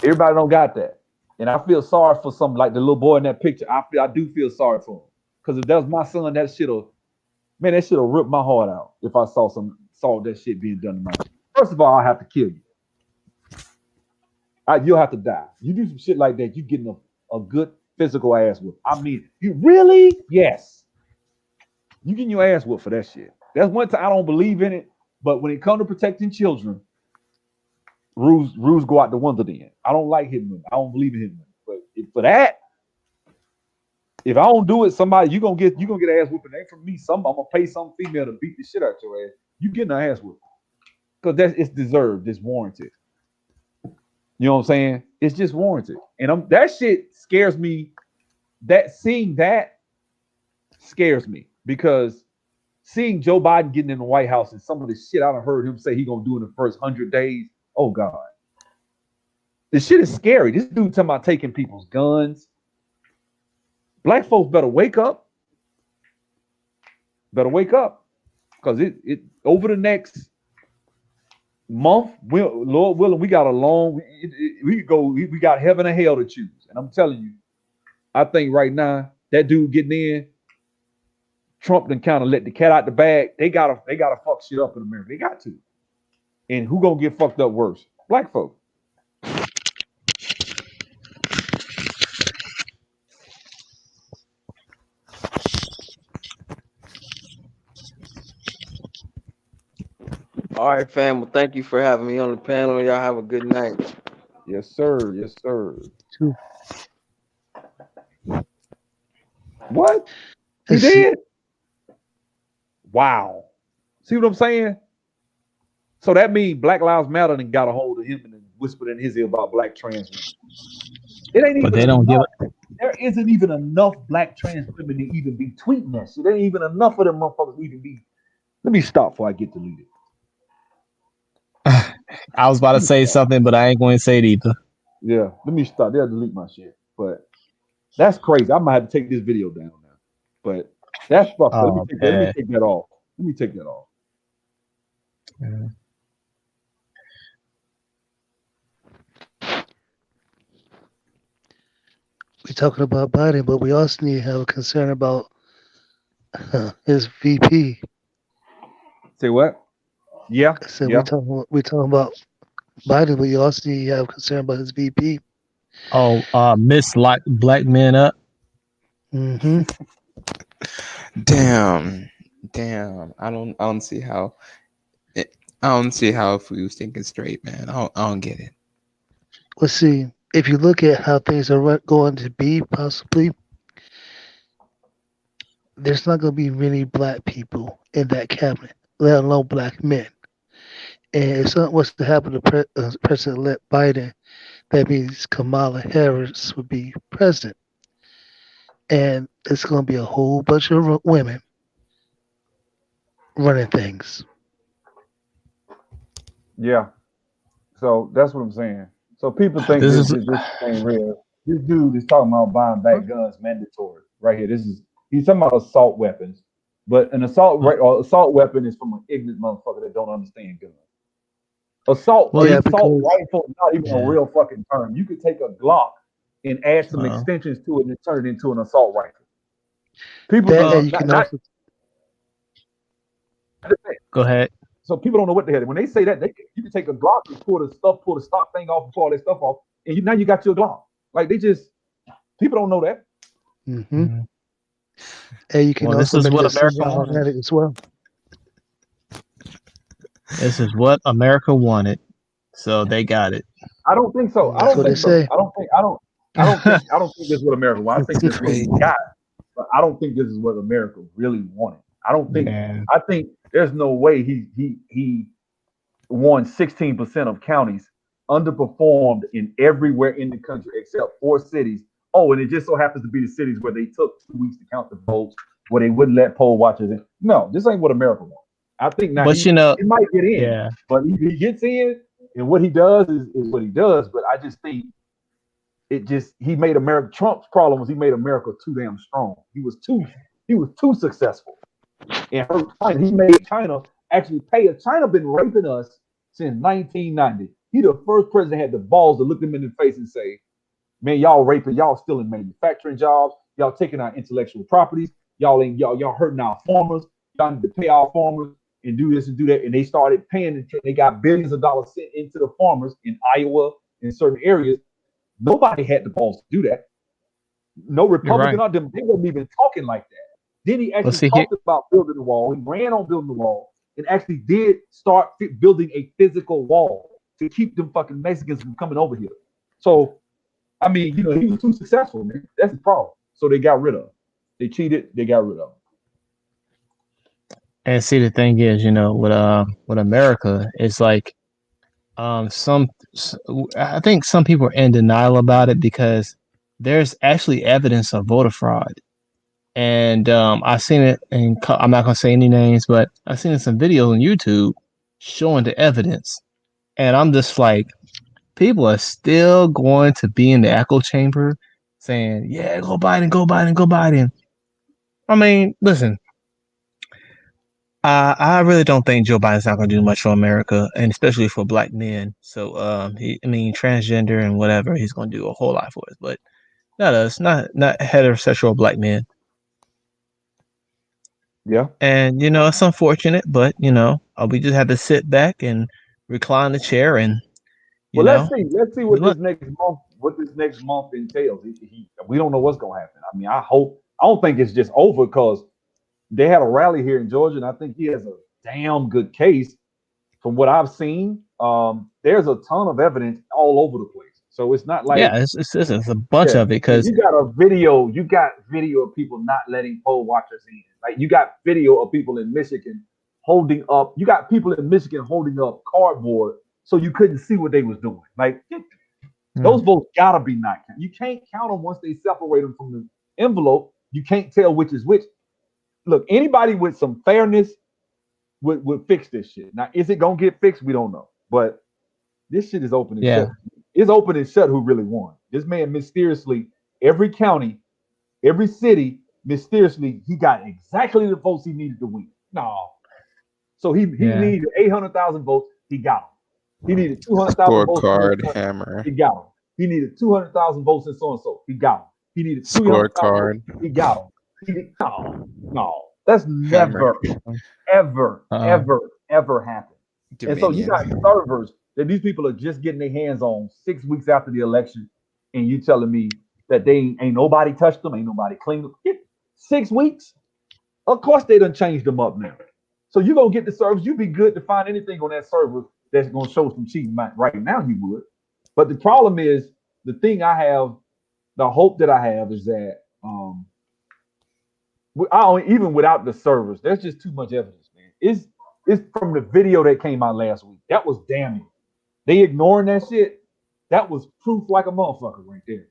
Everybody don't got that. And I feel sorry for some, like the little boy in that picture. I do feel sorry for him, because if that was my son, that shit'll rip my heart out if I saw that shit being done to my. First of all, I have to kill you. You'll have to die. You do some shit like that, you getting a good physical ass whoop. I mean, you really? Yes. You getting your ass whooped for that shit. That's one time I don't believe in it, but when it comes to protecting children, rules go out the window then. I don't like hitting them. I don't believe in hitting them. But for that, if I don't do it, somebody you're gonna get ass whooping. Ain't from me. I'm gonna pay some female to beat the shit out your ass. You getting an ass whooping. Because it's deserved, it's warranted. You know what I'm saying? It's just warranted. And that shit scares me. Seeing that scares me, because seeing Joe Biden getting in the White House and some of the shit I done heard him say he gonna do in the first 100 days. Oh God. This shit is scary. This dude talking about taking people's guns. Black folks better wake up. Because it over the next month, Lord willing, we got a long. We got heaven and hell to choose. And I'm telling you, I think right now that dude getting in, Trump done kind of let the cat out the bag. They gotta fuck shit up in America. They got to. And who gonna get fucked up worse? Black folks. All right, fam. Well, thank you for having me on the panel. Y'all have a good night. Yes, sir. Yes, sir. Too. What? He did? Wow. See what I'm saying? So that means Black Lives Matter and got a hold of him and whispered in his ear about black trans women. It ain't even. But they don't give it. There isn't even enough black trans women to even be tweeting that shit. There ain't even enough of them motherfuckers to even be. Let me stop before I get deleted. I was about to say something, but I ain't going to say it either. Yeah, let me stop. They'll delete my shit. But that's crazy. I might have to take this video down now. But that's fucked up. Let me take that off. Let me take that off. Yeah. We're talking about Biden, but we also need to have a concern about his VP. Say what? Yeah. So we're talking about Biden, but you also need to have a concern about his VP. Oh, Miss like black men up. Mm-hmm. Damn. I don't see how. I don't see how if we was thinking straight, man. I don't get it. Let's see. if you look at how things are going to be, possibly there's not going to be many black people in that cabinet, let alone black men. And if something was to happen to President-elect Biden, that means Kamala Harris would be president, and it's going to be a whole bunch of women running things. Yeah. So that's what I'm saying. So people think This this is this ain't real. This dude is talking about buying back guns mandatory right here. He's talking about assault weapons, but an assault weapon is from an ignorant motherfucker that don't understand guns. well, Yeah, Assault because rifle is not even a yeah. real fucking term. You could take a Glock and add some Well, extensions to it and turn it into an assault rifle. People that, do well, and you can not also go ahead. so people don't know what the hell. When they say that, you can take a Glock and pull the stock thing off, and pull all that stuff off, and now you got your Glock. Like people don't know that. hmm Mhm. and you can Well, this also is make it what a America wanted. semi-automatic as well. This is what America wanted, so they got it. I don't think so. I That's don't what they think so. say. I don't think this is what America wants. I think this is what we Great. got, but I don't think this is what America really wanted. I don't think. Yeah, I think there's no way he won 16% of counties, underperformed in everywhere in the country except 4 cities. Oh, and it just so happens to be the cities where they took 2 weeks to count the votes, where they wouldn't let poll watchers in. No, this ain't what America wants. I think now but he might get in, yeah, but if he gets in, and what he does is what he does. But I just think he made America. Trump's problem was he made America too damn strong. He was too successful and hurt China. He made China actually pay us. China been raping us since 1990. He the first president had the balls to look them in the face and say, "Man, y'all raping, y'all stealing manufacturing jobs, y'all taking our intellectual properties, y'all hurting our farmers. Y'all need to pay our farmers and do this and do that." And they started paying. They got billions of dollars sent into the farmers in Iowa in certain areas. Nobody had the balls to do that. No you're Republican right. or them. They wasn't even talking like that. Then he But actually see here, talked about building the wall. He ran on building the wall and actually did start building a physical wall to keep them fucking Mexicans from coming over here. So, I mean, he was too successful, man. That's the problem. So they got rid of him. They cheated. They got rid of him. and see the thing is, with America, it's like some I think some people are in denial about it because there's actually evidence of voter fraud. And I seen it, and I'm not gonna say any names, but I seen some videos on YouTube showing the evidence, and I'm just like, people are still going to be in the echo chamber, saying, "Yeah, go Biden, go Biden, go Biden." I mean, listen, I really don't think Joe Biden's not gonna do much for America, and especially for Black men. So, I mean, transgender and whatever, he's gonna do a whole lot for us, but not us, not heterosexual Black men. Yeah. And it's unfortunate, but we just have to sit back and recline the chair and you Well, let's know see. Let's see good what luck. this next month entails. We don't know what's gonna happen. I mean, I hope. I don't think it's just over because they had a rally here in Georgia, and I think he has a damn good case. From what I've seen, there's a ton of evidence all over the place. So it's not like, Yeah, it's a bunch yeah, of it because you got video of people not letting poll watchers in. Like you got video of people in Michigan you got people in Michigan holding up cardboard so you couldn't see what they was doing. Like those votes gotta be not counted. You can't count them once they separate them from the envelope. You can't tell which is which. Look, anybody with some fairness would fix this shit. Now, is it gonna get fixed? We don't know. But this shit is open and yeah, shut. It's open and shut who really won. This man mysteriously, every county, every city, mysteriously, he got exactly the votes he needed to win. No. So he yeah, needed 800,000 votes. He got them. He needed 200,000 votes in this Scorecard country. hammer. He got them. He needed 200,000 votes in so and so. He got them. He needed 300,000 votes. Scorecard He got them. No, no. That's hammer. never, ever, uh, ever, ever happened. And so you got Dominion. servers that these people are just getting their hands on 6 weeks after the election, and you telling me that they ain't nobody touched them, ain't nobody cleaned them. 6 weeks? Of course they done changed them up now. So you gonna get the servers. You'd be good to find anything on that server that's gonna show some cheating right now. You would, but the problem is the thing I have, the hope that I have is that I don't, even without the servers, there's just too much evidence, man. It's from the video that came out last week. That was damning. They ignoring that shit. That was proof like a motherfucker right there.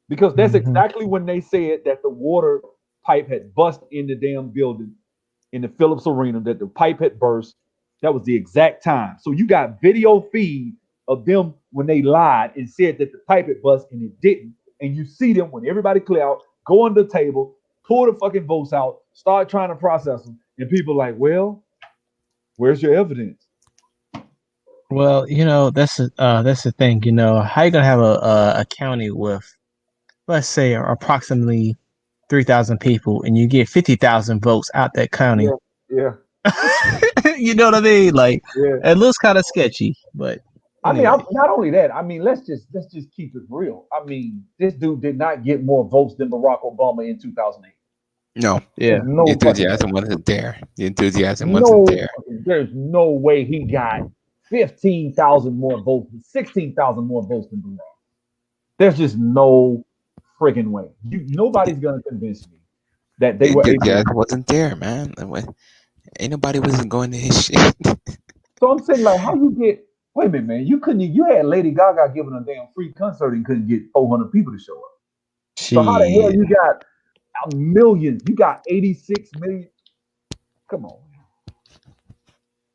Because that's Mhm. exactly when they said that the water pipe had bust in the damn building in the Phillips Arena, that the pipe had burst. That was the exact time. So you got video feed of them when they lied and said that the pipe had bust and it didn't. And you see them when everybody clear out, go under the table, pull the fucking votes out, start trying to process them. And people like, well, where's your evidence? Well, that's the thing. How you gonna have a county with, let's say, approximately 3,000 people, and you get 50,000 votes out that county? Yeah, yeah, You know what I mean? Like, yeah. it looks kind of sketchy, but I mean, anyway. not only that. I mean, let's just keep it real. I mean, this dude did not get more votes than Barack Obama in 2008. No, There's Yeah. the no fucking way. enthusiasm wasn't there. The enthusiasm wasn't No, there. there's no way he got 15,000 more votes, 16,000 more votes than Barack. There's just no friggin' way. The, Nobody's gonna convince me that they the were able to. enthusiasm wasn't there, man. Ain't nobody wasn't going to his shit. So I'm saying, like, how you get? Wait a minute, man. You couldn't. You had Lady Gaga giving a damn free concert and couldn't get 400 people to show up. So how the hell Shit. you got millions? You got 86 million. Come on,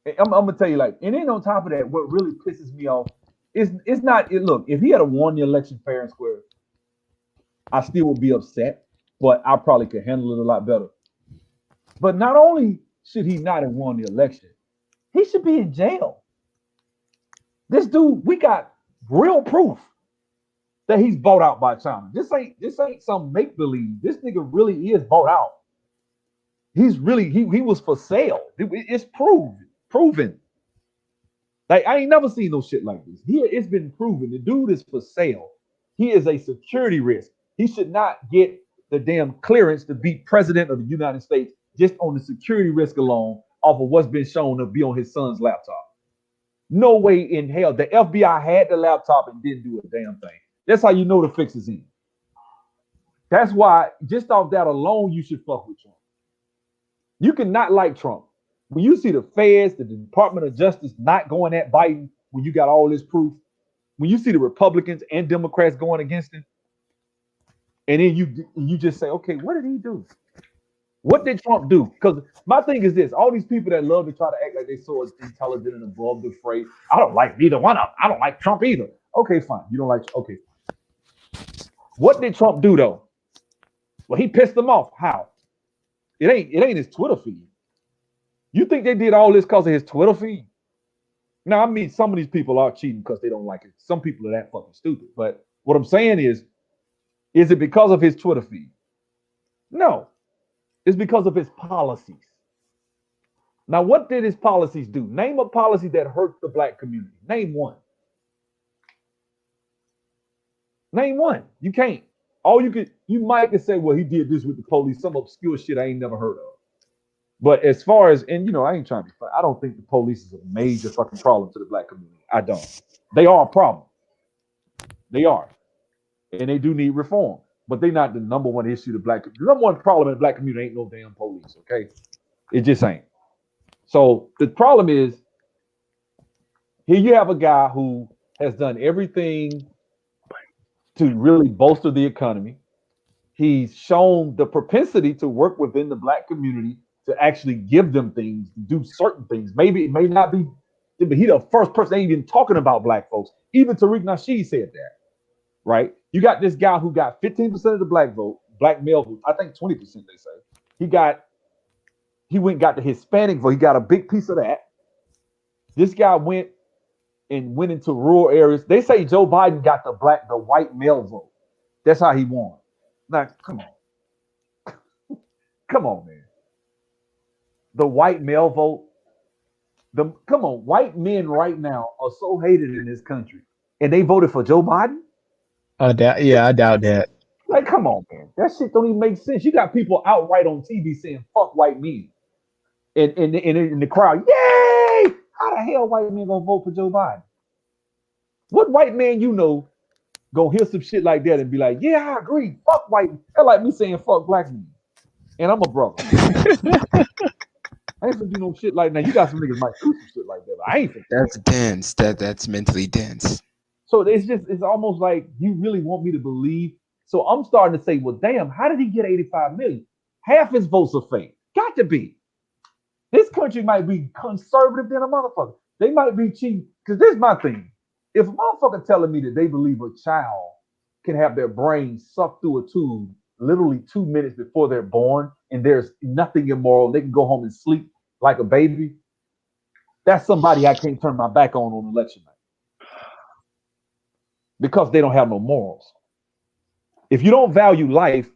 man. I'm gonna tell you, like, and then on top of that, what really pisses me off is it's not. Look, if he had won the election fair and square, I still would be upset, but I probably could handle it a lot better. But not only should he not have won the election, he should be in jail. This dude, we got real proof that he's bought out by China. This ain't some make believe. This nigga really is bought out. He's really he was for sale. It's proven. Like I ain't never seen no shit like this. Here it's been proven. The dude is for sale. He is a security risk. He should not get the damn clearance to be president of the United States just on the security risk alone off of what's been shown to be on his son's laptop. No way in hell. The FBI had the laptop and didn't do a damn thing. That's how you know the fix is in. That's why, just off that alone, you should fuck with Trump. You cannot like Trump. When you see the feds, the Department of Justice not going at Biden, when you got all this proof, when you see the Republicans and Democrats going against him, and then you just say, okay, what did he do? What did Trump do? Because my thing is this: all these people that love to try to act like they so intelligent and above the fray. I don't like neither one of them. I don't like Trump either. Okay, fine. You don't like. Okay. What did Trump do though? Well, he pissed them off. How? It ain't his Twitter feed. You think they did all this because of his Twitter feed? Now, I mean, some of these people are cheating because they don't like it. Some people are that fucking stupid. But what I'm saying is it because of his Twitter feed? No, it's because of his policies. Now, what did his policies do? Name a policy that hurts the black community. Name one. Name one. You can't. All you might could say, well, he did this with the police, some obscure shit I ain't never heard of. But as far as, and I ain't trying to be funny. I don't think the police is a major fucking problem to the black community. I don't. They are a problem. They are. And they do need reform. But they're not the number one issue to black. The number one problem in the black community ain't no damn police, okay? It just ain't. So the problem is, here you have a guy who has done everything to really bolster the economy. He's shown the propensity to work within the black community to actually give them things, do certain things. Maybe it may not be, but he the first person ain't even talking about black folks. Even Tariq Nasheed said that, right? You got this guy who got 15% of the black vote, black male vote. I think 20% they say. He went and got the Hispanic vote. He got a big piece of that. This guy went into rural areas. They say Joe Biden got the white male vote. That's how he won. Now, come on, man. The white male vote. Come on, white men right now are so hated in this country, and they voted for Joe Biden. I doubt that. Like, come on, man. That shit don't even make sense. You got people outright on TV saying "fuck white men," and in the crowd, yay! How the hell white men gonna vote for Joe Biden? What white man you know go hear some shit like that and be like, yeah, I agree. Fuck white. That's like me saying fuck black men. And I'm a brother. I ain't finna do no shit like that. You got some niggas might do some shit like that, but I ain't finna. That's dense. That's mentally dense. So it's almost like you really want me to believe. So I'm starting to say, well, damn, how did he get 85 million? Half his votes are fake. Got to be. This country might be conservative than a motherfucker. They might be cheap. Because this is my thing. If a motherfucker telling me that they believe a child can have their brain sucked through a tube literally 2 minutes before they're born and there's nothing immoral, they can go home and sleep like a baby, that's somebody I can't turn my back on election night because they don't have no morals. If you don't value life,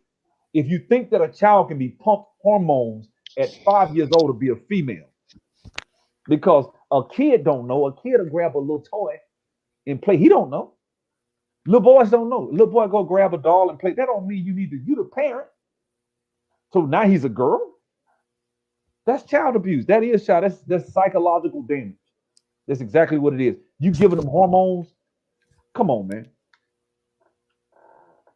if you think that a child can be pumped hormones at 5 years old to be a female, because a kid don't know, a kid will grab a little toy and play. He don't know. Little boys don't know. Little boy go grab a doll and play. That don't mean you the parent. So now he's a girl. That's child abuse. That is child. That's psychological damage. That's exactly what it is. You giving them hormones. Come on, man.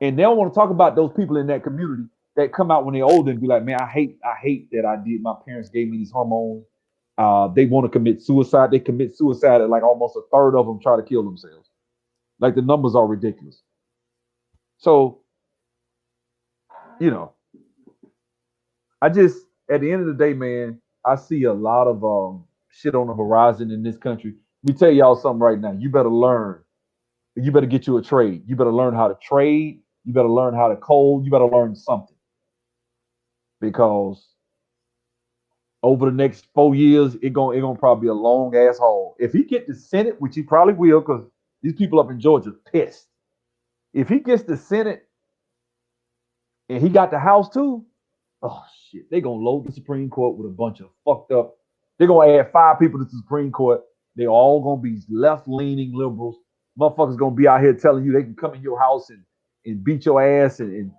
And they don't want to talk about those people in that community that come out when they're older and be like, man, I hate that I did. My parents gave me these hormones. They want to commit suicide. They commit suicide at like almost a third of them try to kill themselves. Like the numbers are ridiculous. So, I just at the end of the day, man, I see a lot of shit on the horizon in this country. Let me tell y'all something right now. You better learn. You better get you a trade. You better learn how to trade. You better learn how to code. You better learn something. Because over the next 4 years, it gonna probably be a long ass haul. If he get the Senate, which he probably will, because these people up in Georgia pissed. If he gets the Senate and he got the House too, oh shit, they gonna load the Supreme Court with a bunch of fucked up. They're gonna add 5 people to the Supreme Court. They all gonna be left leaning liberals. Motherfuckers gonna be out here telling you they can come in your house and beat your ass and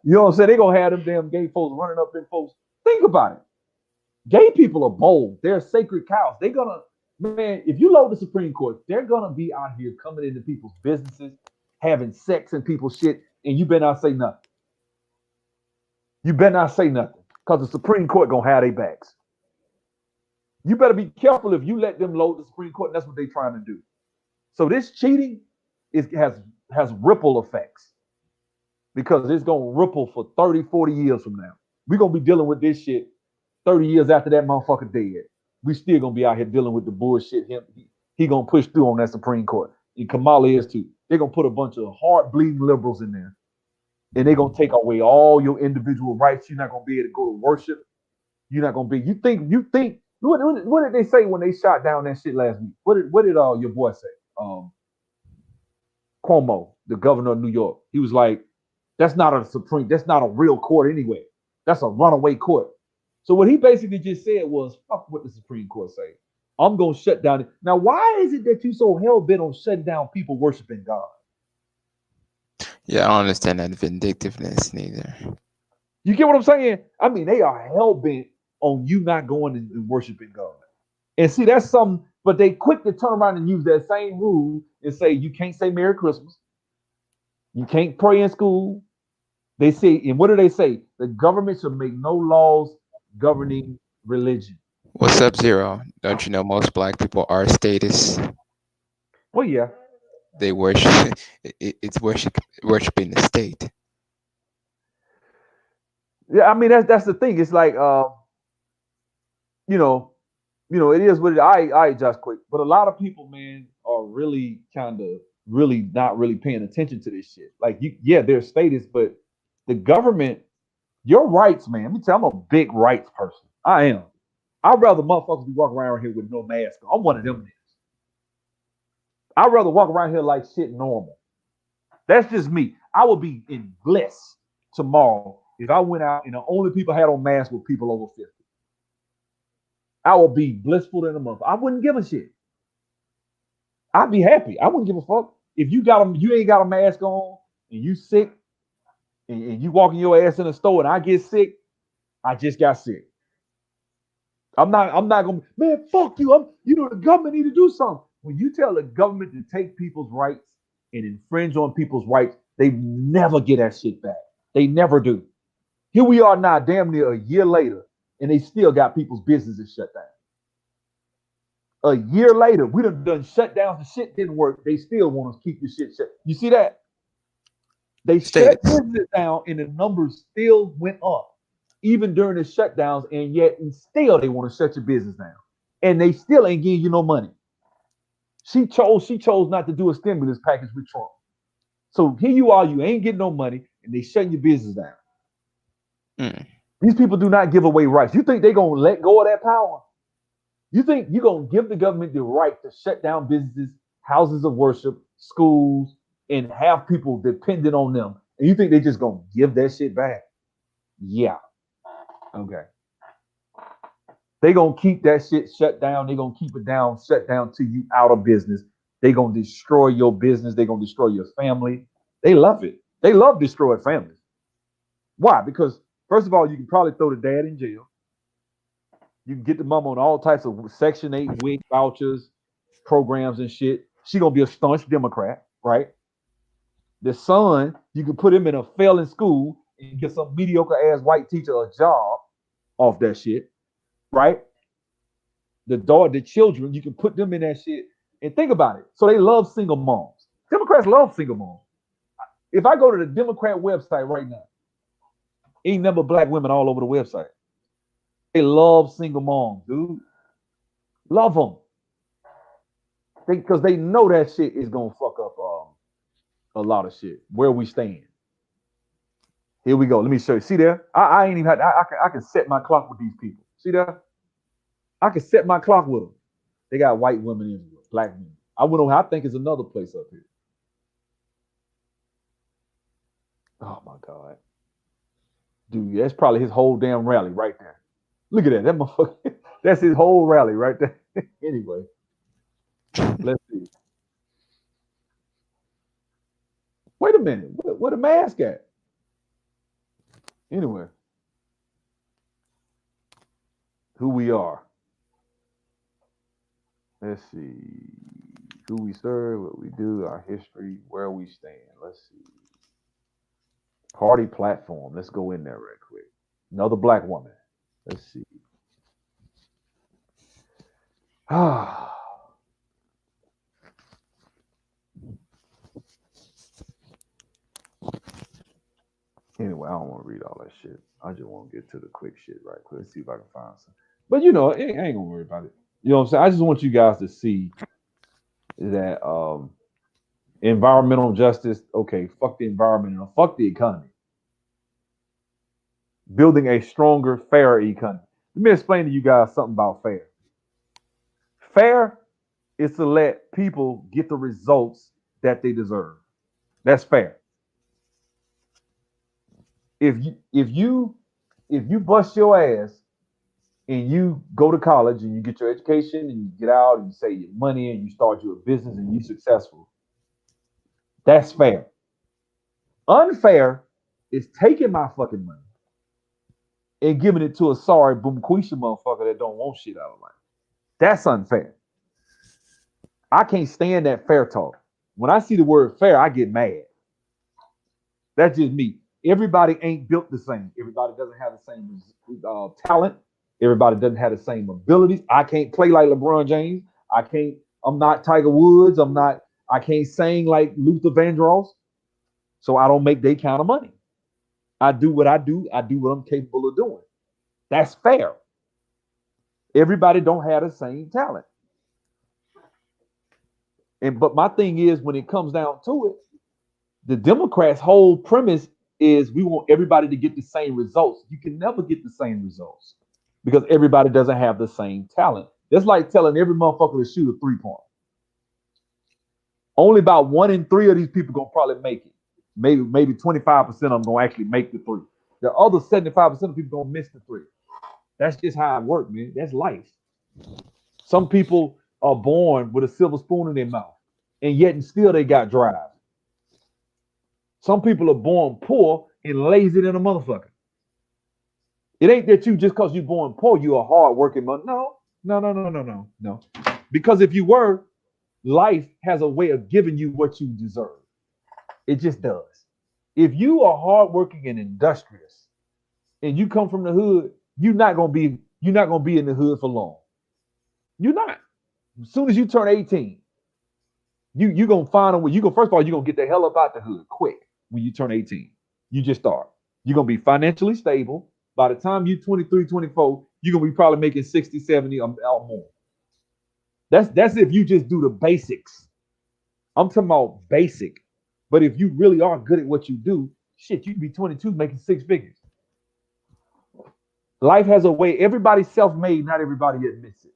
you know what I'm saying? They gonna have them damn gay folks running up in folks. Think about it. Gay people are bold. They're sacred cows. They're gonna, man, if you load the Supreme Court, they're gonna be out here coming into people's businesses, having sex in people's shit, and you better not say nothing. You better not say nothing. Because the Supreme Court gonna have their backs. You better be careful if you let them load the Supreme Court, and that's what they're trying to do. So this cheating has ripple effects because it's going to ripple for 30, 40 years from now. We're going to be dealing with this shit 30 years after that motherfucker dead. We still going to be out here dealing with the bullshit he going to push through on that Supreme Court. And Kamala is too. They're going to put a bunch of heart-bleeding liberals in there. And they're going to take away all your individual rights. You're not going to be able to go to worship. You're not going to be, you think, what did they say when they shot down that shit last week? What did your boy say? Cuomo, the governor of New York. He was like, that's not a real court anyway. That's a runaway court. So what he basically just said was, fuck what the Supreme Court say. I'm going to shut down. Now, why is it that you so hell-bent on shutting down people worshiping God? Yeah, I don't understand that vindictiveness neither. You get what I'm saying? I mean, they are hell-bent on you not going and worshiping God. And see, that's something, but they quick to turn around and use that same rule and say you can't say Merry Christmas. You can't pray in school. They say, and what do they say? The government should make no laws governing religion. What's up, Zero? Don't you know most black people are statists? Well, yeah. They worship. It's worshiping the state. Yeah, I mean that's the thing. It's like it is what it. I just quick, but a lot of people, man, are really kind of really not really paying attention to this shit. Like they're statists, but the government, your rights, man. Let me tell you, I'm a big rights person. I am. I'd rather motherfuckers be walking around here with no mask on. I'm one of them niggas. I'd rather walk around here like shit normal. That's just me. I would be in bliss tomorrow if I went out and the only people I had on masks were people over 50. I would be blissful in a month. I wouldn't give a shit. I'd be happy. I wouldn't give a fuck. If you ain't got a mask on and you sick and you walking your ass in the store and I get sick, I just got sick. I'm not gonna, man, fuck you. The government need to do something. When you tell the government to take people's rights and infringe on people's rights, they never get that shit back. They never do. Here we are now, damn near a year later, and they still got people's businesses shut down. A year later, we done shut down. The shit didn't work. They still want to keep the shit shut. You see that? They shut Status. business down, and the numbers still went up, even during the shutdowns. And yet, and still, they want to shut your business down, and they still ain't giving you no money. She chose not to do a stimulus package with Trump. So here you are, you ain't getting no money, and they shutting your business down. Mm. These people do not give away rights. You think they're gonna let go of that power? You think you're gonna give the government the right to shut down businesses, houses of worship, schools, and have people dependent on them? And you think they just gonna give that shit back? Yeah. Okay. They gonna keep that shit shut down. They gonna keep it down, shut down till you out of business. They gonna destroy your business. They gonna destroy your family. They love it. They love destroying families. Why? Because first of all, you can probably throw the dad in jail. You can get the mom on all types of Section 8 WIC vouchers, programs and shit. She gonna be a staunch Democrat, right? The son, you can put him in a failing school and get some mediocre ass white teacher a job off that shit, right? The daughter, the children, you can put them in that shit and think about it. So they love single moms. Democrats love single moms. If I go to the Democrat website right now, ain't number black women all over the website. They love single moms, dude. Love them. Because they know that shit is gonna fuck up a lot of shit. Where we stand. Here we go. Let me show you. See there? I ain't even had. I can set my clock with these people. See there? I can set my clock with them. They got white women in here, black women. I went on. I think it's another place up here. Oh my god, dude, that's probably his whole damn rally right there. Look at that. That motherfucker. That's his whole rally right there. Anyway, let's see. Wait a minute. Where the mask at? Anyway, who we are. Let's see. Who we serve, what we do, our history, where we stand. Let's see. Party platform. Let's go in there right quick. Another black woman. Let's see. Ah. Anyway, I don't want to read all that shit. I just want to get to the quick shit right quick. Let's see if I can find some. But you know, I ain't gonna worry about it. You know what I'm saying? I just want you guys to see that environmental justice, okay, fuck the environment and fuck the economy. Building a stronger, fairer economy. Let me explain to you guys something about fair. Fair is to let people get the results that they deserve. That's fair. If you bust your ass and you go to college and you get your education and you get out and you save your money and you start your business and you're successful, that's fair. Unfair is taking my fucking money and giving it to a sorry boomquisha motherfucker that don't want shit out of life. That's unfair. I can't stand that fair talk. When I see the word fair, I get mad. That's just me. Everybody ain't built the same. Everybody doesn't have the same talent. Everybody doesn't have the same abilities. I can't play like LeBron James. I can't. I'm not Tiger Woods. I can't sing like Luther Vandross. So I don't make that kind of money. I do what I do. I do what I'm capable of doing. That's fair. Everybody don't have the same talent. But my thing is, when it comes down to it, the Democrats' whole premise is we want everybody to get the same results. You can never get the same results because everybody doesn't have the same talent. That's like telling every motherfucker to shoot a 3-point. Only about 1 in 3 of these people gonna probably make it. Maybe 25% of them gonna actually make the 3. The other 75% of people gonna miss the 3. That's just how it works, man. That's life. Some people are born with a silver spoon in their mouth, and yet and still they got drive. Some people are born poor and lazy than a motherfucker. It ain't that you just because you're born poor, you're a hard working man. No. Because if you were, life has a way of giving you what you deserve. It just does. If you are hardworking and industrious, and you come from the hood, you're not gonna be in the hood for long. You're not. As soon as you turn 18, you gonna find a way. You go first of all, you're gonna get the hell up out the hood quick when you turn 18. You just start. You're gonna be financially stable. By the time you're 23, 24, you're gonna be probably making 60, 70 or more. That's if you just do the basics. I'm talking about basic. But if you really are good at what you do, shit, you would be 22 making six figures. Life has a way. Everybody's self-made. Not everybody admits it.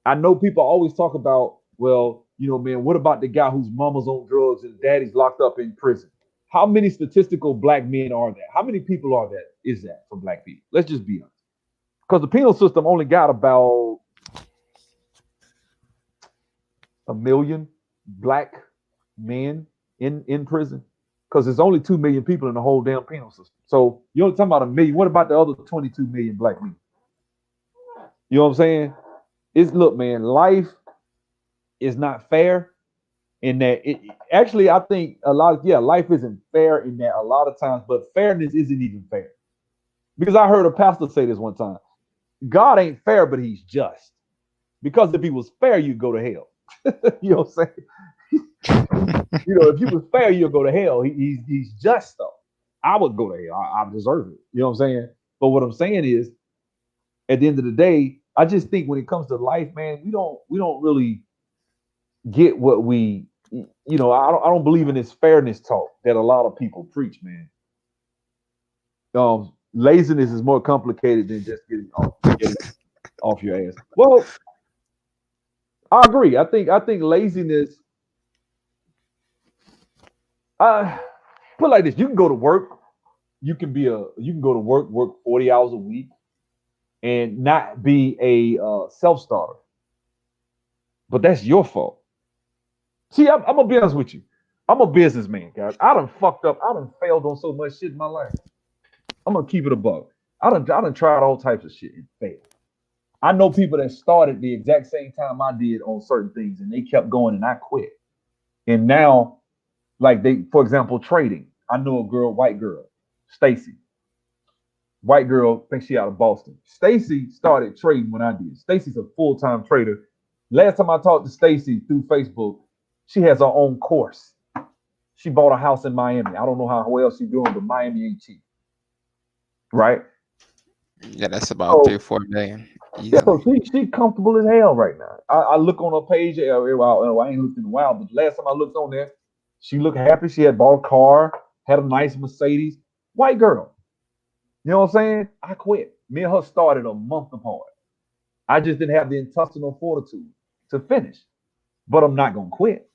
I know people always talk about, well, man, what about the guy whose mama's on drugs and daddy's locked up in prison? How many statistical black men are there? How many people are that? Is that for black people? Let's just be honest. Because the penal system only got about 1 million black men in prison. Because there's only 2 million people in the whole damn penal system. So you're only talking about 1 million. What about the other 22 million black men? You know what I'm saying? Look, man, life is not fair in that actually I think life isn't fair in that a lot of times, but fairness isn't even fair. Because I heard a pastor say this one time. God ain't fair, but he's just. Because if he was fair, you'd go to hell. You know what I'm saying? If you was fair, you'll go to hell. He's just though. I would go to hell. I deserve it. You know what I'm saying? But what I'm saying is, at the end of the day, I just think when it comes to life, man, we don't really get what I don't believe in this fairness talk that a lot of people preach, man. Laziness is more complicated than just getting off your ass. Well, I agree. I think laziness. Put it like this: you can go to work. You can go to work 40 hours a week, and not be a self-starter. But that's your fault. See, I'm gonna be honest with you. I'm a businessman, guys. I done fucked up. I done failed on so much shit in my life. I'm gonna keep it a buck. I done tried all types of shit and failed. I know people that started the exact same time I did on certain things, and they kept going, and I quit. And now, like for example, trading. I know a girl, white girl, Stacy. White girl, think she out of Boston. Stacy started trading when I did. Stacy's a full-time trader. Last time I talked to Stacy through Facebook, she has her own course. She bought a house in Miami. I don't know how well she's doing, but Miami ain't cheap. Right? Yeah, that's about 3 or 4 million. Yeah, so she comfortable as hell right now. I look on her page. I ain't looked in a while, but last time I looked on there, she looked happy. She had bought a car, had a nice Mercedes. White girl. You know what I'm saying? I quit. Me and her started a month apart. I just didn't have the intestinal fortitude to finish. But I'm not gonna quit.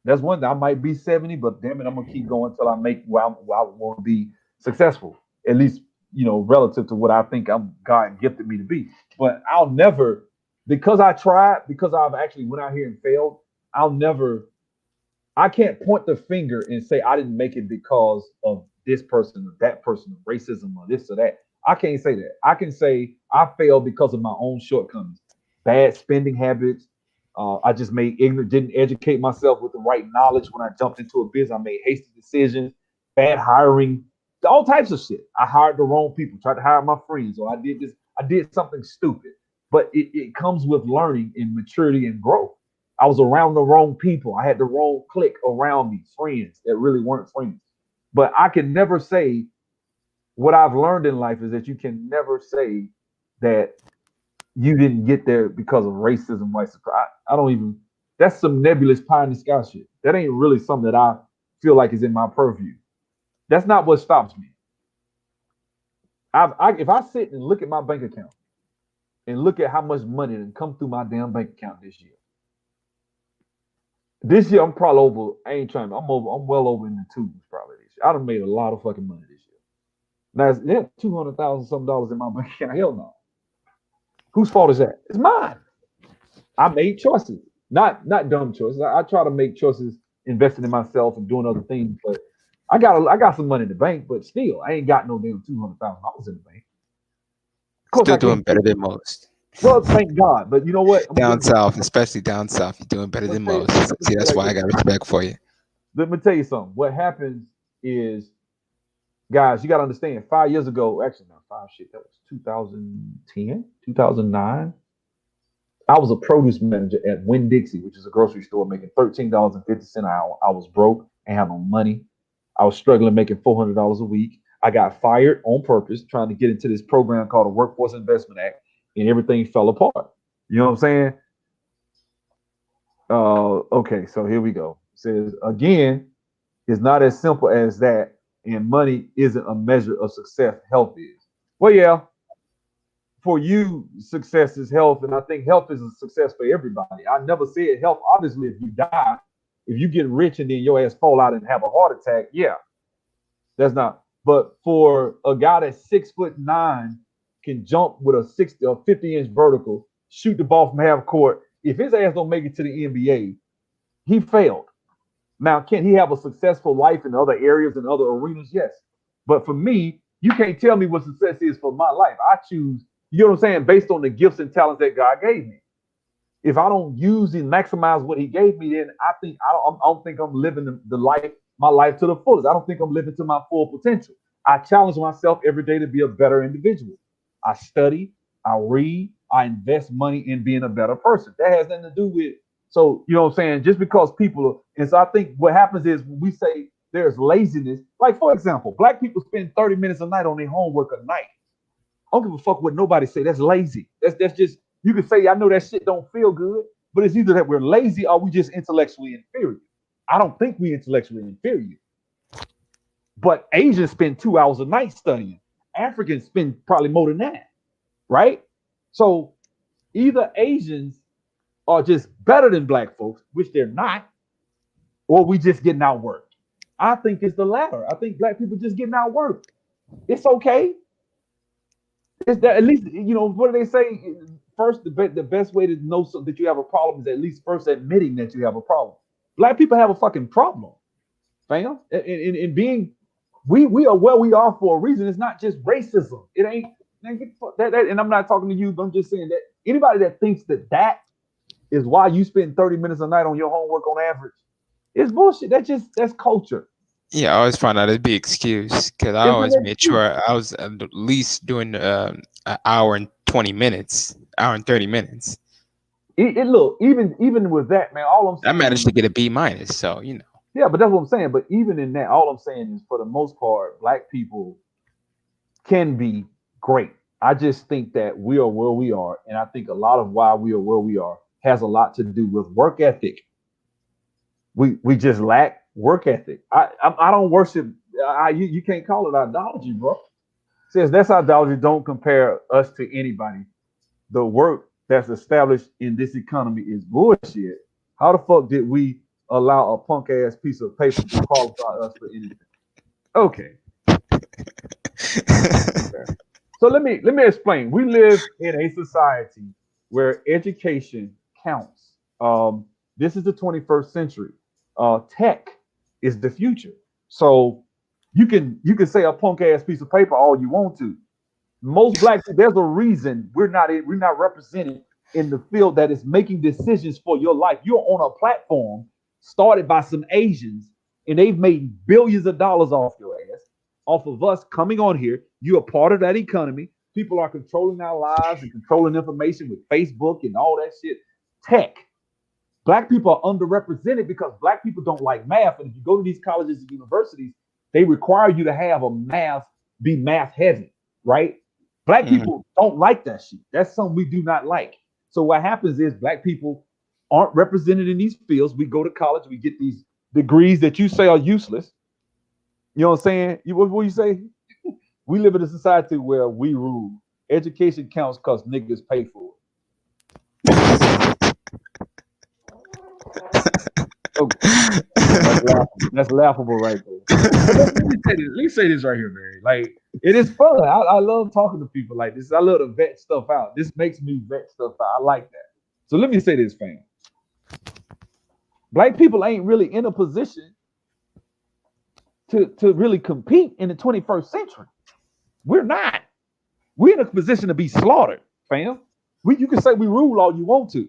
That's one thing. I might be 70, but damn it, I'm gonna keep going until I make where I want to be successful. At least, relative to what I think God gifted me to be. But I'll never, because I tried, because I've actually went out here and failed, I can't point the finger and say I didn't make it because of this person or that person, or racism or this or that. I can't say that. I can say I failed because of my own shortcomings, bad spending habits. I just didn't educate myself with the right knowledge when I jumped into a business. I made hasty decisions, bad hiring, all types of shit. I hired the wrong people, tried to hire my friends, or I did something stupid. But it comes with learning and maturity and growth. I was around the wrong people. I had the wrong clique around me, friends that really weren't friends. But I can never say what I've learned in life is that you can never say that you didn't get there because of racism, white supremacy. I don't even. That's some nebulous pie in the sky shit. That ain't really something that I feel like is in my purview. That's not what stops me. If I sit and look at my bank account and look at how much money that come through my damn bank account this year. This year I'm probably over. I ain't trying. I'm well over in the twos probably this year. I done made a lot of fucking money this year. Now, 200,000 some dollars in my bank account. Hell no. Whose fault is that? It's mine. I made choices, not dumb choices. I try to make choices, investing in myself and doing other things. But I got some money in the bank, but still, I ain't got no damn $200,000 in the bank. Still doing better than most. Well, thank God. But you know what? I'm Down gonna give south, especially down south, you're doing better than you, most. let me See, tell you that's like why I this. got respect for you. Let me tell you something. What happens is, guys, you got to understand. 5 years ago, actually not five, shit, that was 2010, 2009. I was a produce manager at Winn Dixie, which is a grocery store, making $13.50 an hour. I was broke and had no money. I was struggling making $400 a week. I got fired on purpose trying to get into this program called the Workforce Investment Act, and everything fell apart. You know what I'm saying? Okay, so here we go. It says again, it's not as simple as that, and money isn't a measure of success. Health is. Well, yeah, for you, success is health, and I think health is a success for everybody. I never said health. Obviously, if you die, if you get rich and then your ass fall out and have a heart attack, yeah, that's not. But for a guy that's 6'9" can jump with a 60 or 50-inch vertical, shoot the ball from half court. If his ass don't make it to the NBA, he failed. Now, can he have a successful life in other areas and other arenas? Yes. But for me, you can't tell me what success is for my life. I choose, you know what I'm saying, based on the gifts and talents that God gave me. If I don't use and maximize what He gave me, then I don't think I'm living the life, my life to the fullest. I don't think I'm living to my full potential. I challenge myself every day to be a better individual. I study, I read, I invest money in being a better person. That has nothing to do with, so you know what I'm saying, just because people, and so I think what happens is when we say there's laziness, like for example, black people spend 30 minutes a night on their homework a night. I don't give a fuck what nobody say. That's lazy. That's just, you can say I know that shit don't feel good, but it's either that we're lazy or we just intellectually inferior. I don't think we intellectually inferior. But Asians spend 2 hours a night studying. Africans spend probably more than that, right? So either Asians are just better than black folks, which they're not, or we just getting outworked. I think it's the latter. I think black people just getting outworked. It's okay. It's that, at least you know what do they say? First, the best way to know that you have a problem is at least first admitting that you have a problem. Black people have a fucking problem, fam. In being, we are where we are for a reason. It's not just racism. It ain't that. And I'm not talking to you, but I'm just saying that anybody that thinks that that is why you spend 30 minutes a night on your homework on average, it's bullshit. That's culture. Yeah, I always find out it'd be excuse because I It's an always made excuse. sure I was at least doing an hour and 20 minutes, hour and 30 minutes. It look, even with that, man. All I'm I saying managed to is, get a B minus, so you know. yeah, but that's what I'm saying. But even in that, all I'm saying is, for the most part, black people can be great. I just think that we are where we are, and I think a lot of why we are where we are has a lot to do with work ethic. We just lack work ethic. I don't worship. You can't call it idolatry, bro. Says that's idolatry. Don't compare us to anybody. The work that's established in this economy is bullshit. How the fuck did we allow a punk ass piece of paper to qualify us for anything? Okay. Okay. So let me explain. We live in a society where education counts. This is the 21st century. Tech is the future. So you can say a punk ass piece of paper all you want to. Most black people, there's a reason we're not represented in the field that is making decisions for your life. You're on a platform started by some Asians, and they've made billions of dollars off your ass, off of us coming on here. You're a part of that economy. People are controlling our lives and controlling information with Facebook and all that shit. Tech. Black people are underrepresented because black people don't like math. And if you go to these colleges and universities, they require you to have a be math heavy, right? Black Mhm. people don't like that shit. That's something we do not like. So what happens is black people aren't represented in these fields. We go to college, we get these degrees that you say are useless. You know what I'm saying? What you say? We live in a society where we rule. Education counts because niggas pay for it. Okay. That's laughable. That's laughable right there. But let me say this right here, Mary. Like, it is fun. I love talking to people like this. I love to vet stuff out. This makes me vet stuff out. I like that. So let me say this, fam. Black people ain't really in a position to really compete in the 21st century. We're not. We're in a position to be slaughtered, fam. You can say we rule all you want to.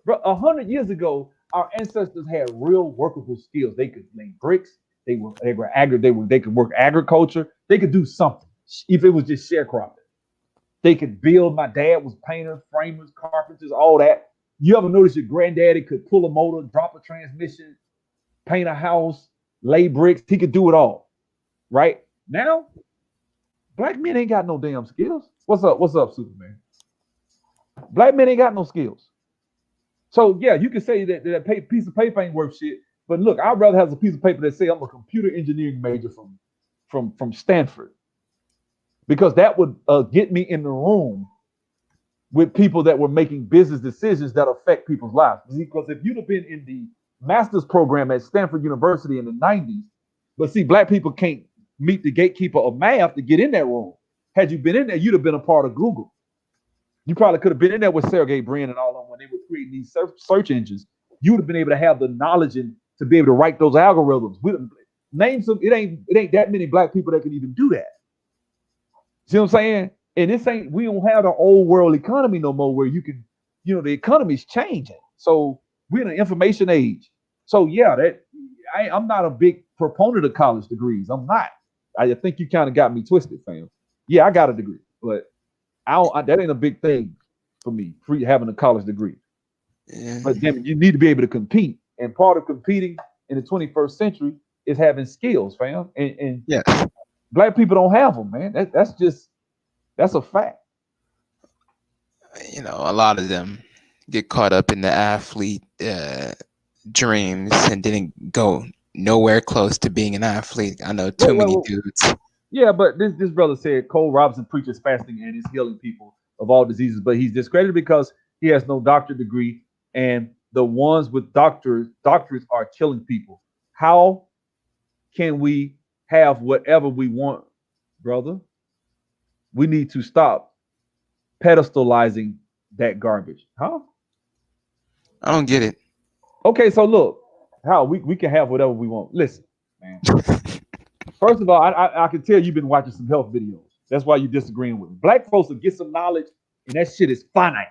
100 years ago, our ancestors had real workable skills. They could lay bricks. They could work agriculture. They could do something if it was just sharecropping. They could build. My dad was painter, framers, carpenters, all that. You ever notice your granddaddy could pull a motor, drop a transmission, paint a house, lay bricks? He could do it all. Right now, black men ain't got no damn skills. What's up? What's up, Superman? Black men ain't got no skills. So yeah, you can say that piece of paper ain't worth shit. But look, I'd rather have a piece of paper that say I'm a computer engineering major from Stanford, because that would get me in the room with people that were making business decisions that affect people's lives. Because if you'd have been in the master's program at Stanford University in the 90s, but see, black people can't meet the gatekeeper of math to get in that room. Had you been in there, you'd have been a part of Google. You probably could have been in there with Sergey Brin and all of them when they were creating these search engines. You would have been able to have the knowledge and to be able to write those algorithms. Name some. It ain't that many black people that can even do that. See what I'm saying? And we don't have the old world economy no more where you can, the economy's changing. So we're in an information age. So yeah, I'm not a big proponent of college degrees. I'm not. I think you kind of got me twisted, fam. Yeah, I got a degree, but that ain't a big thing for me, having a college degree. Yeah. But then you need to be able to compete. And part of competing in the 21st century is having skills, fam. And yeah, black people don't have them, man. That's a fact. A lot of them get caught up in the athlete dreams and didn't go nowhere close to being an athlete. I know too many dudes. Yeah, but this brother said Cole Robinson preaches fasting and is healing people of all diseases, but he's discredited because he has no doctorate degree, and the ones with doctorates are killing people. How can we have whatever we want, brother? We need to stop pedestalizing that garbage. Huh? I don't get it. Okay, so look, how we can have whatever we want. Listen, man. First of all, I can tell you've been watching some health videos. That's why you're disagreeing with me. Black folks will get some knowledge, and that shit is finite.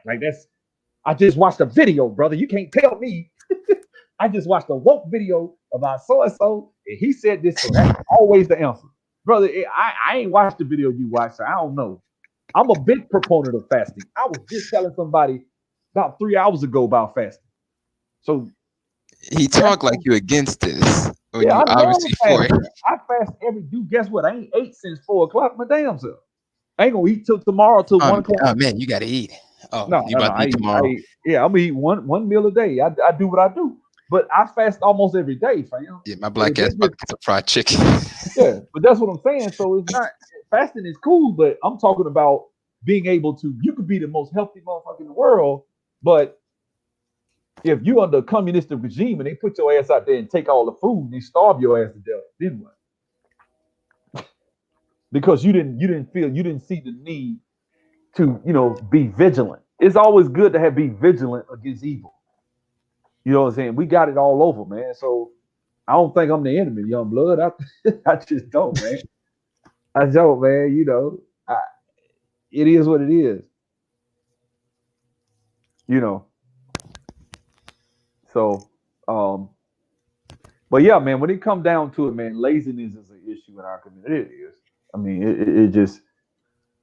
I just watched a video, brother. You can't tell me. I just watched a woke video about so-and-so, and he said this, so that's always the answer. Brother, I ain't watched the video you watched, so I don't know. I'm a big proponent of fasting. I was just telling somebody about 3 hours ago about fasting. So he talked like you against this. Yeah, you obviously for it. I fast every dude. Guess what? I ain't ate since 4 o'clock. My damn self. I ain't gonna eat till tomorrow till 1 o'clock. Oh man, you gotta eat. Oh, no, you about to eat tomorrow? I'm gonna eat one meal a day. I do what I do, but I fast almost every day, fam. Yeah, my black ass about to get some fried chicken. Yeah, but that's what I'm saying. So it's not fasting is cool, but I'm talking about being able to. You could be the most healthy motherfucker in the world, but if you under a communistic regime and they put your ass out there and take all the food and they starve your ass to death, then what? Because you didn't see the need to, be vigilant. It's always good to be vigilant against evil. You know what I'm saying? We got it all over, man. So I don't think I'm the enemy, young blood. I just don't, man. I don't, man. It is what it is. So, but yeah, man, when it comes down to it, man, laziness is an issue in our community. It is. I mean, it just,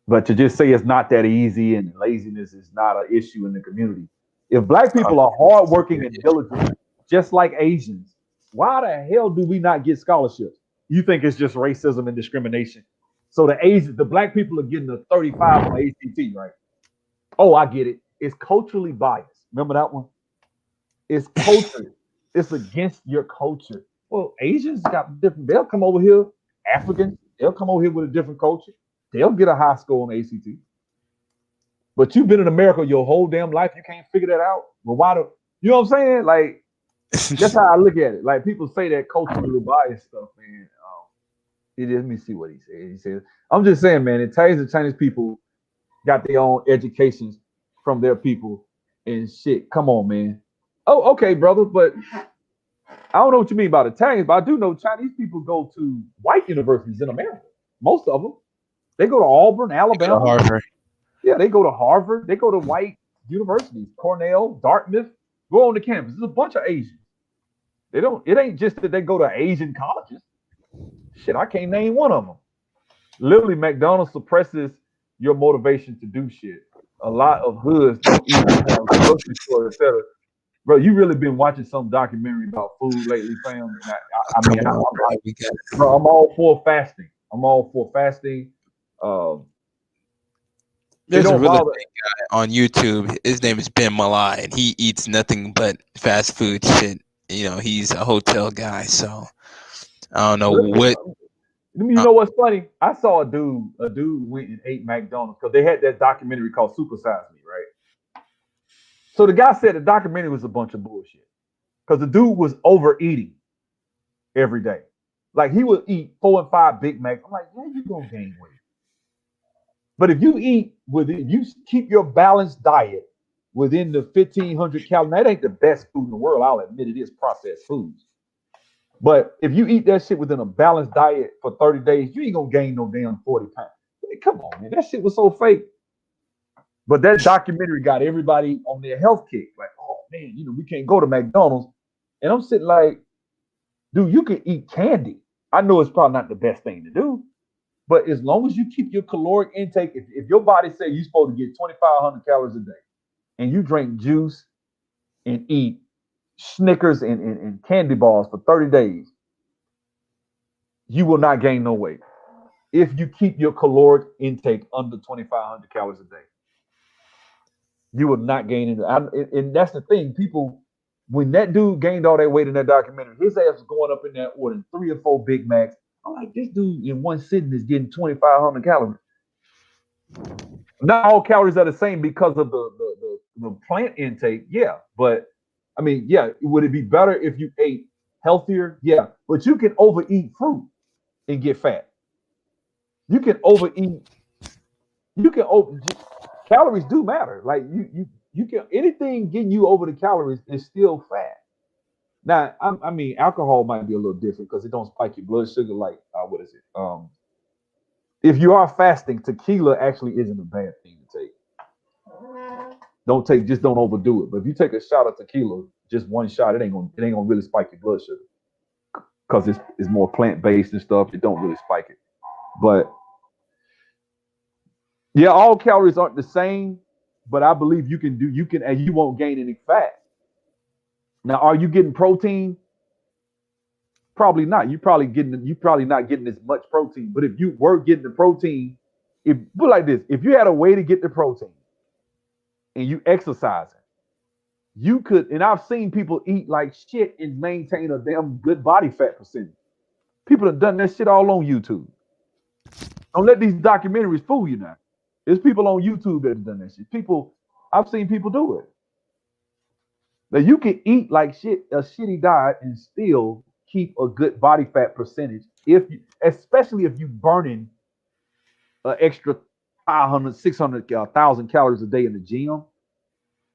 but to just say it's not that easy and laziness is not an issue in the community. If black people are hardworking and diligent, just like Asians, why the hell do we not get scholarships? You think it's just racism and discrimination? So the black people are getting a 35 on ACT, right? Oh, I get it. It's culturally biased. Remember that one? It's culture. It's against your culture. Well, Asians got different. They'll come over here. Africans, they'll come over here with a different culture. They'll get a high score on ACT. But you've been in America your whole damn life. You can't figure that out. Well, why do you know what I'm saying? Like, that's how I look at it. Like, people say that culturally biased stuff, man. Let me see what he said. He said, I'm just saying, man, the Chinese people got their own educations from their people and shit. Come on, man. Oh, okay, brother, but I don't know what you mean by Italians, but I do know Chinese people go to white universities in America. Most of them. They go to Auburn, Alabama. Harvard. Yeah, they go to Harvard. They go to white universities, Cornell, Dartmouth. Go on the campus. There's a bunch of Asians. They don't. It ain't just that they go to Asian colleges. Shit, I can't name one of them. Literally, McDonald's suppresses your motivation to do shit. A lot of hoods don't even have grocery stores, etc. Bro, you really been watching some documentary about food lately, fam? And I Come mean, on, bro. We got bro, I'm all for fasting. I'm all for fasting. Um, it There's a don't really bother. big guy on YouTube. His name is Ben Malai, and he eats nothing but fast food shit. You know, he's a hotel guy, so I don't know what. You Uh, know what's funny? I saw a dude. A dude went and ate McDonald's because they had that documentary called Super Size Me, right? So the guy said the documentary was a bunch of bullshit because the dude was overeating every day. Like he would eat 4 and 5 Big Macs. I'm like, yeah, you gonna gain weight. But if you eat with it, you keep your balanced diet within the 1,500 calories. That ain't the best food in the world. I'll admit it is processed foods. But if you eat that shit within a balanced diet for 30 days, you ain't gonna gain no damn 40 pounds. I mean, come on, man. That shit was so fake. But that documentary got everybody on their health kick. Like, oh man, we can't go to McDonald's. And I'm sitting like, dude, you can eat candy. I know it's probably not the best thing to do, but as long as you keep your caloric intake, if your body say you're supposed to get 2,500 calories a day, and you drink juice and eat Snickers and candy bars for 30 days, you will not gain no weight if you keep your caloric intake under 2,500 calories a day. You will not gain it. And that's the thing. People, when that dude gained all that weight in that documentary, his ass was going up in there ordering 3 or 4 Big Macs. I'm like, this dude in one sitting is getting 2,500 calories. Not all calories are the same because of the plant intake. Yeah. But I mean, yeah, would it be better if you ate healthier? Yeah. But you can overeat fruit and get fat. You can overeat. You can over calories do matter. Like you can anything getting you over the calories is still fat. Now, I mean, alcohol might be a little different because it don't spike your blood sugar like what is it? If you are fasting, tequila actually isn't a bad thing to take. Just don't overdo it. But if you take a shot of tequila, just one shot, it ain't gonna really spike your blood sugar because it's more plant based and stuff. It don't really spike it. But yeah, all calories aren't the same, but I believe you can and you won't gain any fat. Now, are you getting protein? Probably not. You probably not getting as much protein. But if you were getting the protein, if put like this, if you had a way to get the protein and you exercising, you could. And I've seen people eat like shit and maintain a damn good body fat percentage. People have done that shit all on YouTube. Don't let these documentaries fool you now. There's people on YouTube that have done that shit. I've seen people do it. Now you can eat like shit, a shitty diet, and still keep a good body fat percentage. Especially if you burning an extra 500, 600, 1,000 calories a day in the gym,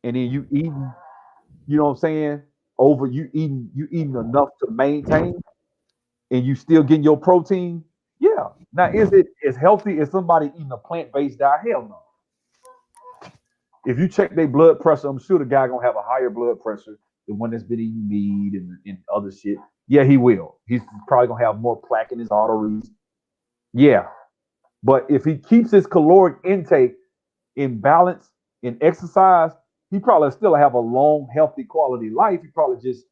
and then you eating, you know what I'm saying? You eating enough to maintain, and you still getting your protein. Yeah. Now, is it as healthy as somebody eating a plant based diet? Hell no. If you check their blood pressure, I'm sure the guy gonna have a higher blood pressure than one that's been eating meat and other shit. Yeah, he will. He's probably gonna have more plaque in his arteries. Yeah, but if he keeps his caloric intake in balance in exercise, he probably still have a long, healthy quality life. He probably just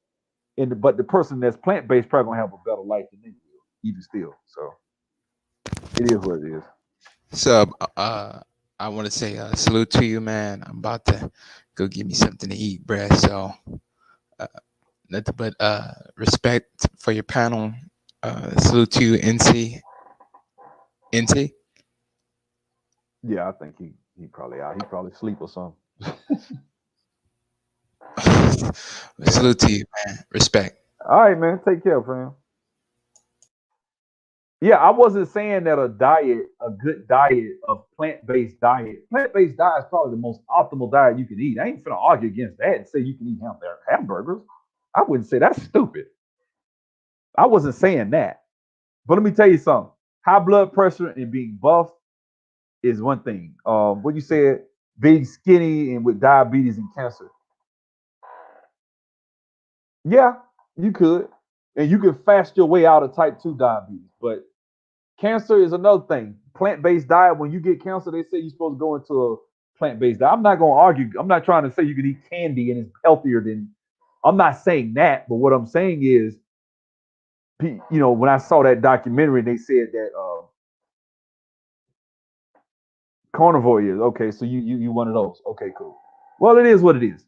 but the person that's plant based probably gonna have a better life than they will, even still. So it is what it is. so, I want to say salute to you, man. I'm about to go get me something to eat, bruh. So, uh, nothing but respect for your panel. Salute to you, NC. NC. Yeah, I think he probably out. He probably sleep or something. Salute to you, man. Respect. All right, man. Take care, fam. Yeah, I wasn't saying that a good diet, a plant-based diet is probably the most optimal diet you can eat. I ain't finna argue against that and say you can eat hamburgers. I wouldn't say that's stupid. I wasn't saying that. But let me tell you something. High blood pressure and being buff is one thing. What you said, being skinny and with diabetes and cancer. Yeah, you could, and you can fast your way out of type 2 diabetes. But cancer is another thing. Plant-based diet. When you get cancer, they say you're supposed to go into a plant-based diet. I'm not going to argue. I'm not trying to say you can eat candy and it's healthier than. I'm not saying that, but what I'm saying is, when I saw that documentary, they said that carnivore is okay. So you one of those. Okay, cool. Well, it is what it is.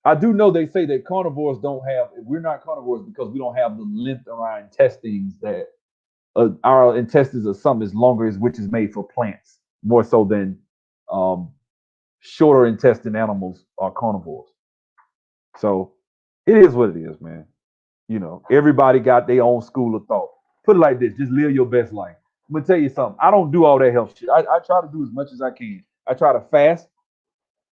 I do know they say that carnivores don't have. We're not carnivores because we don't have the length of our intestines that our intestines are some as longer as which is made for plants, more so than um, shorter intestine animals are carnivores. So it is what it is, man. Everybody got their own school of thought. Put it like this: just live your best life. I'm gonna tell you something. I don't do all that health shit. I try to do as much as I can. I try to fast.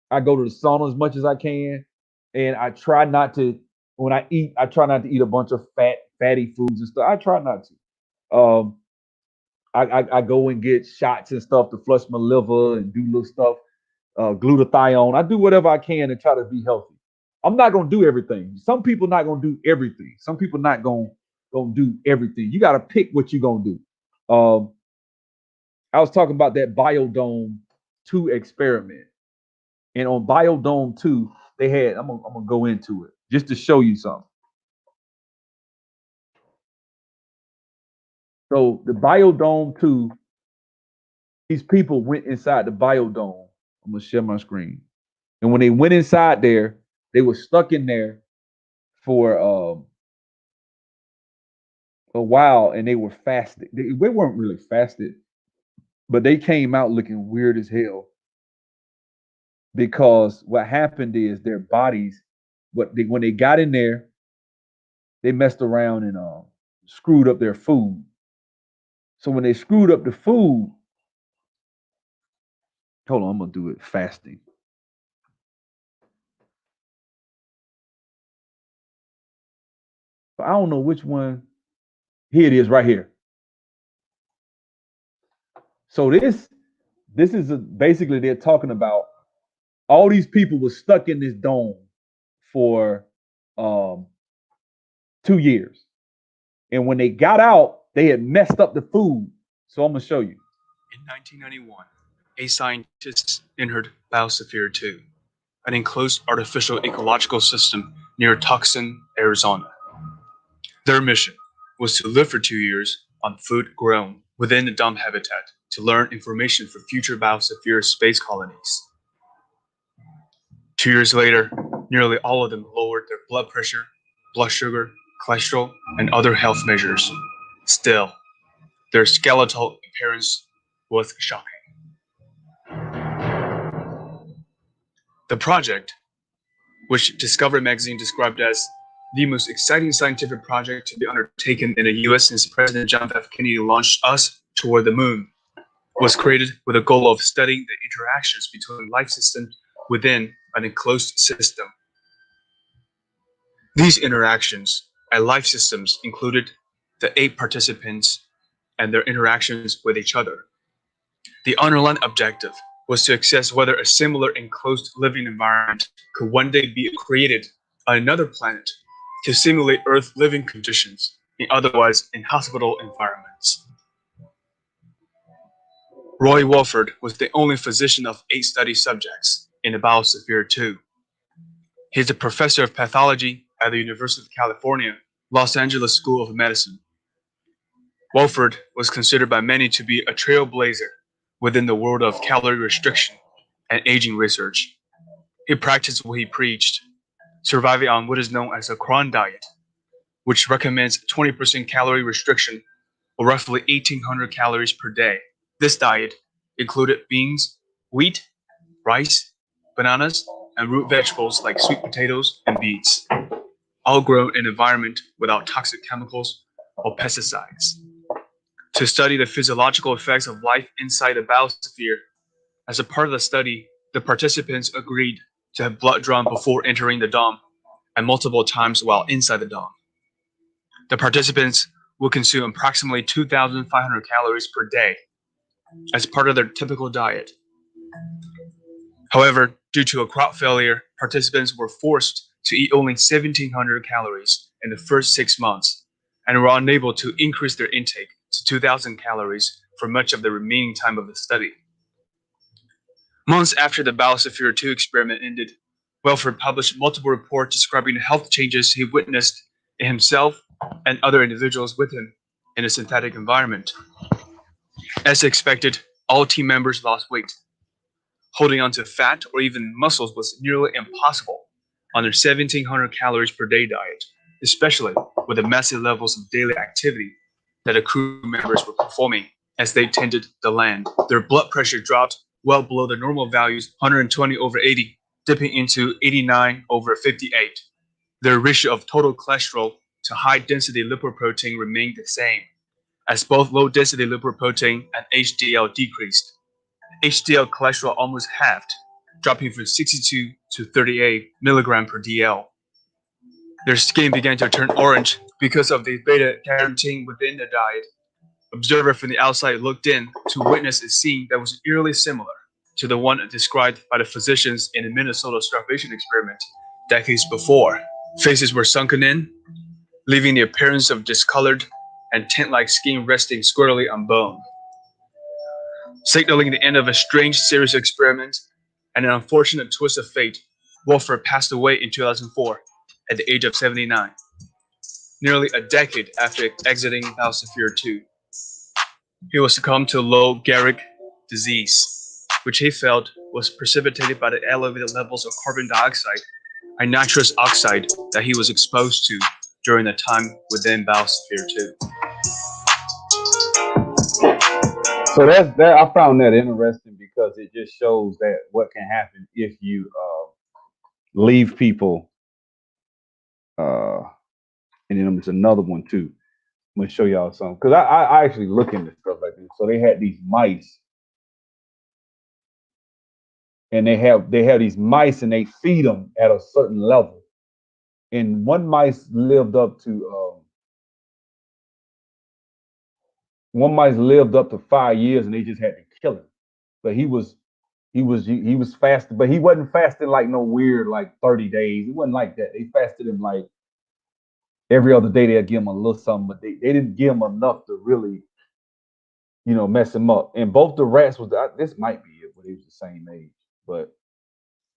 I go to the sauna as much as I can, and I try not to. When I eat, I try not to eat a bunch of fatty foods and stuff. I try not to. I go and get shots and stuff to flush my liver and do little stuff, glutathione. I do whatever I can to try to be healthy. I'm not gonna do everything. Some people not gonna do everything. Some people not gonna do everything. You gotta pick what you gonna do. I was talking about that Biodome 2 experiment, and on Biodome 2, they had. I'm gonna go into it just to show you something. So the Biodome 2, these people went inside the Biodome. I'm gonna share my screen. And when they went inside there, they were stuck in there for a while, and they were fasted. They weren't really fasted, but they came out looking weird as hell because what happened is their bodies, when they got in there, they messed around and screwed up their food. So when they screwed up the food, hold on, I'm gonna do it fasting. But I don't know which one. Here it is, right here. So this is basically they're talking about all these people were stuck in this dome for 2 years, and when they got out, they had messed up the food. So I'm gonna show you. In 1991, a scientist entered Biosphere 2, an enclosed artificial ecological system near Tucson, Arizona. Their mission was to live for 2 years on food grown within the dome habitat to learn information for future Biosphere space colonies. 2 years later, nearly all of them lowered their blood pressure, blood sugar, cholesterol, and other health measures. Still, their skeletal appearance was shocking. The project, which Discovery magazine described as the most exciting scientific project to be undertaken in the US since President John F. Kennedy launched us toward the moon, was created with the goal of studying the interactions between life systems within an enclosed system. These interactions and life systems included the 8 participants and their interactions with each other. The underlying objective was to assess whether a similar enclosed living environment could one day be created on another planet to simulate Earth living conditions in otherwise inhospitable environments. Roy Walford was the only physician of 8 study subjects in the Biosphere 2. He's a professor of pathology at the University of California, Los Angeles School of Medicine. Walford was considered by many to be a trailblazer within the world of calorie restriction and aging research. He practiced what he preached, surviving on what is known as a cron diet, which recommends 20% calorie restriction or roughly 1,800 calories per day. This diet included beans, wheat, rice, bananas, and root vegetables like sweet potatoes and beets, all grown in an environment without toxic chemicals or pesticides. To study the physiological effects of life inside the biosphere, as a part of the study, the participants agreed to have blood drawn before entering the dome and multiple times while inside the dome. The participants will consume approximately 2,500 calories per day. as part of their typical diet. However, due to a crop failure, participants were forced to eat only 1,700 calories in the first 6 months and were unable to increase their intake to 2,000 calories for much of the remaining time of the study. Months after the Biosphere 2 experiment ended, Welford published multiple reports describing the health changes he witnessed in himself and other individuals with him in a synthetic environment. As expected, all team members lost weight. Holding on to fat or even muscles was nearly impossible on their 1,700 calories per day diet, especially with the massive levels of daily activity that the crew members were performing as they tended the land. Their blood pressure dropped well below the normal values, 120/80, dipping into 89/58. Their ratio of total cholesterol to high-density lipoprotein remained the same, as both low-density lipoprotein and HDL decreased. HDL cholesterol almost halved, dropping from 62 to 38 milligram per DL. Their skin began to turn orange because of the beta carotene within the diet. Observer from the outside looked in to witness a scene that was eerily similar to the one described by the physicians in the Minnesota starvation experiment decades before. Faces were sunken in, leaving the appearance of discolored and tent-like skin resting squarely on bone, signaling the end of a strange series of experiments and an unfortunate twist of fate. Wolford passed away in 2004 at the age of 79, nearly a decade after exiting Biosphere 2. He was succumbed to low Gehrig disease, which he felt was precipitated by the elevated levels of carbon dioxide and nitrous oxide that he was exposed to during the time within Biosphere 2. So that's that. I found that interesting because it just shows that what can happen if you leave people. And then there's another one too. I'm gonna show y'all something because I actually look into stuff like this. So they had these mice, and they have these mice, and they feed them at a certain level. And one mice lived up to 5 years, and they just had to kill him. But he was fasting, but he wasn't fasting like no weird like 30 days. It wasn't like that. They fasted him like every other day. They'd give him a little something, but they didn't give him enough to really, mess him up. And both the rats this might be it, but they was the same age. But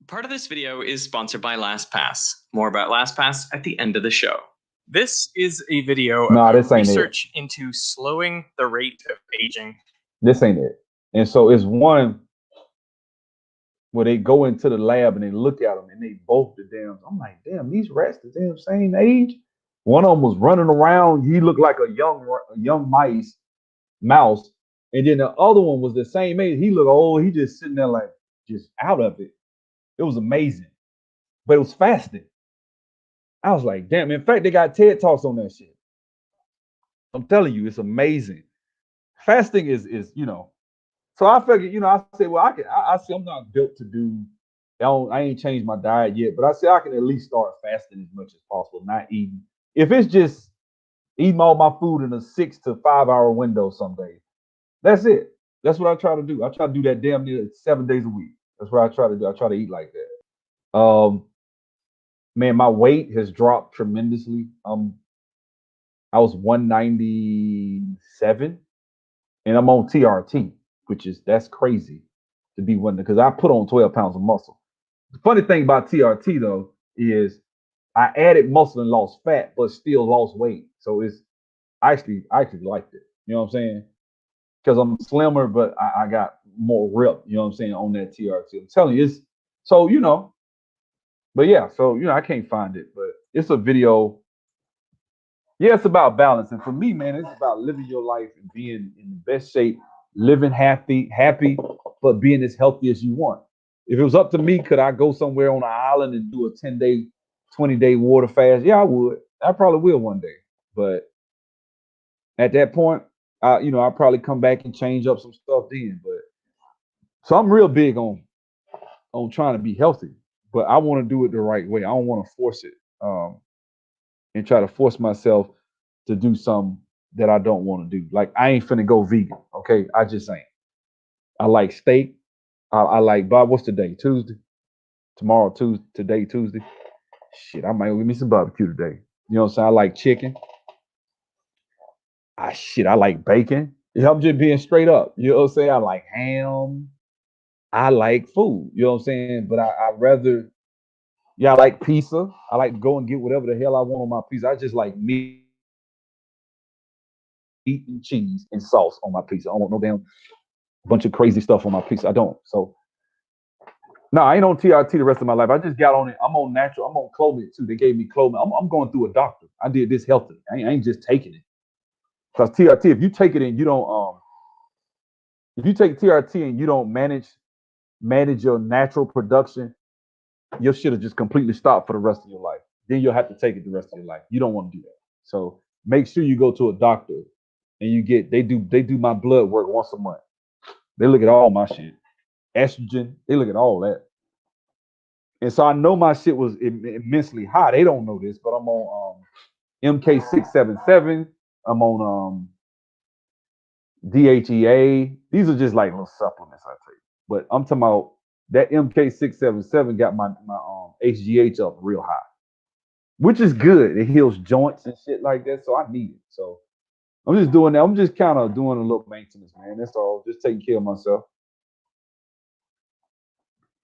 part of this video is sponsored by LastPass. More about LastPass at the end of the show. This is a video about research into slowing the rate of aging. This ain't it. And so it's one where they go into the lab and they look at them and they both the damn. I'm like, damn, these rats the damn same age. One of them was running around. He looked like a young mouse. And then the other one was the same age. He looked old. He just sitting there like just out of it. It was amazing. But it was fasting. I was like, damn. In fact, they got TED Talks on that shit. I'm telling you, it's amazing. Fasting is. So I figured, I said, well, I see I'm not built to do. I ain't changed my diet yet, but I said I can at least start fasting as much as possible, not eating. If it's just eating all my food in a 6 to 5 hour window some days, that's it. That's what I try to do. I try to do that damn near 7 days a week. That's what I try to do. I try to eat like that. Man, my weight has dropped tremendously. I was 197, and I'm on TRT, that's crazy to be one, because I put on 12 pounds of muscle. The funny thing about TRT though is I added muscle and lost fat, but still lost weight. So I actually liked it. You know what I'm saying? Because I'm slimmer, but I got more rip. You know what I'm saying, on that TRT. I'm telling you, it's so But yeah, so I can't find it, but it's a video. Yeah, it's about balance, and for me, man, it's about living your life and being in the best shape, living happy, but being as healthy as you want. If it was up to me, could I go somewhere on an island and do a 10-day, 20-day water fast? Yeah, I would. I probably will one day. But at that point, I'll probably come back and change up some stuff then. But so I'm real big on trying to be healthy, but I want to do it the right way. I don't want to force it and try to force myself to do something that I don't want to do. Like, I ain't finna go vegan. Okay, I just ain't. I like steak. I like Bob. What's today? Tuesday. Tomorrow, Tuesday. Today, Tuesday. Shit, I might give me some barbecue today. You know what I'm saying? I like chicken. I like bacon. Yeah, I'm just being straight up. You know what I'm saying? I like ham. I like food. You know what I'm saying? But I rather, yeah, I like pizza. I like to go and get whatever the hell I want on my pizza. I just like meat and cheese and sauce on my pizza. I don't want no damn bunch of crazy stuff on my pizza. I don't. So no, I ain't on TRT the rest of my life. I just got on it. I'm on natural. I'm on Clomid too. They gave me Clomid. I'm going through a doctor. I did this healthy. I ain't just taking it. Because TRT, if you take it and you don't if you take TRT and you don't manage your natural production, your shit will just completely stop for the rest of your life. Then you'll have to take it the rest of your life. You don't want to do that. So make sure you go to a doctor and they do my blood work once a month. They look at all my shit. Estrogen, they look at all that. And so I know my shit was immensely high. They don't know this, but I'm on MK677. I'm on DHEA. These are just like little supplements I take. But I'm talking about that MK677 got my HGH up real high, which is good. It heals joints and shit like that. So I need it. So I'm just doing that. I'm just kind of doing a little maintenance, man. That's all. Just taking care of myself.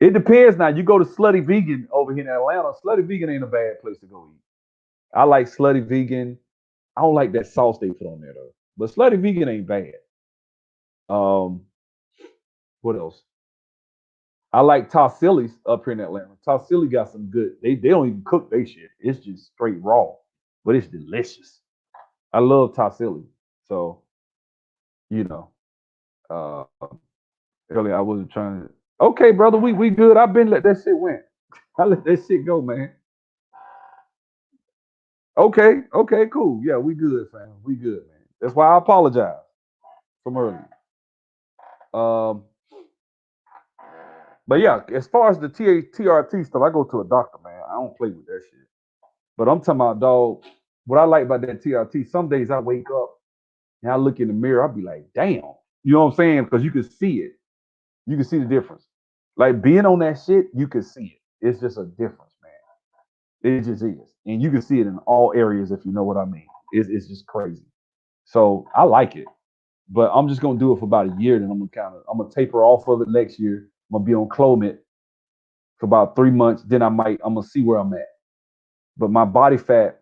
It depends now. You go to Slutty Vegan over here in Atlanta. Slutty Vegan ain't a bad place to go eat. I like Slutty Vegan. I don't like that sauce they put on there though. But Slutty Vegan ain't bad. What else? I like Tosilli's up here in Atlanta. Tosilli got some good. They don't even cook their shit. It's just straight raw, but it's delicious. I love Tosilli. So, you know, uh, earlier I wasn't trying to. Okay, brother, we good. I've been let that shit went. I let that shit go, man. Okay, cool. Yeah, we good, fam. We good, man. That's why I apologize from earlier. But yeah, as far as the TRT stuff, I go to a doctor, man. I don't play with that shit. But I'm talking about, dog, what I like about that TRT, some days I wake up and I look in the mirror, I'll be like, damn. You know what I'm saying? Because you can see it. You can see the difference. Like being on that shit, you can see it. It's just a difference, man. It just is. And you can see it in all areas if you know what I mean. It's just crazy. So I like it. But I'm just gonna do it for about a year, then I'm gonna taper off of it next year. I'm gonna be on Clomid for about 3 months. Then I'm gonna see where I'm at. But my body fat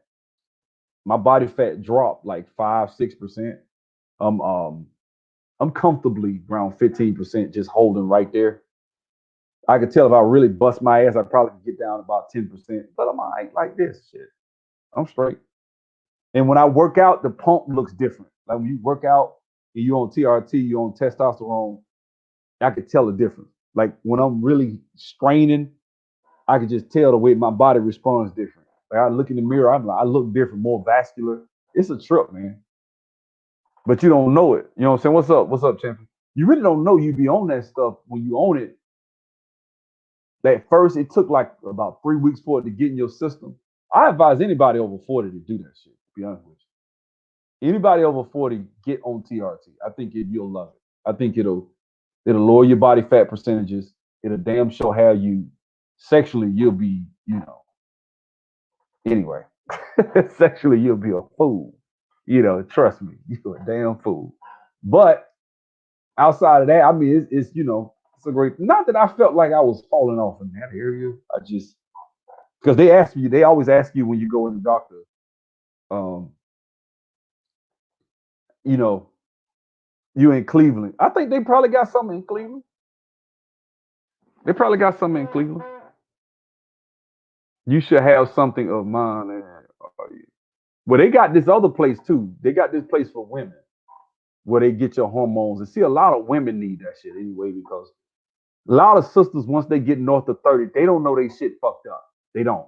dropped like 5-6%. I'm comfortably around 15%, just holding right there. I could tell if I really bust my ass, I probably could get down about 10%. But I'm all right like this shit. I'm straight. And when I work out, the pump looks different. Like when you work out and you're on TRT, you're on testosterone, I could tell the difference. Like when I'm really straining, I could just tell the way my body responds different. Like I look in the mirror, I look different, more vascular. It's a trip, man. But you don't know it. You know what I'm saying? What's up? What's up, champion? You really don't know you be on that stuff when you own it. At first, it took like about 3 weeks for it to get in your system. I advise anybody over 40 to do that shit, to be honest with you. Anybody over 40, get on TRT. I think you'll love it. I think it'll lower your body fat percentages. It'll damn sure have you sexually, you'll be, anyway. Sexually, you'll be a fool. Trust me, you're a damn fool. But outside of that, I mean, it's it's a great. Not that I felt like I was falling off in that area. I just because they always ask you when you go in the doctor, you know, you in Cleveland. I think they probably got something in Cleveland. They probably got something in Cleveland. You should have something of mine. Well, they got this other place too. They got this place for women where they get your hormones. And see, a lot of women need that shit anyway because a lot of sisters, once they get north of 30, they don't know they shit fucked up. They don't.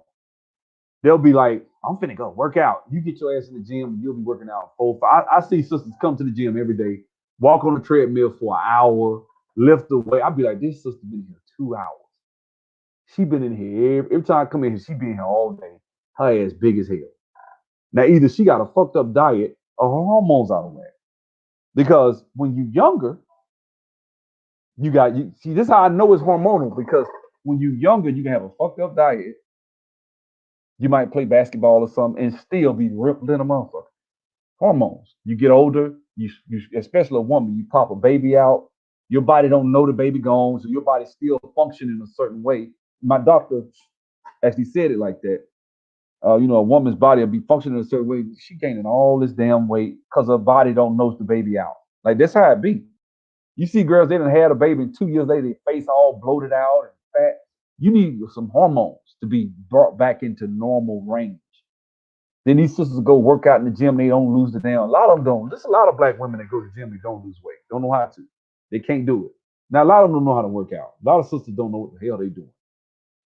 They'll be like, I'm finna go work out. You get your ass in the gym, you'll be working out 4, 5. I see sisters come to the gym every day, walk on the treadmill for an hour, lift the weight. I'd be like, this sister been here 2 hours. She been in here every time I come in here, she been here all day. Her ass big as hell. Now, either she got a fucked up diet or her hormones out of whack. Because when you're younger, You got you see this is how I know it's hormonal because when you're younger, you can have a fucked up diet. You might play basketball or something and still be ripped in a motherfucker. Hormones. You get older, you especially a woman, you pop a baby out, your body don't know the baby gone, so your body still functioning a certain way. My doctor actually said it like that. A woman's body will be functioning a certain way. She gaining all this damn weight because her body don't nose the baby out. Like that's how it be. You see girls, they done had a baby and 2 years later, their face all bloated out and fat. You need some hormones to be brought back into normal range. Then these sisters go work out in the gym, they don't lose the damn. A lot of them don't. There's a lot of black women that go to the gym, they don't lose weight. Don't know how to. They can't do it. Now, a lot of them don't know how to work out. A lot of sisters don't know what the hell they doing.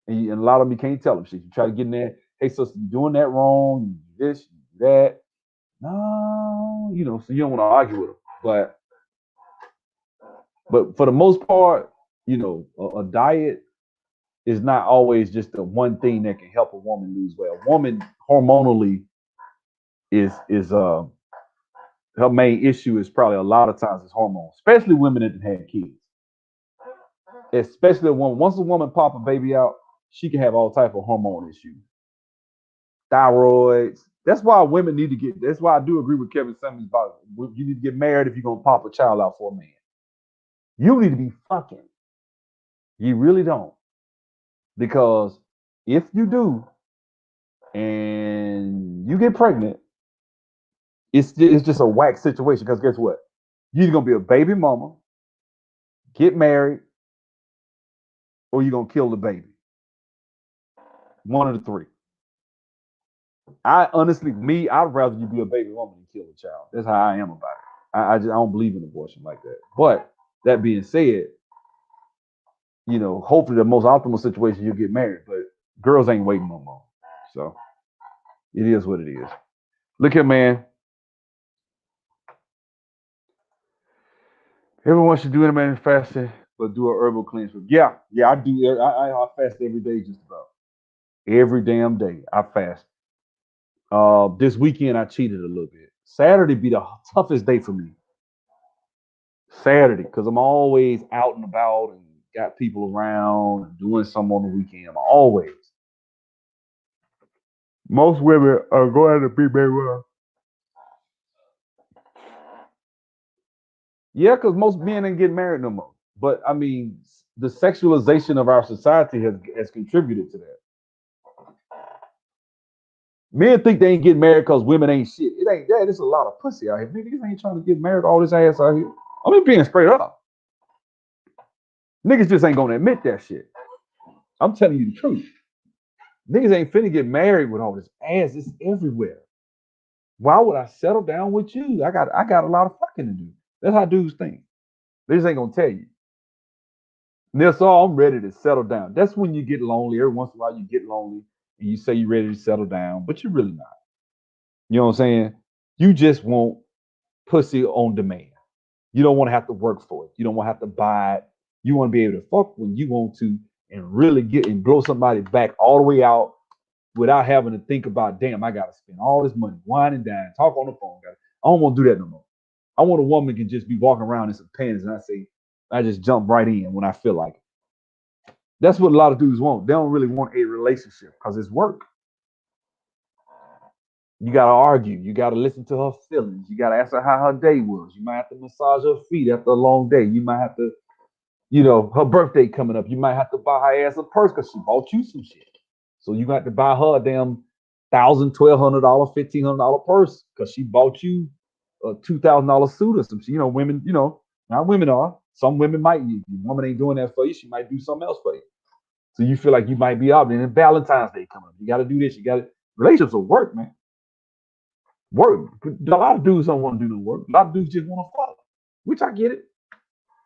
And a lot of them, you can't tell them shit. You try to get in there, hey, sister, you're doing that wrong. You do this, you do that. No, so you don't want to argue with them. But for the most part, a diet is not always just the one thing that can help a woman lose weight. A woman hormonally is her main issue is probably a lot of times is hormones, especially women that had kids. Especially once a woman pop a baby out, she can have all type of hormone issues, thyroids. That's why women need to get. That's why I do agree with Kevin Simmons about you need to get married if you're gonna pop a child out for a man. You need to be fucking. You really don't, because if you do, and you get pregnant, it's just a whack situation. Because guess what? You're either gonna be a baby mama, get married, or you're gonna kill the baby. One of the three. I honestly, I'd rather you be a baby woman than kill a child. That's how I am about it. I don't believe in abortion like that. But that being said, hopefully the most optimal situation you get married. But girls ain't waiting no more. So it is what it is. Look here, man. Everyone should do intermittent fasting, but do a herbal cleanse. Yeah, I do. I fast every day, just about every damn day. I fast. This weekend I cheated a little bit. Saturday be the toughest day for me. Saturday, because I'm always out and about and got people around and doing something on the weekend. I'm always. Most women are going to be very well. Yeah, because most men ain't getting married no more. But I mean, the sexualization of our society has contributed to that. Men think they ain't getting married because women ain't shit. It ain't that. It's a lot of pussy out here. Niggas ain't trying to get married. All this ass out here. I'm just being straight up. Niggas just ain't gonna admit that shit. I'm telling you the truth. Niggas ain't finna get married with all this ass. It's everywhere. Why would I settle down with you? I got a lot of fucking to do. That's how dudes think. They just ain't gonna tell you. And that's all. I'm ready to settle down. That's when you get lonely. Every once in a while, you get lonely and you say you're ready to settle down, but you're really not. You know what I'm saying? You just want pussy on demand. You don't want to have to work for it. You don't want to have to buy it. You want to be able to fuck when you want to and really get and blow somebody back all the way out without having to think about, damn, I got to spend all this money, wine and dine, talk on the phone. I don't want to do that no more. I want a woman can just be walking around in some pants and I just jump right in when I feel like it. That's what a lot of dudes want. They don't really want a relationship because it's work. You got to argue. You got to listen to her feelings. You got to ask her how her day was. You might have to massage her feet after a long day. You might have to, her birthday coming up. You might have to buy her ass a purse because she bought you some shit. So you got to buy her a damn $1,000, $1,200, $1,500 purse because she bought you a $2,000 suit or some shit. Women, not women are. Some women might. If your woman ain't doing that for you, she might do something else for you. So you feel like you might be obligated. And Valentine's Day coming up. You got to do this. You got to. Relationships will work, man. Work. A lot of dudes don't want to do no work. A lot of dudes just want to fuck, which I get it.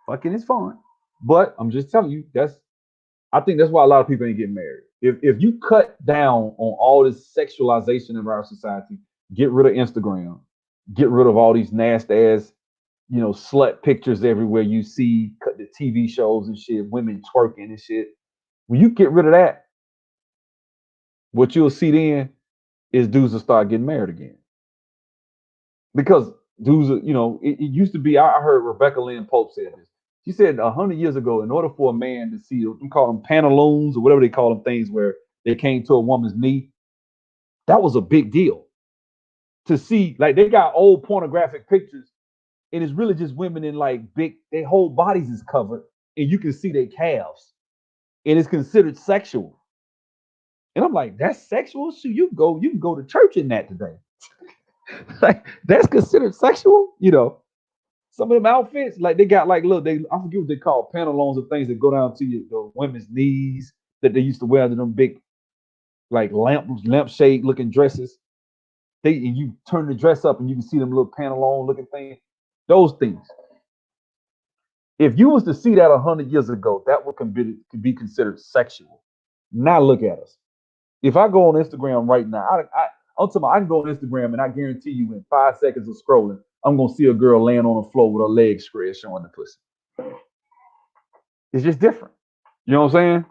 Fucking is fun. But I'm just telling you, I think that's why a lot of people ain't getting married. If you cut down on all this sexualization of our society, get rid of Instagram, get rid of all these nasty ass, slut pictures everywhere you see, cut the TV shows and shit, women twerking and shit. When you get rid of that, what you'll see then is dudes will start getting married again. Because dudes, it used to be, I heard Rebecca Lynn Pope said this. She said 100 years ago, in order for a man to see, we call them pantaloons or whatever they call them, things where they came to a woman's knee, that was a big deal. To see, like, they got old pornographic pictures, and it's really just women in like big, their whole bodies is covered, and you can see their calves, and it's considered sexual. And I'm like, that's sexual? So you can go to church in that today. Like, that's considered sexual, you know. Some of them outfits, like they got like, look, I forget what they call pantaloons and things that go down to the women's knees that they used to wear to them big, like lampshade looking dresses. And you turn the dress up and you can see them little pantalon looking things. Those things. If you was to see that 100 years ago, that would be considered sexual. Now look at us. If I go on Instagram right now, I'm talking about, I can go on Instagram and I guarantee you in 5 seconds of scrolling, I'm gonna see a girl laying on the floor with her legs spread showing the pussy. It's just different. You know what I'm saying?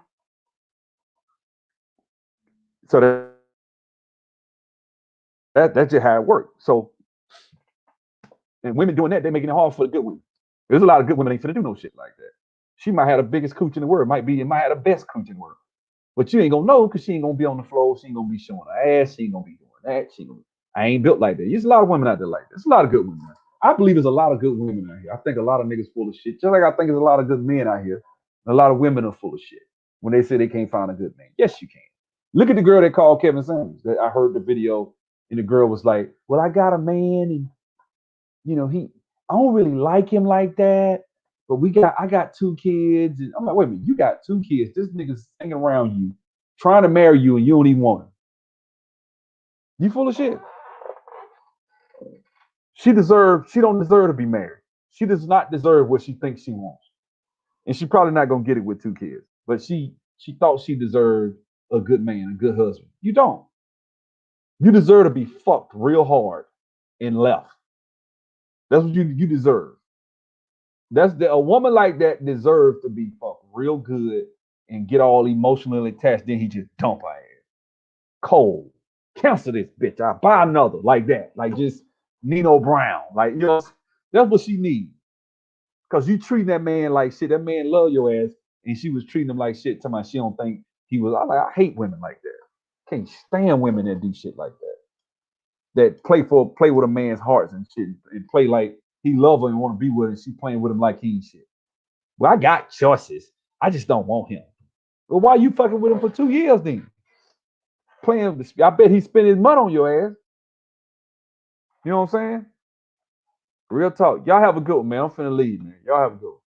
So that's just how it works. So, and women doing that, they're making it hard for the good women. There's a lot of good women ain't finna do no shit like that. She might have the biggest cooch in the world. Might have the best cooch in the world. But you ain't gonna know because she ain't gonna be on the floor. She ain't gonna be showing her ass. She ain't gonna be doing that. I ain't built like that. There's a lot of women out there like that. There's a lot of good women. I believe there's a lot of good women out here. I think a lot of niggas full of shit. Just like I think there's a lot of good men out here. A lot of women are full of shit when they say they can't find a good man. Yes, you can. Look at the girl they called Kevin Samuels. I heard the video, and the girl was like, "Well, I got a man, and you know I don't really like him like that, but I got 2 kids." And I'm like, wait a minute, you got 2 kids? This nigga's hanging around you, trying to marry you, and you don't even want him. You full of shit. She don't deserve to be married. She does not deserve what she thinks she wants. And she's probably not gonna get it with 2 kids. But she thought she deserved a good man, a good husband. You don't. You deserve to be fucked real hard and left. That's what you deserve. A woman like that deserves to be fucked real good and get all emotionally attached. Then he just dump her ass. Cold. Cancel this bitch. I'll buy another like that. Like just Nino Brown. Like, you know, that's what she needs. Because you treating that man like shit. That man love your ass. And she was treating him like shit. Talking about she don't think he was. I hate women like that. Can't stand women that do shit like that. That play with a man's hearts and shit. And play like he love her and want to be with her. And she playing with him like he ain't shit. Well, I got choices. I just don't want him. Well, why you fucking with him for 2 years then? Playing, I bet he spent his money on your ass. You know what I'm saying? Real talk. Y'all have a good one, man. I'm finna leave, man. Y'all have a good one.